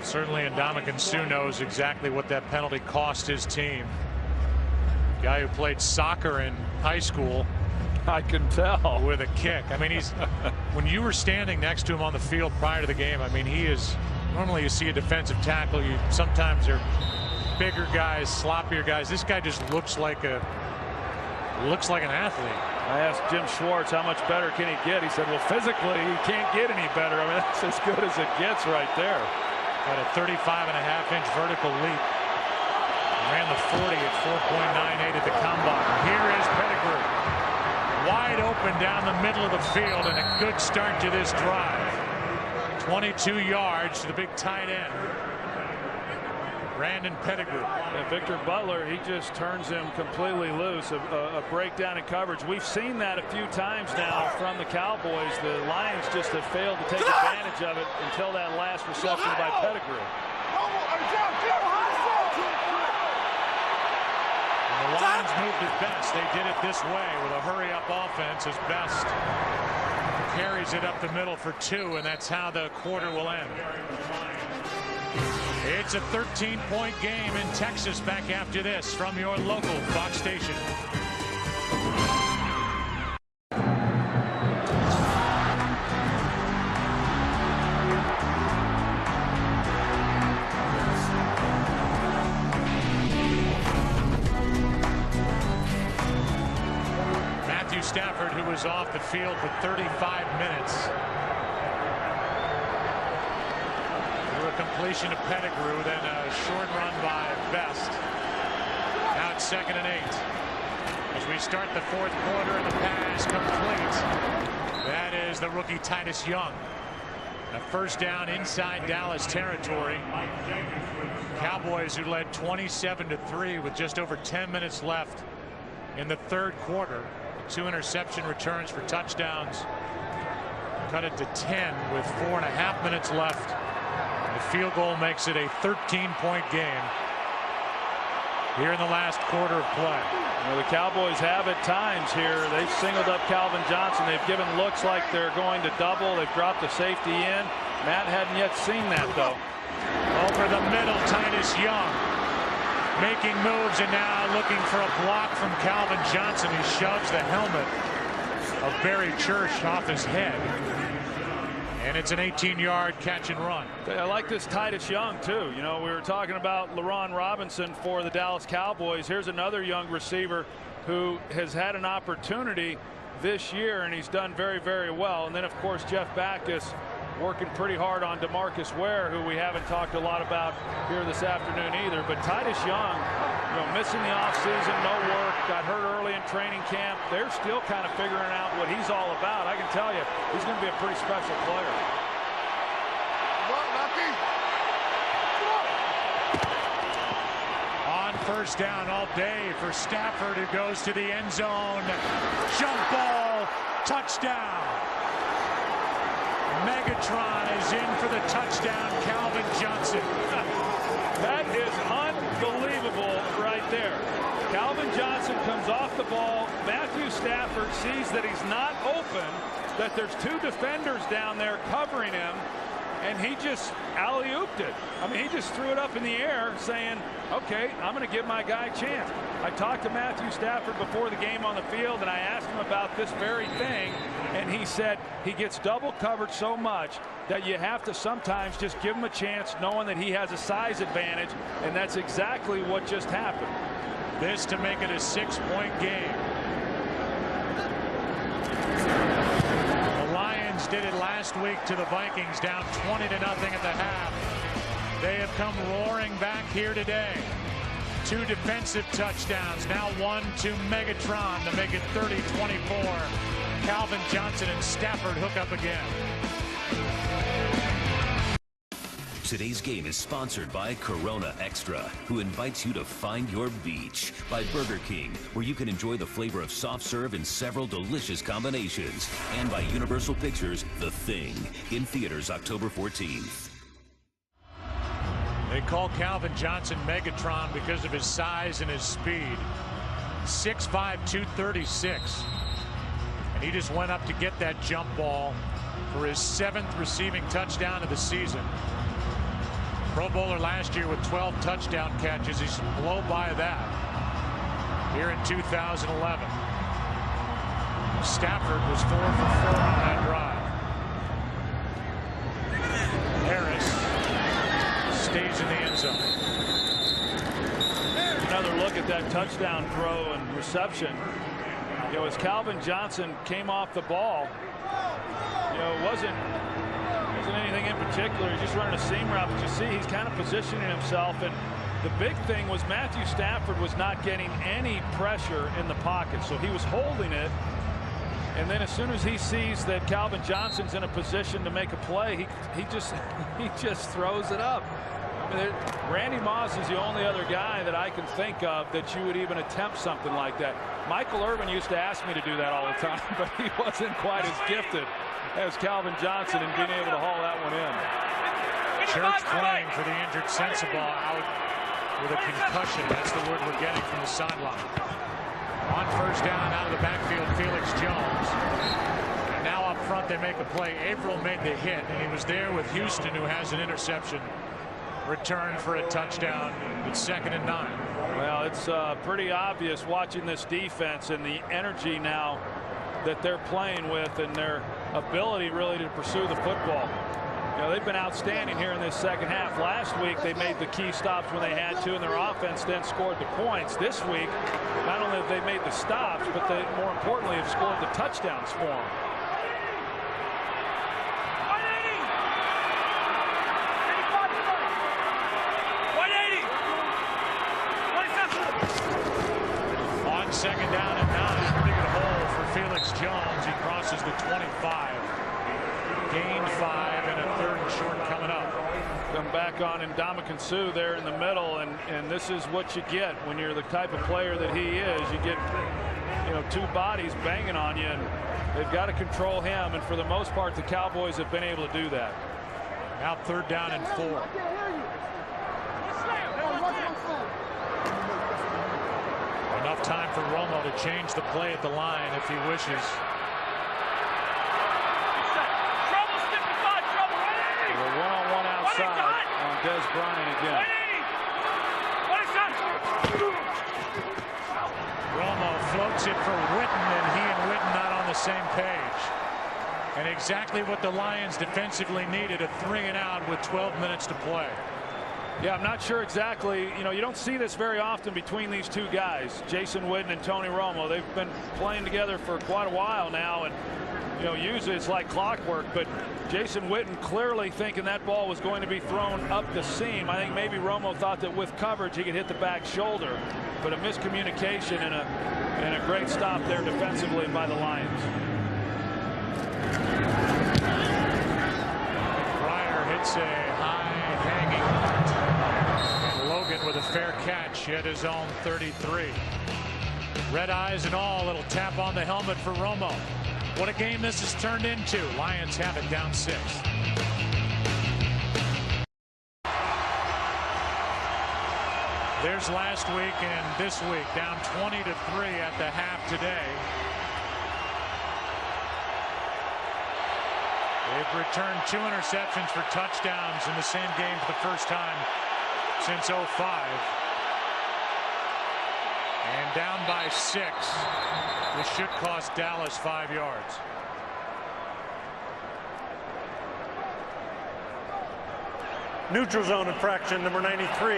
Certainly Ndamukong Suh knows exactly what that penalty cost his team. Guy who played soccer in high school. I can tell. With a kick. I mean, he's when you were standing next to him on the field prior to the game, I mean, he is normally you see a defensive tackle. You sometimes are bigger guys, sloppier guys. This guy just looks like an athlete. I asked Jim Schwartz how much better can he get. He said, well, physically he can't get any better. I mean, that's as good as it gets right there. Got a 35.5-inch vertical leap. Ran the 40 at 4.98 at the combine. Here is Pettigrew. Wide open down the middle of the field, and a good start to this drive. 22 yards to the big tight end, Brandon Pettigrew. And Victor Butler, he just turns him completely loose. A breakdown in coverage. We've seen that a few times now from the Cowboys. The Lions just have failed to take advantage of it until that last reception by Pettigrew. And the Lions moved it best. They did it this way with a hurry-up offense as Best carries it up the middle for 2, and that's how the quarter will end. It's a 13-point game in Texas. Back after this from your local Fox station. Matthew Stafford, who was off the field for 35 minutes. Completion of Pettigrew, then a short run by Best. Now it's 2nd and 8. As we start the fourth quarter and the pass complete. That is the rookie Titus Young. A first down inside Dallas territory. Cowboys, who led 27-3 with just over 10 minutes left in the third quarter. 2 interception returns for touchdowns. Cut it to 10 with 4.5 minutes left. The field goal makes it a 13-point game here in the last quarter of play. Well, the Cowboys have at times here. They've singled up Calvin Johnson. They've given looks like they're going to double. They've dropped the safety in. Matt hadn't yet seen that, though. Over the middle, Titus Young making moves, and now looking for a block from Calvin Johnson. He shoves the helmet of Barry Church off his head. And it's an 18-yard catch and run. I like this Titus Young, too. You know, we were talking about LaRon Robinson for the Dallas Cowboys. Here's another young receiver who has had an opportunity this year, and he's done very, very well. And then, of course, Jeff Backus working pretty hard on DeMarcus Ware, who we haven't talked a lot about here this afternoon either. But Titus Young, missing the offseason, no work, got hurt early in training camp. They're still kind of figuring out what he's all about. I can tell you, he's going to be a pretty special player. On first down all day for Stafford, who goes to the end zone. Jump ball, touchdown. Megatron is in for the touchdown. Calvin Johnson. That is unbelievable right there. Calvin Johnson comes off the ball. Matthew Stafford sees that he's not open, that there's two defenders down there covering him, and he just alley-ooped it. I mean, he just threw it up in the air saying, okay, I'm going to give my guy a chance. I talked to Matthew Stafford before the game on the field, and I asked him about this very thing, and he said he gets double covered so much that you have to sometimes just give him a chance knowing that he has a size advantage, and that's exactly what just happened. This to make it a 6-point game. The Lions did it last week to the Vikings, down 20-0 at the half. They have come roaring back here today. 2 defensive touchdowns, now 1 to Megatron to make it 30-24. Calvin Johnson and Stafford hook up again. Today's game is sponsored by Corona Extra, who invites you to find your beach. By Burger King, where you can enjoy the flavor of soft serve in several delicious combinations. And by Universal Pictures, The Thing, in theaters October 14th. They call Calvin Johnson Megatron because of his size and his speed. 6'5", 236. And he just went up to get that jump ball for his 7th receiving touchdown of the season. Pro Bowler last year with 12 touchdown catches. He should blow by that here in 2011. Stafford was 4 for 4 on that drive. Harris stays in the end zone. Another look at that touchdown throw and reception. As Calvin Johnson came off the ball, it wasn't anything in particular. He's just running a seam route, but you see he's kind of positioning himself, and the big thing was Matthew Stafford was not getting any pressure in the pocket, so he was holding it, and then as soon as he sees that Calvin Johnson's in a position to make a play, he just throws it up. I mean, Randy Moss is the only other guy that I can think of that you would even attempt something like that. Michael Irvin used to ask me to do that all the time, but he wasn't quite as gifted as Calvin Johnson in being able to haul that one in. Church playing for the injured Sensabaugh out with a concussion. That's the word we're getting from the sideline. On first down out of the backfield, Felix Jones. And now up front they make a play. April made the hit, and he was there with Houston, who has an interception. Return for a touchdown. It's 2nd and 9. Well, it's pretty obvious watching this defense and the energy now that they're playing with and their ability really to pursue the football. They've been outstanding here in this second half. Last week they made the key stops when they had to, and their offense then scored the points. This week, not only have they made the stops, but they more importantly have scored the touchdowns for them. Second down and 9. Pretty good hole for Felix Jones. He crosses the 25. Gained 5 and a 3rd and short coming up. Come back on Ndamukong Suh there in the middle, and this is what you get when you're the type of player that he is. You get 2 bodies banging on you, and they've got to control him, and for the most part the Cowboys have been able to do that. Now 3rd down and 4. Enough time for Romo to change the play at the line if he wishes. The one-on-one outside on Des Bryant again. Romo floats it for Witten, and he and Witten not on the same page. And exactly what the Lions defensively needed, a 3-and-out with 12 minutes to play. Yeah, I'm not sure exactly. You don't see this very often between these two guys, Jason Witten and Tony Romo. They've been playing together for quite a while now, and usually it's like clockwork, but Jason Witten clearly thinking that ball was going to be thrown up the seam. I think maybe Romo thought that with coverage he could hit the back shoulder, but a miscommunication and a great stop there defensively by the Lions. Pryor hits a high hanging. Logan with a fair catch at his own 33. Red eyes and all, little tap on the helmet for Romo. What a game this has turned into. Lions have it down 6. There's last week and this week, down 20-3 at the half today. They've returned 2 interceptions for touchdowns in the same game for the first time since 05. And down by 6. This should cost Dallas 5 yards. Neutral zone infraction, number 93.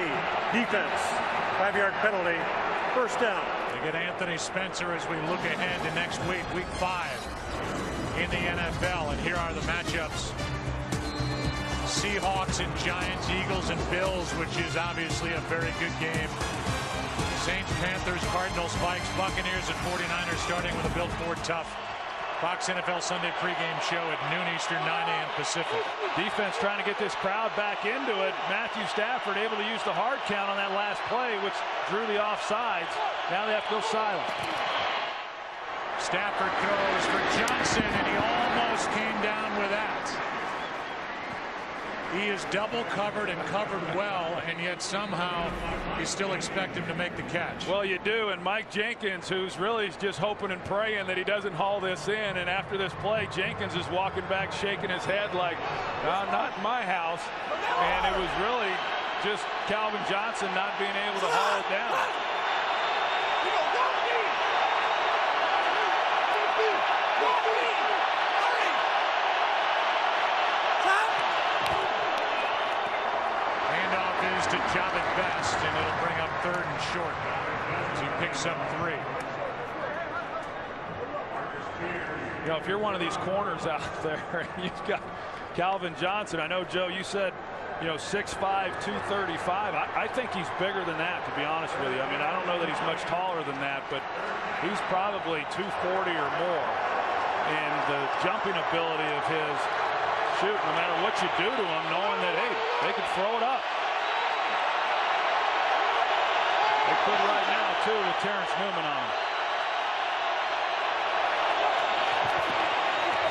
Defense. 5-yard penalty. First down. They get Anthony Spencer as we look ahead to next week, week 5 in the NFL. And here are the matchups. Seahawks and Giants, Eagles and Bills, which is obviously a very good game. Saints, Panthers, Cardinals, Vikes, Buccaneers, and 49ers starting with a Built Ford Tough. Fox NFL Sunday pregame show at noon Eastern, 9 a.m. Pacific. Defense trying to get this crowd back into it. Matthew Stafford able to use the hard count on that last play, which drew the offsides. Now they have to go silent. Stafford goes for Johnson, and he almost came down with that. He is double covered and covered well, and yet somehow you still expect him to make the catch. Well, you do, and Mike Jenkins, who's really just hoping and praying that he doesn't haul this in, and after this play, Jenkins is walking back shaking his head like, not in my house, and it was really just Calvin Johnson not being able to haul it down. To Javon Best, and it'll bring up 3rd and short. So he picks up 3. If you're one of these corners out there, you've got Calvin Johnson. I know, Joe, you said, 6'5", 235. I think he's bigger than that, to be honest with you. I mean, I don't know that he's much taller than that, but he's probably 240 or more. And the jumping ability of his, no matter what you do to him, knowing that, hey, they could throw it up. They could right now, too, with Terrence Newman on.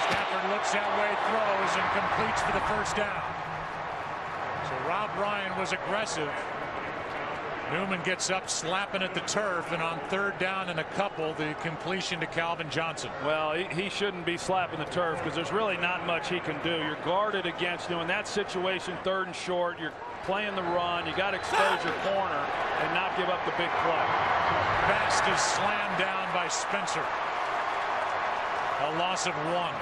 Stafford looks that way, throws, and completes for the first down. So Rob Ryan was aggressive. Newman gets up, slapping at the turf, and on 3rd down and a couple, the completion to Calvin Johnson. Well, he shouldn't be slapping the turf because there's really not much he can do. You're guarded against him in that situation, 3rd and short. You're playing the run. You got to expose your corner and not give up the big play. Best is slammed down by Spencer. A loss of 1.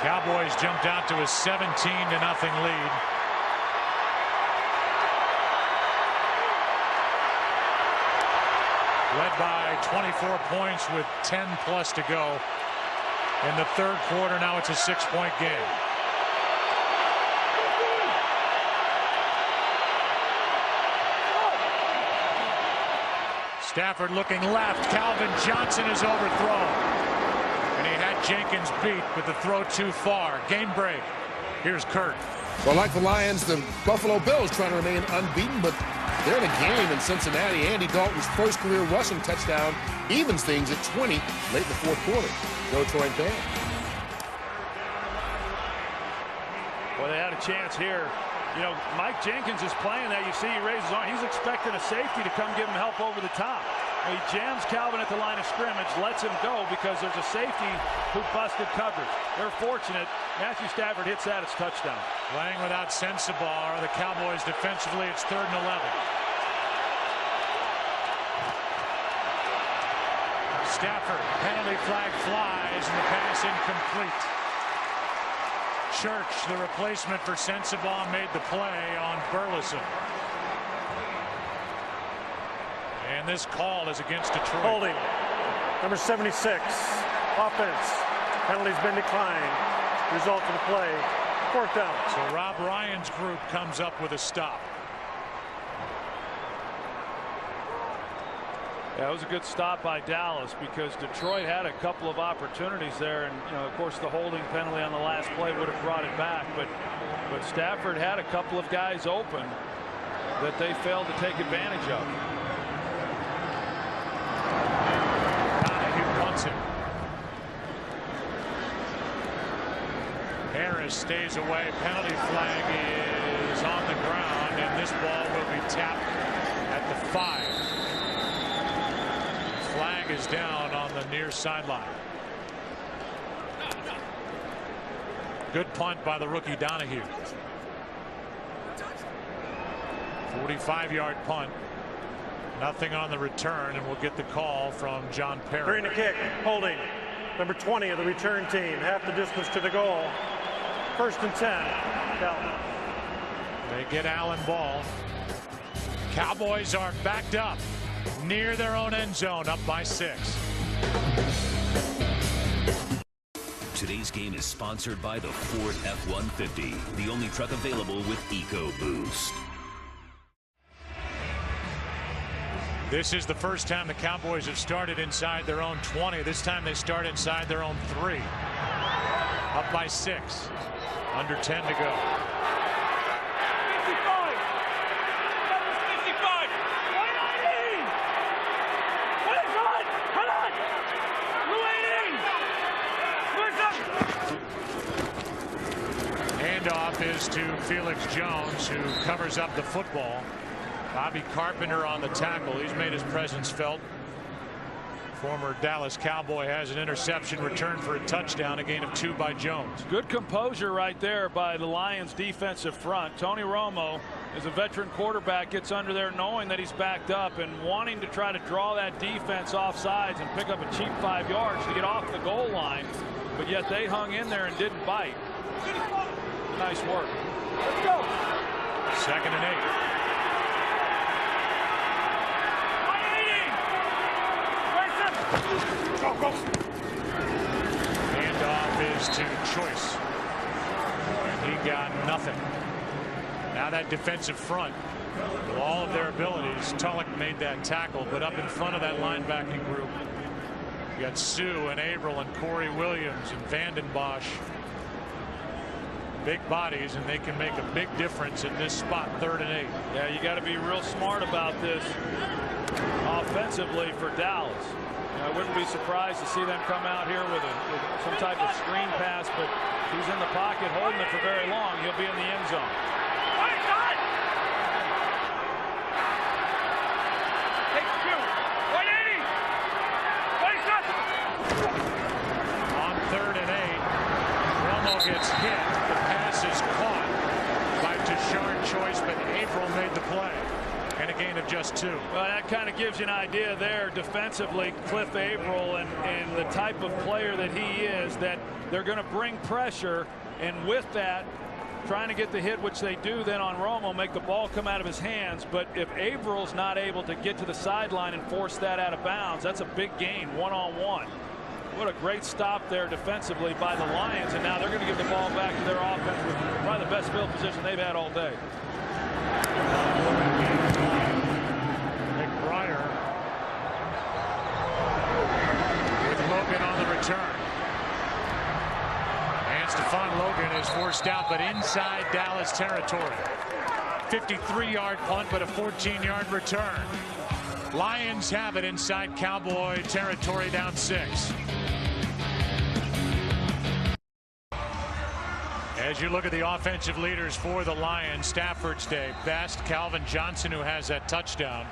Cowboys jumped out to a 17-0 lead. Led by 24 points with 10 plus to go in the 3rd quarter. Now it's a 6-point game. Stafford looking left. Calvin Johnson is overthrown. And he had Jenkins beat, but the throw too far. Game break. Here's Kurt. Well, like the Lions, the Buffalo Bills trying to remain unbeaten, but they're in a game in Cincinnati. Andy Dalton's first career rushing touchdown evens things at 20 late in the 4th quarter. Go Troy and Pan. Well, they had a chance here. Mike Jenkins is playing that. You see he raises his arm. He's expecting a safety to come give him help over the top. He jams Calvin at the line of scrimmage, lets him go because there's a safety who busted coverage. They're fortunate. Matthew Stafford hits that. It's touchdown. Playing without Sensabaugh are the Cowboys defensively. It's 3rd and 11. Stafford, penalty flag flies, and the pass incomplete. Church, the replacement for Sensabaugh, made the play on Burleson. And this call is against Detroit. Holding. Number 76. Offense. Penalty's been declined. Result of the play. 4th down. So Rob Ryan's group comes up with a stop. Yeah, it was a good stop by Dallas because Detroit had a couple of opportunities there, and of course the holding penalty on the last play would have brought it back, but Stafford had a couple of guys open that they failed to take advantage of. Donahue punts him. Harris stays away. Penalty flag is on the ground, and this ball will be tapped at the 5. Flag is down on the near sideline. Good punt by the rookie Donahue. 45-yard punt. Nothing on the return, and we'll get the call from John Perry. Green to kick. Holding. Number 20 of the return team. Half the distance to the goal. 1st and 10. Dalton. They get Allen ball. Cowboys are backed up near their own end zone, up by 6. Today's game is sponsored by the Ford F-150, the only truck available with EcoBoost. This is the first time the Cowboys have started inside their own 20. This time they start inside their own 3. Up by 6. Under 10 to go. 55. 190. What is on? Hold on. Handoff is to Felix Jones, who covers up the football. Bobby Carpenter on the tackle. He's made his presence felt. Former Dallas Cowboy has an interception, returned for a touchdown, a gain of 2 by Jones. Good composure right there by the Lions defensive front. Tony Romo, as a veteran quarterback, gets under there knowing that he's backed up and wanting to try to draw that defense off sides and pick up a cheap 5 yards to get off the goal line, but yet they hung in there and didn't bite. Nice work. Let's go. 2nd and 8. Go, go. Handoff is to Choice. And he got nothing. Now that defensive front, with all of their abilities, Tulloch made that tackle, but up in front of that linebacking group, you got Sue and Averill and Corey Williams and Vanden Bosch. Big bodies, and they can make a big difference in this spot, 3rd and 8. Yeah, you got to be real smart about this offensively for Dallas. I wouldn't be surprised to see them come out here with some type of screen pass, but he's in the pocket holding it for very long. He'll be in the end zone. On 3rd and 8, Romo gets hit. The pass is caught by Tashard Choice, but Averill made the play. And a gain of just 2. Well, that kind of gives you an idea there defensively, Cliff Averill and the type of player that he is, that they're going to bring pressure, and with that, trying to get the hit, which they do then on Romo, make the ball come out of his hands. But if Averill's not able to get to the sideline and force that out of bounds, that's a big gain, one-on-one. What a great stop there defensively by the Lions, and now they're going to give the ball back to their offense with probably the best field position they've had all day. McBriar with Logan on the return. And Stephon Logan is forced out, but inside Dallas territory. 53-yard punt, but a 14-yard return. Lions have it inside Cowboy territory, down 6. As you look at the offensive leaders for the Lions, Stafford's day best. Calvin Johnson, who has that touchdown.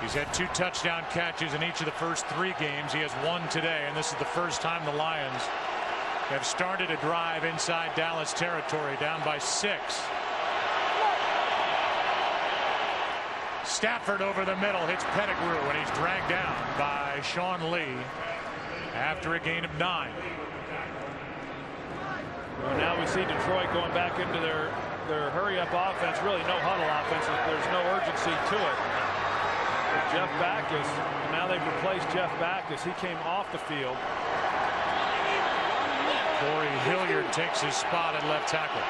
He's had 2 touchdown catches in each of the first 3 games. He has 1 today, and this is the first time the Lions have started a drive inside Dallas territory, down by 6. Stafford over the middle, hits Pettigrew, and he's dragged down by Sean Lee after a gain of 9. Well, now we see Detroit going back into their hurry-up offense. Really no huddle offense. There's no urgency to it. Jeff Backus, now they've replaced Jeff Backus. He came off the field. Corey Hilliard takes his spot at left tackle.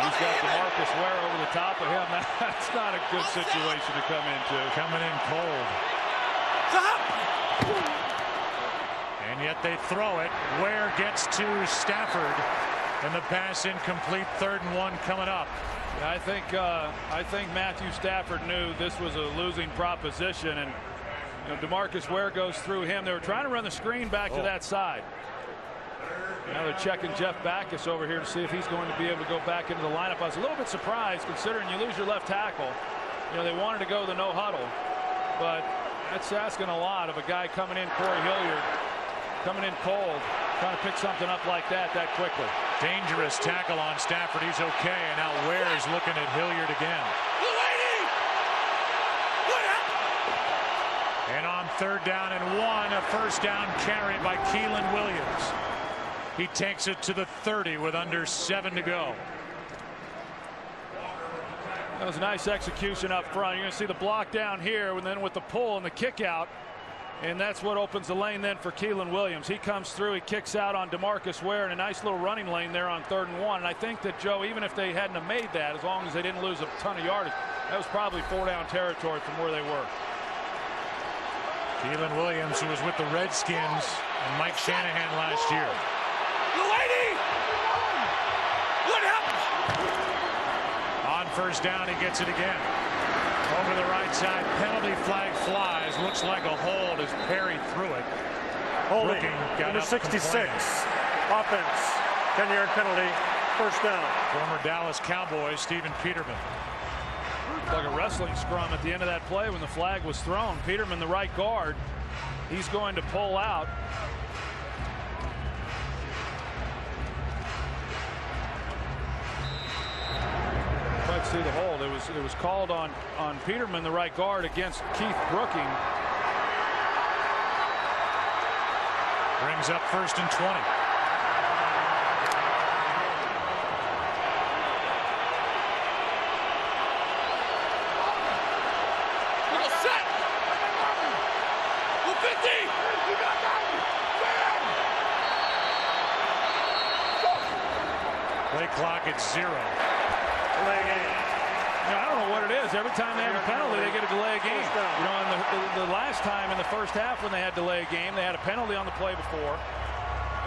He's got DeMarcus Ware over the top of him. That's not a good situation to come into. Coming in cold. And yet they throw it. Ware gets to Stafford. And the pass incomplete. 3rd and 1 coming up. I think Matthew Stafford knew this was a losing proposition, and DeMarcus Ware goes through him. They were trying to run the screen back to that side. Now they're checking Jeff Backus over here to see if he's going to be able to go back into the lineup. I was a little bit surprised considering you lose your left tackle. They wanted to go the no huddle, but that's asking a lot of a guy coming in, Corey Hilliard, coming in cold, trying to pick something up like that quickly. Dangerous tackle on Stafford. He's okay. And now Ware is looking at Hilliard again. And on 3rd down and 1, a 1st down carry by Keelan Williams. He takes it to the 30 with under 7 to go. That was a nice execution up front. You're going to see the block down here, and then with the pull and the kick out. And that's what opens the lane then for Keelan Williams. He comes through, he kicks out on DeMarcus Ware in a nice little running lane there on 3rd and 1. And I think that, Joe, even if they hadn't have made that, as long as they didn't lose a ton of yardage, that was probably 4-down territory from where they were. Keelan Williams, who was with the Redskins and Mike Shanahan last year. What happened? On 1st down, he gets it again. Over the right side, penalty flag flies. Looks like a hold as Perry threw it. Holding, number 66. Offense, 10-yard penalty, 1st down. Former Dallas Cowboys, Stephen Peterman. Like a wrestling scrum at the end of that play when the flag was thrown. Peterman, the right guard, he's going to pull out. Quite see the hold. It was called on Peterman, the right guard, against Keith Brooking. Brings up 1st and 20. Play clock at 0. Delay game. I don't know what it is. Every time they have a penalty, they get a delay of game. The last time in the 1st half when they had delay of game, they had a penalty on the play before,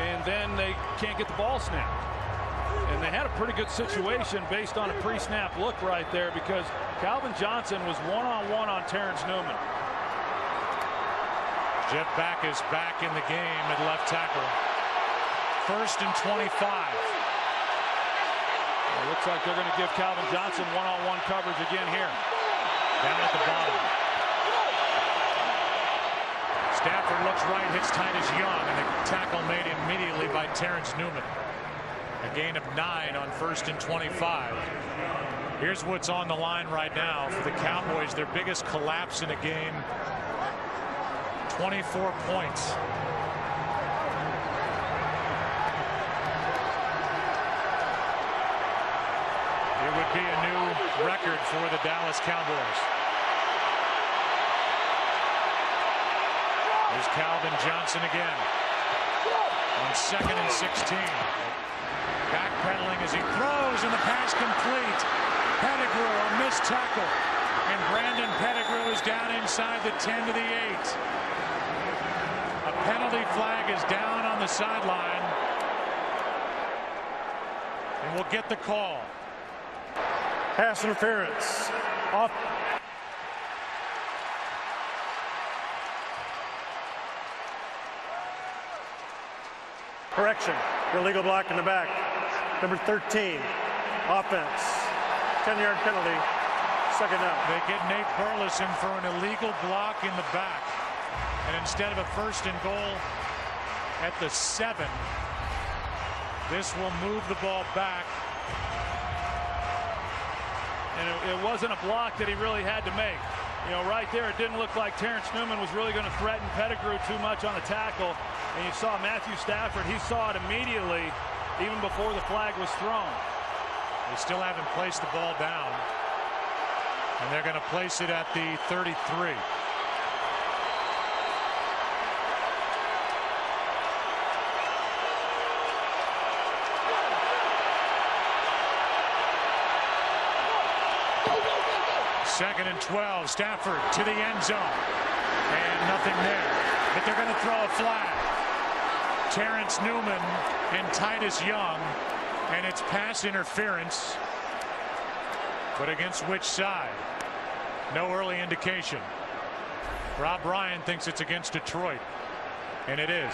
and then they can't get the ball snapped. And they had a pretty good situation based on a pre-snap look right there because Calvin Johnson was one-on-one on Terrence Newman. Jeff Backus back in the game at left tackle. 1st and 25. It looks like they're going to give Calvin Johnson one-on-one coverage again here. Down at the bottom. Stafford looks right, hits Titus Young, and the tackle made immediately by Terrence Newman. A gain of 9 on 1st and 25. Here's what's on the line right now for the Cowboys. Their biggest collapse in a game. 24 points. It would be a new record for the Dallas Cowboys. There's Calvin Johnson again on 2nd and 16. Backpedaling as he throws, and the pass complete. Pettigrew, a missed tackle, and Brandon Pettigrew is down inside the 10 to the 8. A penalty flag is down on the sideline, and we'll get the call. Pass interference. Off. Correction. Illegal block in the back. Number 13. Offense. 10-yard penalty. 2nd down. They get Nate Burleson for an illegal block in the back. And instead of a 1st and goal at the 7, this will move the ball back. And it wasn't a block that he really had to make. You know, right there, it didn't look like Terrence Newman was really going to threaten Pettigrew too much on the tackle. And you saw Matthew Stafford, he saw it immediately, even before the flag was thrown. They still haven't placed the ball down. And they're going to place it at the 33. Second and 12. Stafford to the end zone. And nothing there. But they're going to throw a flag. Terrence Newman and Titus Young. And it's pass interference. But against which side? No early indication. Rob Ryan thinks it's against Detroit. And it is.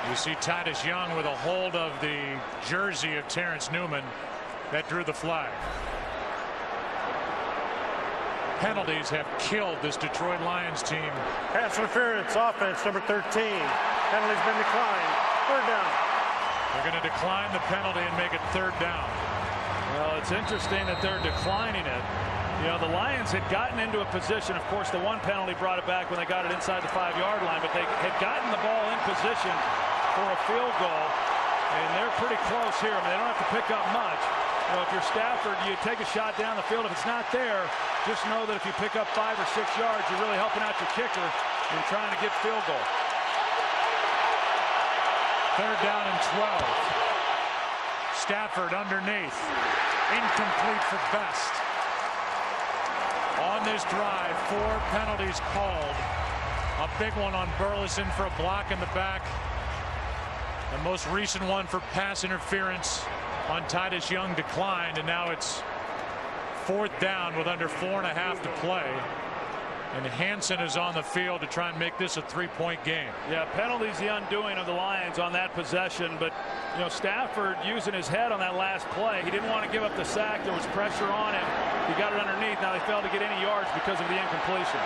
You see Titus Young with a hold of the jersey of Terrence Newman that drew the flag. Penalties have killed this Detroit Lions team. Pass interference, offense number 13. Penalty's been declined. Third down. They're going to decline the penalty and make it third down. Well, it's interesting that they're declining it. You know, the Lions had gotten into a position. Of course, the one penalty brought it back when they got it inside the 5-yard line, but they had gotten the ball in position for a field goal, and they're pretty close here. I mean, they don't have to pick up much. You know, if you're Stafford, you take a shot down the field. If it's not there, just know that if you pick up 5 or 6 yards, you're really helping out your kicker and trying to get field goal. Third down and 12. Stafford underneath. Incomplete for Best. On this drive, 4 penalties called. A big one on Burleson for a block in the back. The most recent one for pass interference on Titus Young declined, and now it's fourth down with under 4.5 to play. And Hansen is on the field to try and make this a 3-point game. Yeah, penalties the undoing of the Lions on that possession, but you know, Stafford using his head on that last play. He didn't want to give up the sack. There was pressure on him. He got it underneath. Now they failed to get any yards because of the incompletion.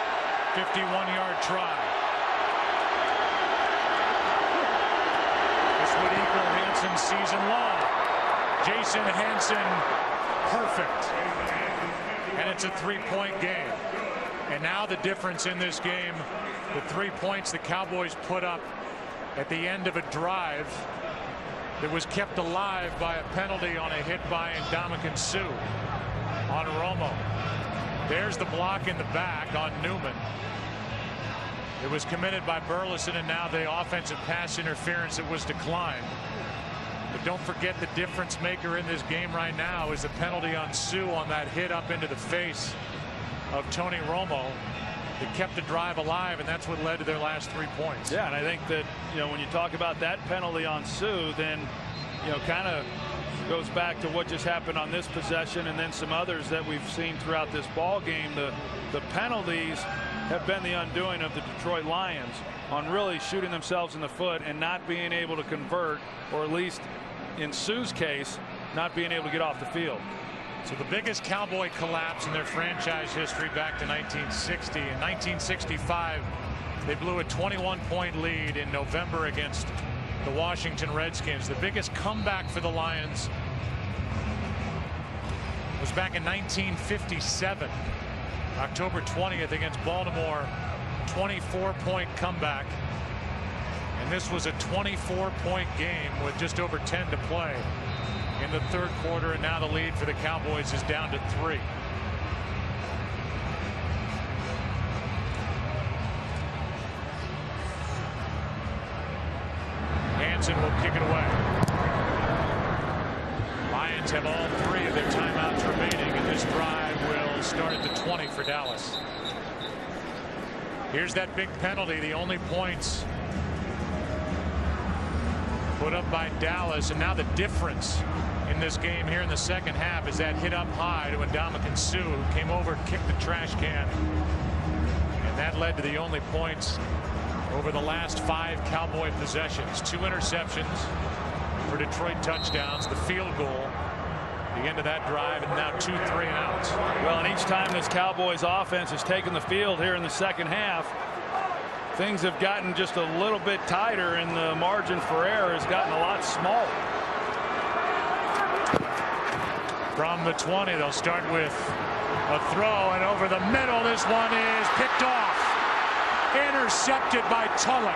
51-yard try. This would equal Hansen's season long. Jason Hansen, perfect. And it's a 3-point game. And now the difference in this game, the 3 points the Cowboys put up at the end of a drive that was kept alive by a penalty on a hit by Ndamukong Suh on Romo. There's the block in the back on Newman. It was committed by Burleson, and now the offensive pass interference that was declined. But don't forget, the difference maker in this game right now is the penalty on Suh on that hit up into the face of Tony Romo that kept the drive alive, and that's what led to their last 3 points. Yeah, and I think that, you know, when you talk about that penalty on Suh, then, you know, kind of goes back to what just happened on this possession and then some others that we've seen throughout this ball game. The penalties have been the undoing of the Detroit Lions on really shooting themselves in the foot and not being able to convert, or at least in Suh's case, not being able to get off the field. So the biggest Cowboy collapse in their franchise history back to 1960. In 1965, they blew a 21-point lead in November against the Washington Redskins. The biggest comeback for the Lions was back in 1957, October 20th against Baltimore. 24-point comeback. And this was a 24-point game with just over 10 to play in the third quarter, and now the lead for the Cowboys is down to 3. Hansen will kick it away. Lions have all 3 of their timeouts remaining, and this drive will start at the 20 for Dallas. Here's that big penalty, the only points put up by Dallas, and now the difference in this game here in the second half is that hit up high to Ndamukong Suh, who came over, kicked the trash can, and that led to the only points over the last 5 Cowboy possessions. 2 interceptions for Detroit touchdowns, the field goal, the end of that drive, and now 2 3-and-outs. Well, and each time this Cowboys offense has taken the field here in the second half, things have gotten just a little bit tighter, and the margin for error has gotten a lot smaller. From the 20, they'll start with a throw, and over the middle, this one is picked off. Intercepted by Tulloch.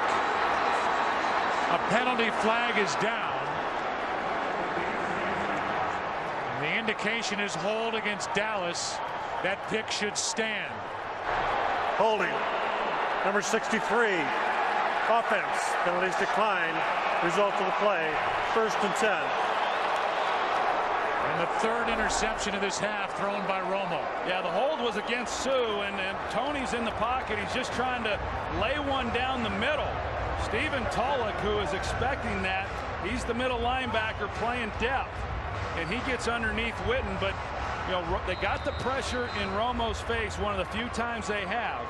A penalty flag is down. And the indication is hold against Dallas. That pick should stand. Holding. Number 63. Offense. Penalties decline. Result of the play. 1st and 10. And the 3rd interception of this half thrown by Romo. Yeah, the hold was against Sue, and Tony's in the pocket. He's just trying to lay one down the middle. Stephen Tulloch, who is expecting that, he's the middle linebacker playing depth, and he gets underneath Witten, but you know, they got the pressure in Romo's face one of the few times they have,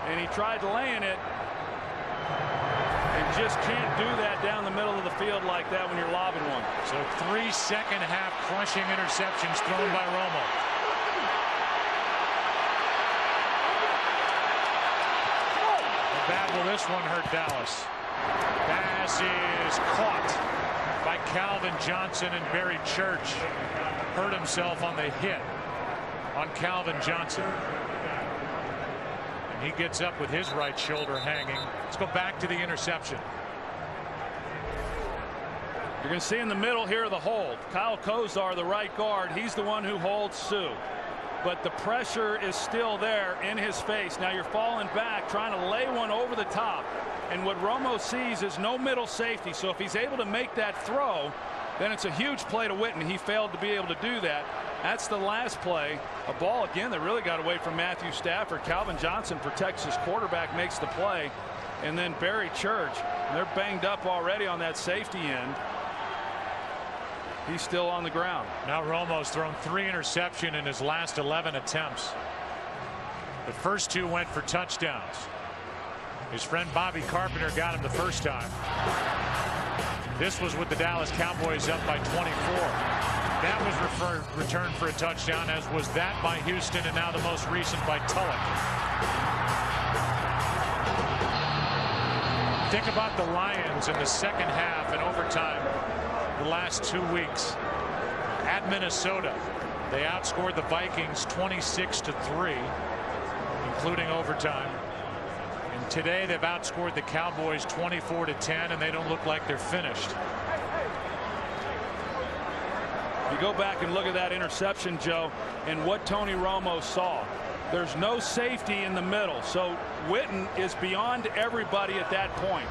and he tried laying it and just can't do that down the middle of the field like that when you're lobbing one. So 3 second-half crushing interceptions thrown by Romo. How bad will this one hurt Dallas? Pass is caught by Calvin Johnson, and Barry Church hurt himself on the hit on Calvin Johnson. And he gets up with his right shoulder hanging. Let's go back to the interception. You're going to see in the middle here the hold. Kyle Kozar, the right guard, he's the one who holds Sue. But the pressure is still there in his face. Now you're falling back, trying to lay one over the top. And what Romo sees is no middle safety. So if he's able to make that throw, then it's a huge play to Witten. He failed to be able to do that. That's the last play. A ball again that really got away from Matthew Stafford. Calvin Johnson protects his quarterback, makes the play. And then Barry Church, they're banged up already on that safety end. He's still on the ground. Now Romo's thrown 3 interceptions in his last 11 attempts. The first 2 went for touchdowns. His friend Bobby Carpenter got him the first time. This was with the Dallas Cowboys up by 24. That was returned for a touchdown, as was that by Houston, and now the most recent by Tulloch. Think about the Lions in the second half and overtime the last 2 weeks. At Minnesota, they outscored the Vikings 26-3, including overtime. And today they've outscored the Cowboys 24-10, and they don't look like they're finished. You go back and look at that interception, Joe, and what Tony Romo saw. There's no safety in the middle, so Witten is beyond everybody at that point.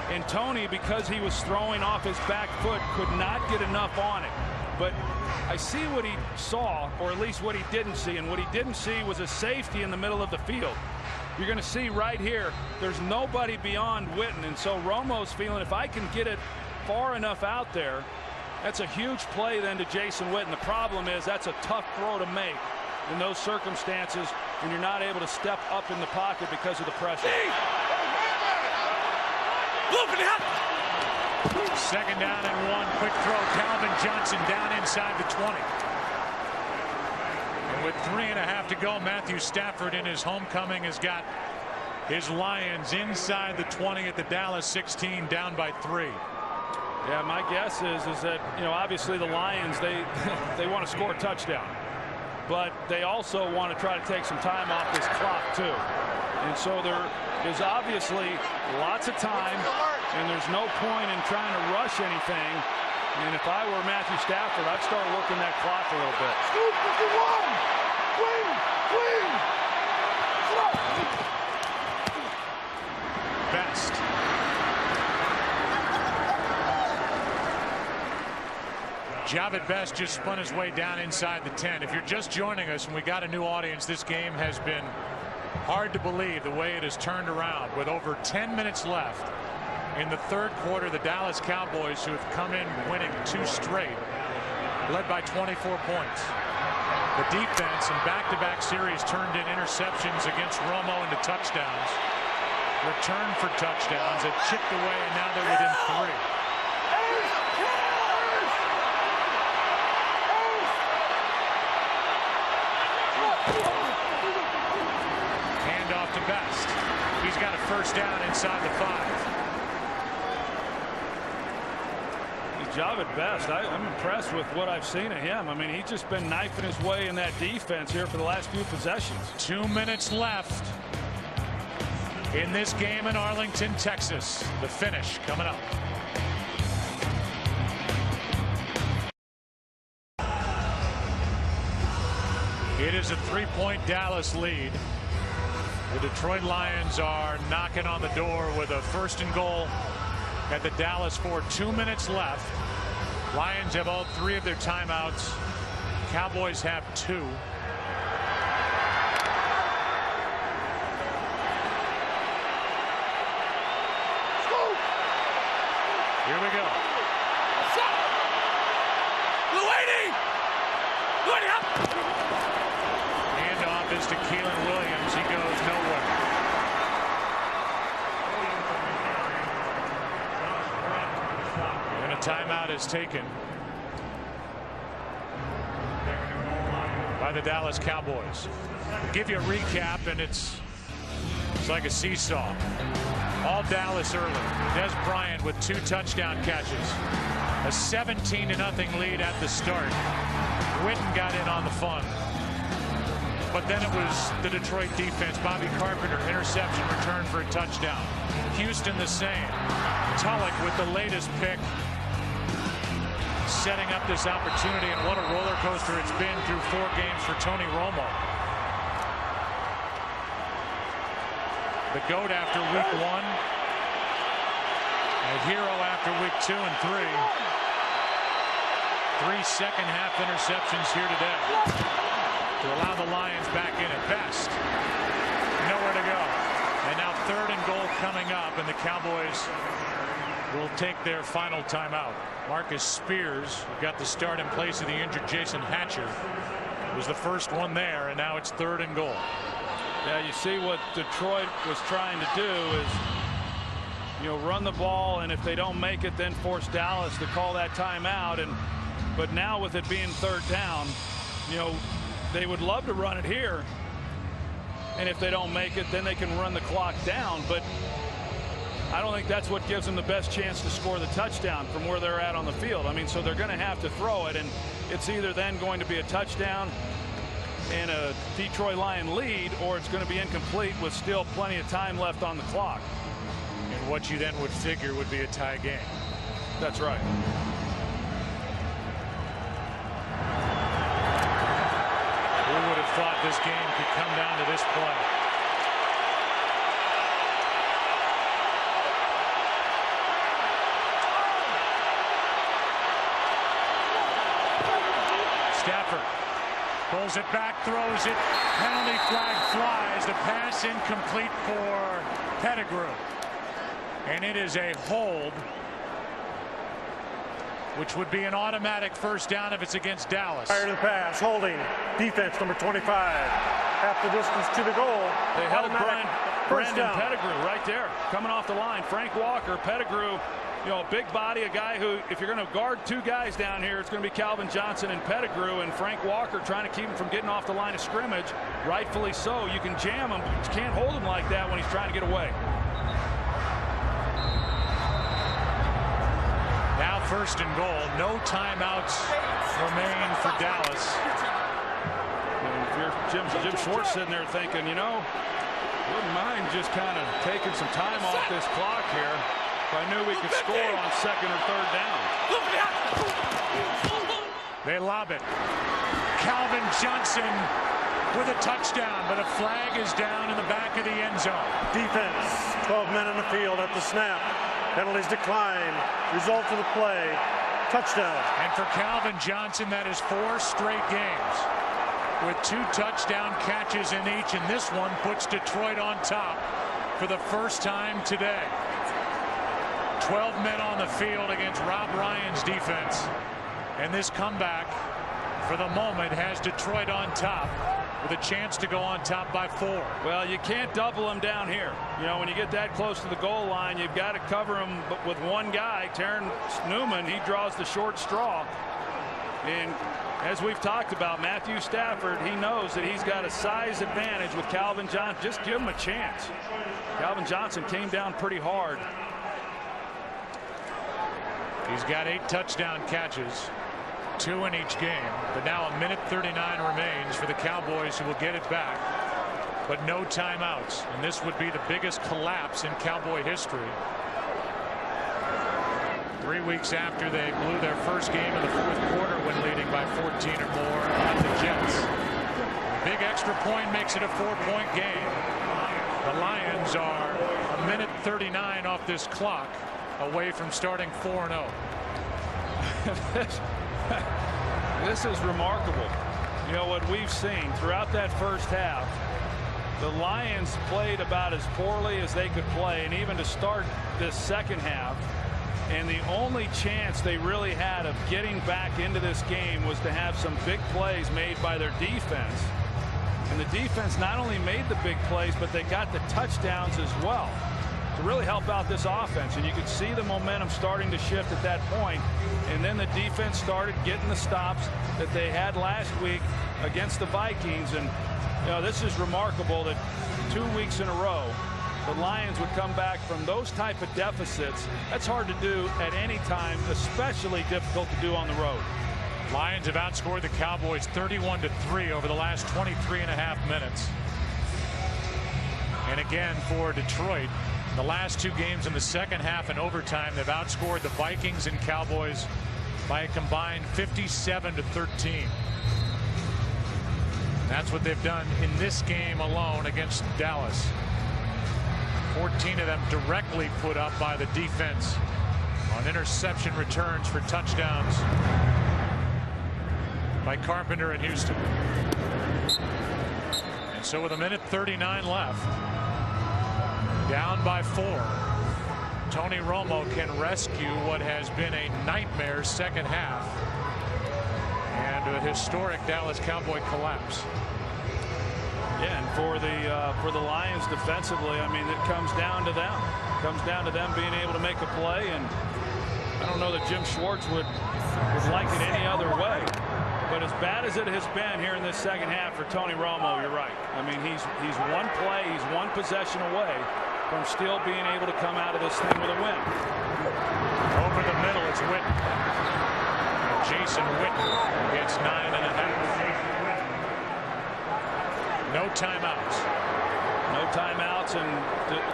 And Tony, because he was throwing off his back foot, could not get enough on it. But I see what he saw, or at least what he didn't see, and what he didn't see was a safety in the middle of the field. You're going to see right here, there's nobody beyond Witten, and so Romo's feeling, if I can get it far enough out there, that's a huge play then to Jason Witten. The problem is that's a tough throw to make in those circumstances when you're not able to step up in the pocket because of the pressure. Second down and 1. Quick throw. Calvin Johnson down inside the 20. And with 3.5 to go, Matthew Stafford in his homecoming has got his Lions inside the 20 at the Dallas 16, down by 3. Yeah, my guess is that, you know, obviously the Lions, they want to score a touchdown, but they also want to try to take some time off this clock too. And so there is obviously lots of time, and there's no point in trying to rush anything. And if I were Matthew Stafford, I'd start working that clock a little bit. Best. Javid Best just spun his way down inside the 10. If you're just joining us and we got a new audience, this game has been hard to believe the way it has turned around. With over 10 minutes left in the third quarter, the Dallas Cowboys, who have come in winning 2 straight, led by 24 points. The defense in back-to-back series turned in interceptions against Romo into touchdowns. Returned for touchdowns. It chipped away, and now they're within 3. Handoff to Best. He's got a first down inside the 5. job at best. I'm impressed with what I've seen of him. I mean, he's just been knifing his way in that defense here for the last few possessions. 2 minutes left in this game in Arlington, Texas. The finish coming up. It is a 3-point Dallas lead. The Detroit Lions are knocking on the door with a 1st and goal at the Dallas 4. 2 minutes left. Lions have all 3 of their timeouts. Cowboys have 2. Here we go. Handoff is to Keelan Williams. He goes nowhere. And a timeout is taken by the Dallas Cowboys. I'll give you a recap, and it's like a seesaw. All Dallas early. Des Bryant with 2 touchdown catches. A 17-0 lead at the start. Witten got in on the fun. But then it was the Detroit defense. Bobby Carpenter, interception, return for a touchdown. Houston the same. Tulloch with the latest pick, setting up this opportunity, and what a roller coaster it's been through 4 games for Tony Romo. The GOAT after week 1. A hero after week 2 and 3. 3 second-half interceptions here today to allow the Lions back in at best. Nowhere to go. And now 3rd and goal coming up, and the Cowboys will take their final timeout. Marcus Spears got the start in place of the injured Jason Hatcher. Was the first one there, and now it's 3rd and goal. Yeah, you see what Detroit was trying to do is, run the ball, and if they don't make it, then force Dallas to call that timeout. But now with it being 3rd down, they would love to run it here, and if they don't make it, then they can run the clock down. But I don't think that's what gives them the best chance to score the touchdown from where they're at on the field. I mean, so they're going to have to throw it, and it's either then going to be a touchdown and a Detroit Lion lead, or it's going to be incomplete with still plenty of time left on the clock. And what you then would figure would be a tie game. That's right. Who would have thought this game could come down to this play? Stafford pulls it back, throws it, penalty flag flies. The pass incomplete for Pettigrew, and it is a hold, which would be an automatic 1st down if it's against Dallas. Prior to the pass, holding defense number 25, half the distance to the goal. They held Brandon Pettigrew right there, coming off the line. Frank Walker, Pettigrew, a big body, a guy who, if you're going to guard 2 guys down here, it's going to be Calvin Johnson and Pettigrew, and Frank Walker trying to keep him from getting off the line of scrimmage. Rightfully so. You can jam him, but you can't hold him like that when he's trying to get away. Now 1st and goal. No timeouts remain for Dallas. And if you're Jim Schwartz sitting there thinking, wouldn't mind just kind of taking some time off this clock here. If I knew we could score on 2nd or 3rd down. They lob it. Calvin Johnson with a touchdown, but a flag is down in the back of the end zone. Defense, 12 men on the field at the snap. Penalties decline. Result of the play, touchdown. And for Calvin Johnson, that is 4 straight games with 2 touchdown catches in each, and this one puts Detroit on top for the first time today. 12 men on the field against Rob Ryan's defense, and this comeback for the moment has Detroit on top with a chance to go on top by 4. Well, you can't double them down here. When you get that close to the goal line, you've got to cover them with one guy. Terrence Newman, he draws the short straw. And as we've talked about, Matthew Stafford, he knows that he's got a size advantage with Calvin Johnson. Just give him a chance. Calvin Johnson came down pretty hard. He's got 8 touchdown catches, 2 in each game, but now a minute 39 remains for the Cowboys, who will get it back, but no timeouts, and this would be the biggest collapse in Cowboy history. 3 weeks after they blew their first game in the fourth quarter when leading by 14 or more at the Jets. A big extra point makes it a 4-point game. The Lions are a minute 39 off this clock away from starting 4-0. This is remarkable. You know what we've seen throughout that first half. The Lions played about as poorly as they could play, and even to start this second half. And the only chance they really had of getting back into this game was to have some big plays made by their defense. And the defense not only made the big plays, but they got the touchdowns as well to really help out this offense. And you could see the momentum starting to shift at that point. And then the defense started getting the stops that they had last week against the Vikings. And you know, this is remarkable that 2 weeks in a row the Lions would come back from those type of deficits. That's hard to do at any time, especially difficult to do on the road. Lions have outscored the Cowboys 31-3 over the last 23.5 minutes. And again for Detroit, the last 2 games in the second half and overtime, they've outscored the Vikings and Cowboys by a combined 57-13. That's what they've done in this game alone against Dallas. 14 of them directly put up by the defense on interception returns for touchdowns by Carpenter and Houston. And so with a minute 39 left, down by 4, Tony Romo can rescue what has been a nightmare second half and a historic Dallas Cowboy collapse. Yeah, and for the Lions defensively, I mean, it comes down to them. It comes down to them being able to make a play, and I don't know that Jim Schwartz would like it any other way. But as bad as it has been here in this second half for Tony Romo, you're right. I mean, he's one play, he's one possession away from still being able to come out of this thing with a win. Over the middle, it's Witten. Jason Witten gets 9.5. No timeouts. No timeouts, and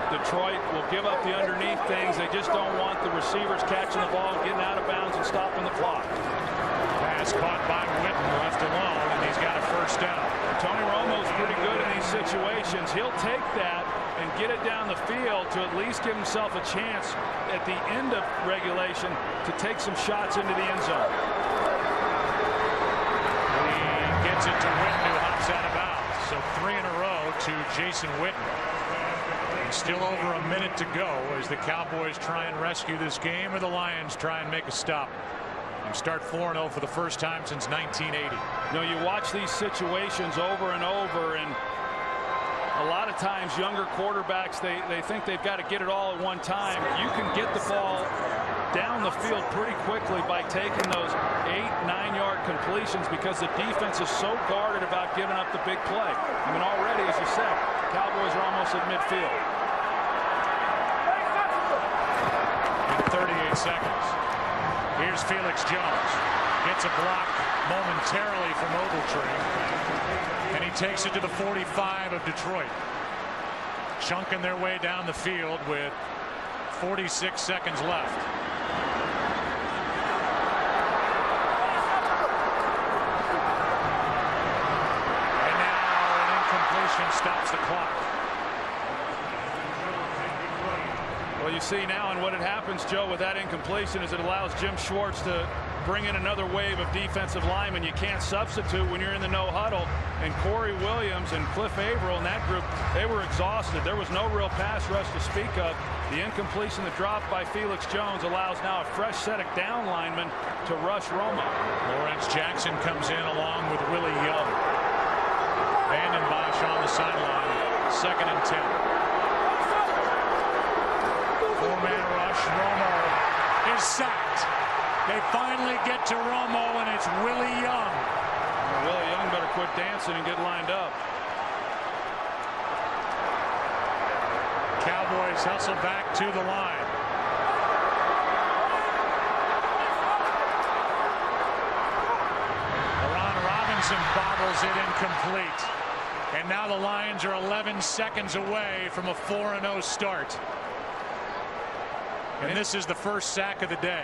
Detroit will give up the underneath things. They just don't want the receivers catching the ball, getting out of bounds, and stopping the clock. Pass caught by Witten, left alone, and he's got a first down. Tony Romo's pretty good in these situations. He'll take that and get it down the field to at least give himself a chance at the end of regulation to take some shots into the end zone. He gets it to Witten, who hops out of bounds. So 3 in a row to Jason Witten. And still over a minute to go as the Cowboys try and rescue this game, or the Lions try and make a stop and start 4-0 for the first time since 1980. You know, you watch these situations over and over, and a lot of times younger quarterbacks, they think they've got to get it all at one time. You can get the ball down the field pretty quickly by taking those 8-9-yard completions because the defense is so guarded about giving up the big play. I mean, already, as you said, Cowboys are almost at midfield. In 38 seconds. Here's Felix Jones. Gets a block momentarily from Ogletree. And he takes it to the 45 of Detroit. Chunking their way down the field with 46 seconds left. And now an incompletion stops the clock. Well, you see now, and what it happens, Joe, with that incompletion is it allows Jim Schwartz to bring in another wave of defensive linemen. You can't substitute when you're in the no huddle. And Corey Williams and Cliff Averill and that group, they were exhausted. There was no real pass rush to speak of. The incompletion, the drop by Felix Jones, allows now a fresh set of down linemen to rush Romo. Lawrence Jackson comes in along with Willie Young. Vandenbosch on the sideline. 2nd and 10. 4-man rush. Romo is sacked. They finally get to Romo, and it's Willie Young. Well, Willie Young better quit dancing and get lined up. Cowboys hustle back to the line. and bobbles it incomplete. And now the Lions are 11 seconds away from a 4-0 start. And this is the first sack of the day.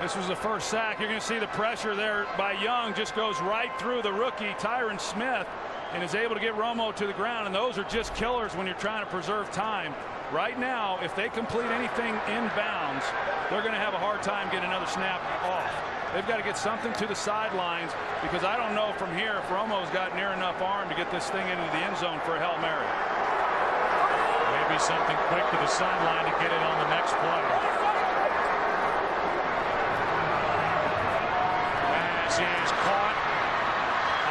This was the first sack. You're going to see the pressure there by Young just goes right through the rookie Tyron Smith and is able to get Romo to the ground. And those are just killers when you're trying to preserve time. Right now, if they complete anything inbounds, they're going to have a hard time getting another snap off. They've got to get something to the sidelines, because I don't know from here if Romo's got near enough arm to get this thing into the end zone for a Hail Mary. Maybe something quick to the sideline to get it on the next play. As is caught,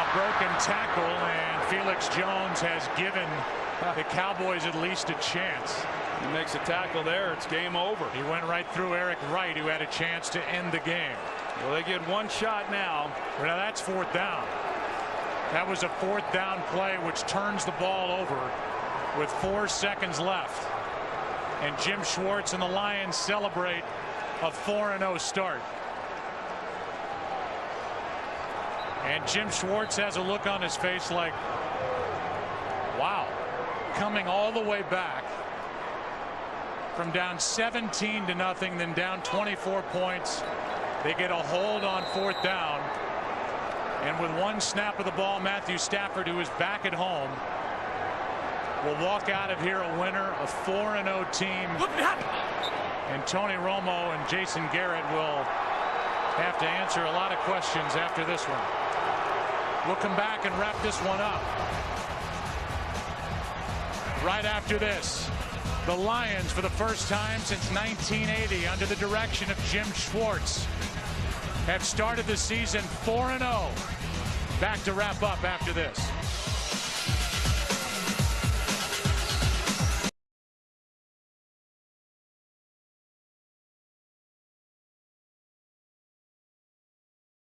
a broken tackle, and Felix Jones has given the Cowboys at least a chance. He makes a tackle there. It's game over. He went right through Eric Wright, who had a chance to end the game. Well, they get one shot now. Well, now that's fourth down. That was a fourth down play which turns the ball over with 4 seconds left. And Jim Schwartz and the Lions celebrate a 4-0 start. And Jim Schwartz has a look on his face like, wow, coming all the way back from down 17-0, then down 24 points. They get a hold on fourth down. And with one snap of the ball, Matthew Stafford, who is back at home, will walk out of here a winner, a 4-0 team. And Tony Romo and Jason Garrett will have to answer a lot of questions after this one. We'll come back and wrap this one up. Right after this, the Lions, for the first time since 1980, under the direction of Jim Schwartz, have started the season 4-0. Back to wrap up after this.